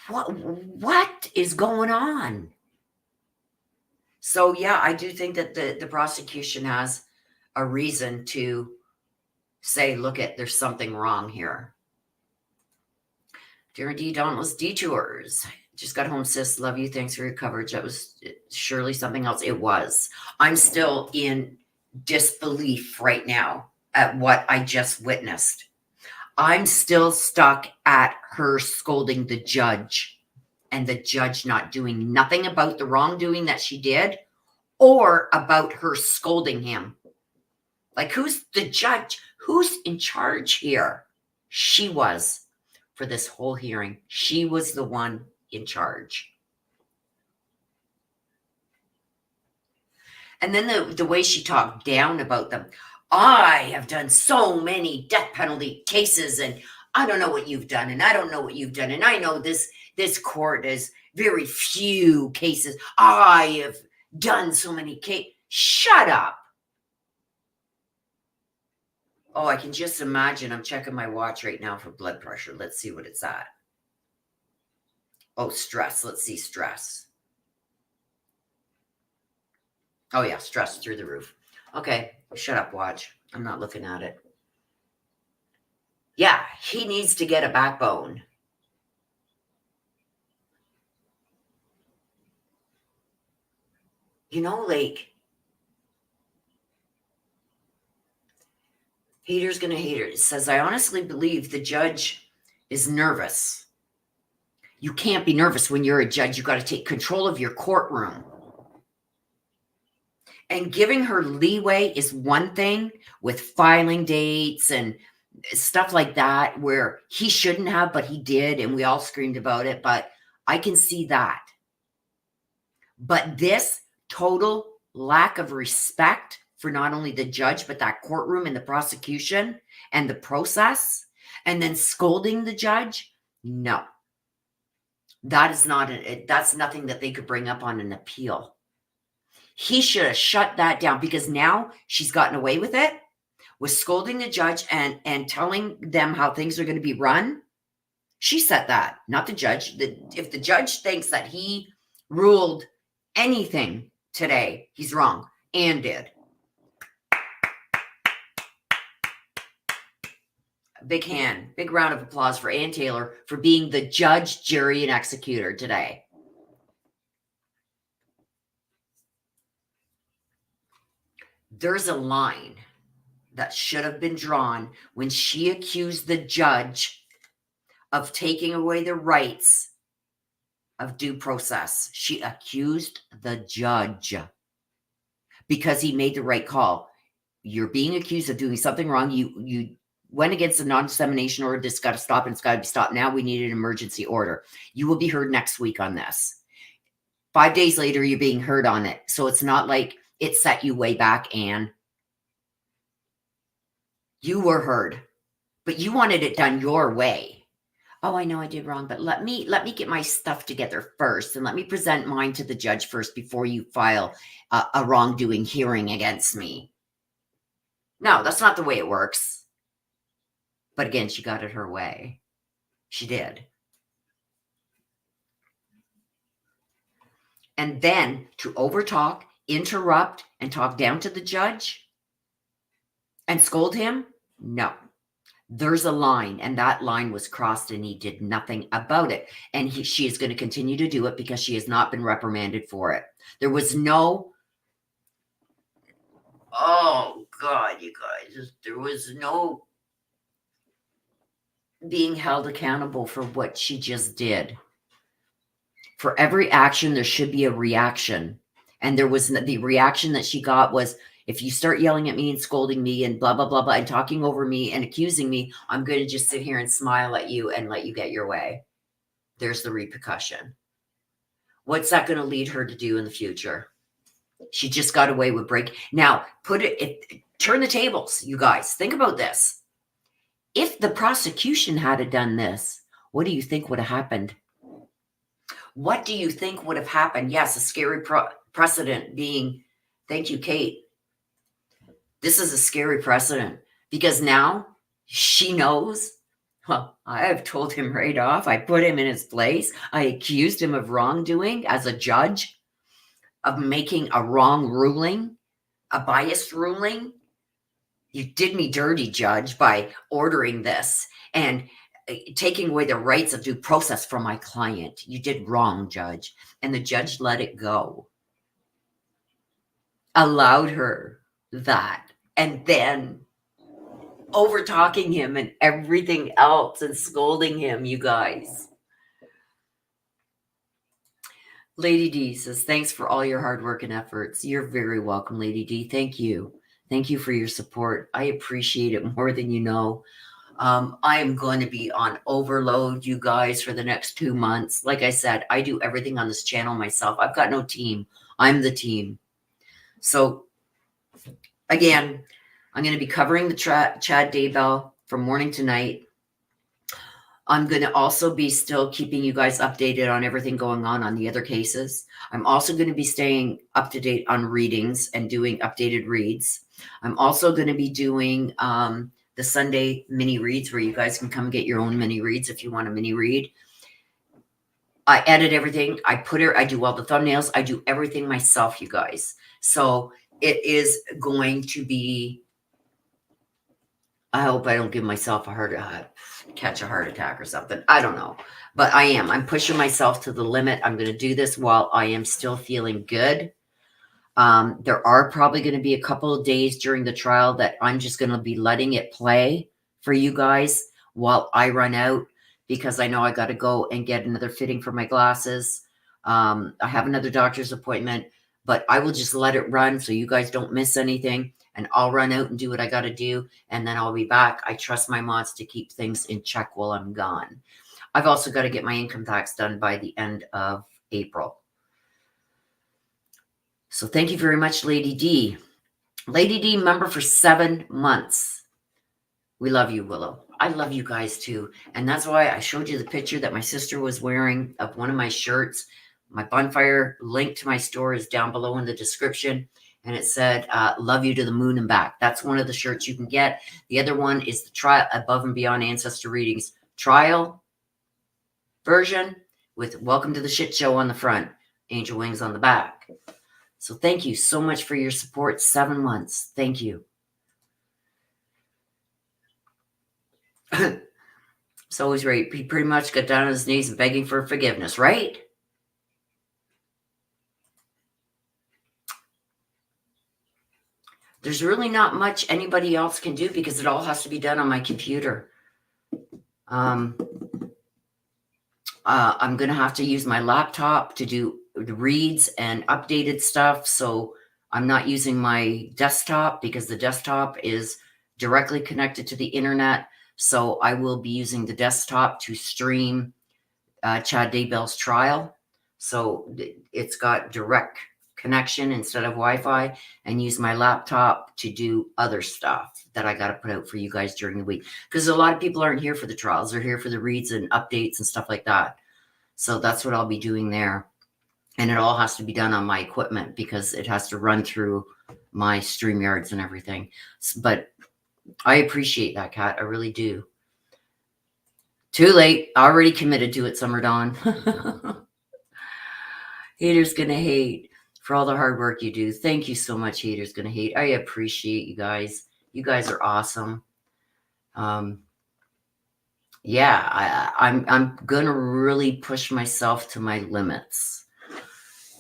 What is going on? So, yeah, I do think that the prosecution has a reason to say, look, there's something wrong here. Dear D. Dauntless Detours. Just got home, sis. Love you. Thanks for your coverage. That was surely something else. It was. I'm still in disbelief right now at what I just witnessed. I'm still stuck at her scolding the judge and the judge not doing nothing about the wrongdoing that she did or about her scolding him. Like, who's the judge? Who's in charge here? She was for this whole hearing. She was the one in charge. And then the way she talked down about them. I have done so many death penalty cases and I don't know what you've done and I don't know what you've done. And I know this court is very few cases. I have done so many cases. Shut up. Oh, I can just imagine. I'm checking my watch right now for blood pressure. Let's see what it's at. Oh, stress. Let's see stress. Oh, yeah, stress through the roof. Okay, shut up, watch. I'm not looking at it. Yeah, he needs to get a backbone. You know, like, hater's gonna hate it. It says, I honestly believe the judge is nervous. You can't be nervous when you're a judge. You got to take control of your courtroom. And giving her leeway is one thing with filing dates and stuff like that, where he shouldn't have, but he did, and we all screamed about it. But I can see that. But this total lack of respect for not only the judge, but that courtroom and the prosecution and the process, and then scolding the judge, no. That is not, that's nothing that they could bring up on an appeal. He should have shut that down, because now she's gotten away with it, with scolding the judge and telling them how things are going to be run. She said that, not the judge. If the judge thinks that he ruled anything today, he's wrong, and did. Big round of applause for Ann Taylor for being the judge, jury, and executor today. There's a line that should have been drawn when she accused the judge of taking away the rights of due process. She accused the judge because he made the right call. You're being accused of doing something wrong. You went against the non-dissemination order. This got to stop, and it's got to be stopped. Now we need an emergency order. You will be heard next week on this. 5 days later, you're being heard on it. So it's not like it set you way back, Anne. You were heard, but you wanted it done your way. Oh, I know I did wrong, but let me get my stuff together first, and let me present mine to the judge first before you file a wrongdoing hearing against me. No, that's not the way it works. But again, she got it her way. She did. And then to overtalk, interrupt, and talk down to the judge and scold him? No. There's a line, and that line was crossed, and he did nothing about it. And she is going to continue to do it because she has not been reprimanded for it. There was no, oh God, you guys, there was no being held accountable for what she just did. For every action, there should be a reaction. And there was the reaction that she got was, if you start yelling at me and scolding me and blah, blah, blah, blah, and talking over me and accusing me, I'm going to just sit here and smile at you and let you get your way. There's the repercussion. What's that going to lead her to do in the future? She just got away with break. Now, turn the tables, you guys. Think about this. If the prosecution had done this, what do you think would have happened? What do you think would have happened? Yes, a scary precedent being, thank you, Kate. This is a scary precedent because now she knows, well, I have told him right off. I put him in his place. I accused him of wrongdoing as a judge, of making a wrong ruling, a biased ruling. You did me dirty, judge, by ordering this and taking away the rights of due process from my client. You did wrong, judge. And the judge let it go. Allowed her that. And then over talking him and everything else and scolding him, you guys. Lady D says, thanks for all your hard work and efforts. You're very welcome, Lady D. Thank you. Thank you for your support. I appreciate it more than you know. I am going to be on overload, you guys, for the next 2 months. Like I said, I do everything on this channel myself. I've got no team. I'm the team. So, again, I'm going to be covering the Chad Daybell from morning to night. I'm going to also be still keeping you guys updated on everything going on the other cases. I'm also going to be staying up to date on readings and doing updated reads. I'm also going to be doing the Sunday mini reads where you guys can come get your own mini reads if you want a mini read. I edit everything. I do all the thumbnails. I do everything myself, you guys. So it is going to be, I hope I don't give myself catch a heart attack or something. I don't know, but I'm pushing myself to the limit. I'm going to do this while I am still feeling good. There are probably going to be a couple of days during the trial that I'm just going to be letting it play for you guys while I run out, because I know I got to go and get another fitting for my glasses. I have another doctor's appointment, but I will just let it run so you guys don't miss anything, and I'll run out and do what I got to do, and then I'll be back. I trust my mods to keep things in check while I'm gone. I've also got to get my income tax done by the end of April. So thank you very much, Lady D. Lady D, member for 7 months. We love you, Willow. I love you guys too. And that's why I showed you the picture that my sister was wearing of one of my shirts. My bonfire link to my store is down below in the description. And it said, love you to the moon and back. That's one of the shirts you can get. The other one is the trial Above and Beyond Ancestor Readings trial version with Welcome to the Shit Show on the front, angel wings on the back. So thank you so much for your support. 7 months. Thank you. So he's right. He pretty much got down on his knees and begging for forgiveness, right? There's really not much anybody else can do because it all has to be done on my computer. I'm going to have to use my laptop to do the reads and updated stuff. So I'm not using my desktop because the desktop is directly connected to the internet. So I will be using the desktop to stream Chad Daybell's trial. So it's got direct connection instead of Wi-Fi, and use my laptop to do other stuff that I got to put out for you guys during the week. Because a lot of people aren't here for the trials. They're here for the reads and updates and stuff like that. So that's what I'll be doing there. And it all has to be done on my equipment because it has to run through my StreamYards and everything. But I appreciate that, Kat. I really do. Too late. Already committed to it, Summer Dawn. Haters gonna hate for all the hard work you do. Thank you so much, Haters Gonna Hate. I appreciate you guys. You guys are awesome. Yeah, I'm gonna really push myself to my limits.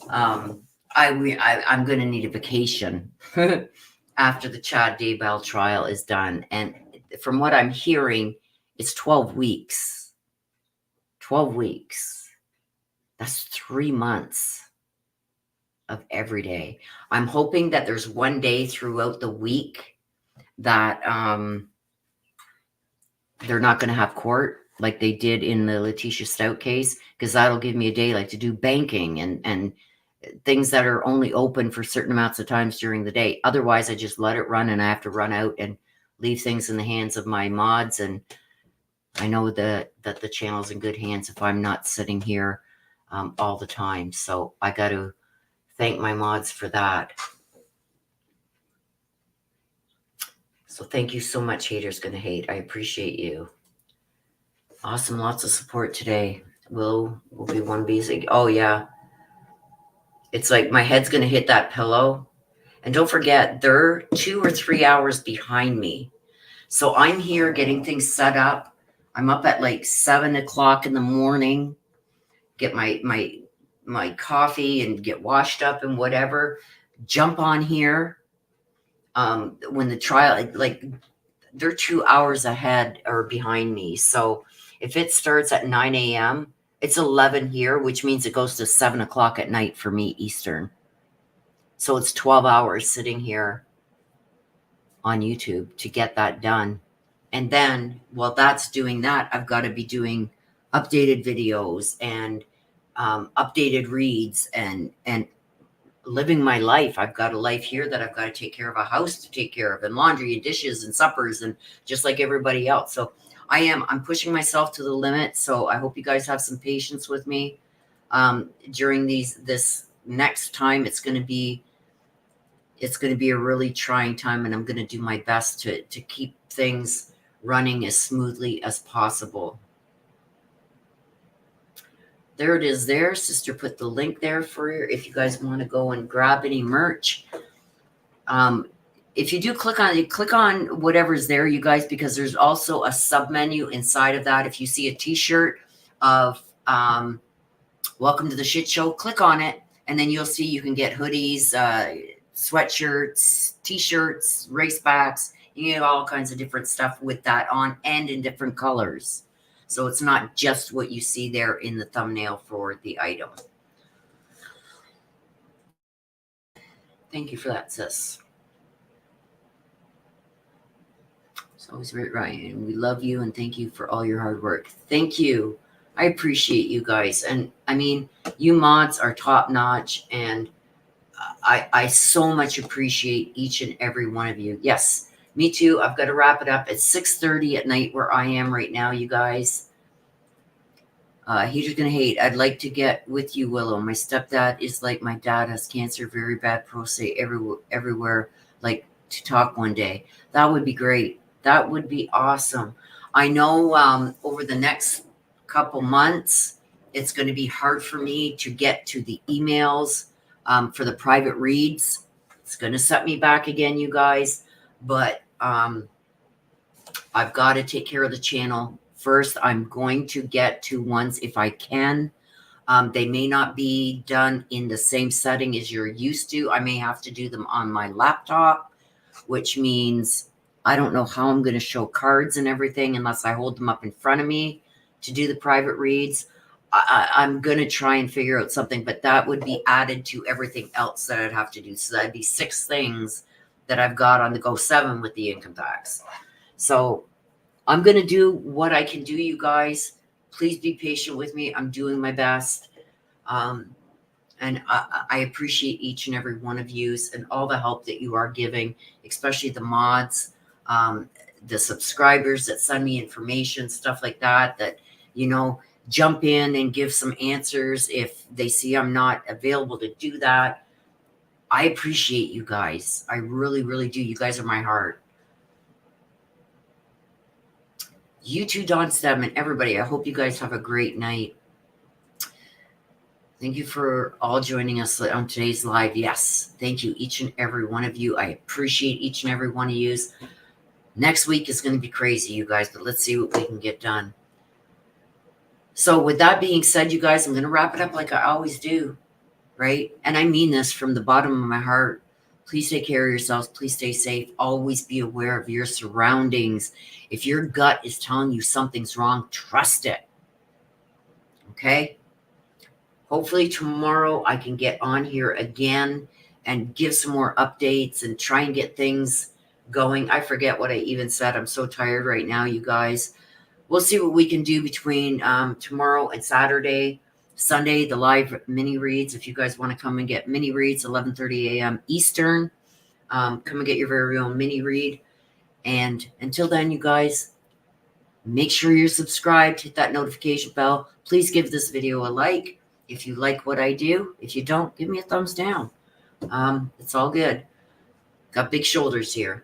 I'm gonna need a vacation after the Chad Daybell trial is done. And from what I'm hearing, it's 12 weeks. 12 weeks. That's 3 months of every day. I'm hoping that there's one day throughout the week that they're not going to have court like they did in the Letitia Stout case, because that'll give me a day like to do banking and things that are only open for certain amounts of times during the day. Otherwise, I just let it run and I have to run out and leave things in the hands of my mods. And I know that the channel's in good hands if I'm not sitting here all the time. So I got to thank my mods for that. So thank you so much, Haters Gonna Hate. I appreciate you. Awesome. Lots of support today. Will be one busy. Oh, yeah. It's like my head's going to hit that pillow. And don't forget, they're 2 or 3 hours behind me. So I'm here getting things set up. I'm up at like 7 o'clock in the morning. Get my coffee and get washed up and whatever. Jump on here. When the trial, like they're 2 hours ahead or behind me. So if it starts at 9 a.m., it's 11 here, which means it goes to 7 o'clock at night for me, Eastern. So it's 12 hours sitting here on YouTube to get that done. And then while that's doing that, I've got to be doing updated videos and updated reads and living my life. I've got a life here that I've got to take care of, a house to take care of, and laundry and dishes and suppers, and just like everybody else. So I'm pushing myself to the limit. So I hope you guys have some patience with me during this next time. It's going to be it's going to be a really trying time, and I'm going to do my best to keep things running as smoothly as possible. There it is there. Sister put the link there for you if you guys want to go and grab any merch. If you do click on whatever's there, you guys, because there's also a sub menu inside of that. If you see a t-shirt of Welcome to the Shit Show, click on it, and then you'll see you can get hoodies, sweatshirts, t-shirts, race backs. You get all kinds of different stuff with that on, and in different colors. So it's not just what you see there in the thumbnail for the item. Thank you for that, sis. It's always right, Ryan. We love you and thank you for all your hard work. Thank you. I appreciate you guys. And I mean, you mods are top notch, and I so much appreciate each and every one of you. Yes, me too. I've got to wrap it up. It's 6:30 at night where I am right now, you guys. Haters gonna hate. I'd like to get with you, Willow. My stepdad is like my dad, has cancer, very bad prostate everywhere. Like to talk one day. That would be great. That would be awesome. I know over the next couple months, it's going to be hard for me to get to the emails for the private reads. It's going to set me back again, you guys. But I've got to take care of the channel first. I'm going to get to ones if I can. They may not be done in the same setting as you're used to. I may have to do them on my laptop, which means I don't know how I'm going to show cards and everything unless I hold them up in front of me to do the private reads. I'm going to try and figure out something, but that would be added to everything else that I'd have to do. So that'd be 6 things that I've got on the go, 7 with the income tax. So I'm going to do what I can do, you guys. Please be patient with me. I'm doing my best. And I appreciate each and every one of you and all the help that you are giving, especially the mods, the subscribers that send me information, stuff like that, jump in and give some answers if they see I'm not available to do that. I appreciate you guys. I really, really do. You guys are my heart. You too, Don Stem, and everybody. I hope you guys have a great night. Thank you for all joining us on today's live. Yes, thank you, each and every one of you. I appreciate each and every one of you. Next week is going to be crazy, you guys, but let's see what we can get done. So with that being said, you guys, I'm going to wrap it up like I always do, right? And I mean this from the bottom of my heart. Please take care of yourselves. Please stay safe. Always be aware of your surroundings. If your gut is telling you something's wrong, trust it. Okay? Hopefully tomorrow I can get on here again and give some more updates and try and get things going. I forget what I even said. I'm so tired right now, you guys. We'll see what we can do between tomorrow and Saturday. Sunday, the live mini reads. If you guys want to come and get mini reads, 11:30 a.m. Eastern. Come and get your very own mini read. And until then, you guys, make sure you're subscribed. Hit that notification bell. Please give this video a like if you like what I do. If you don't, give me a thumbs down. It's all good. Got big shoulders here.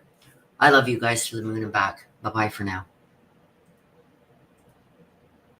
I love you guys to the moon and back. Bye-bye for now.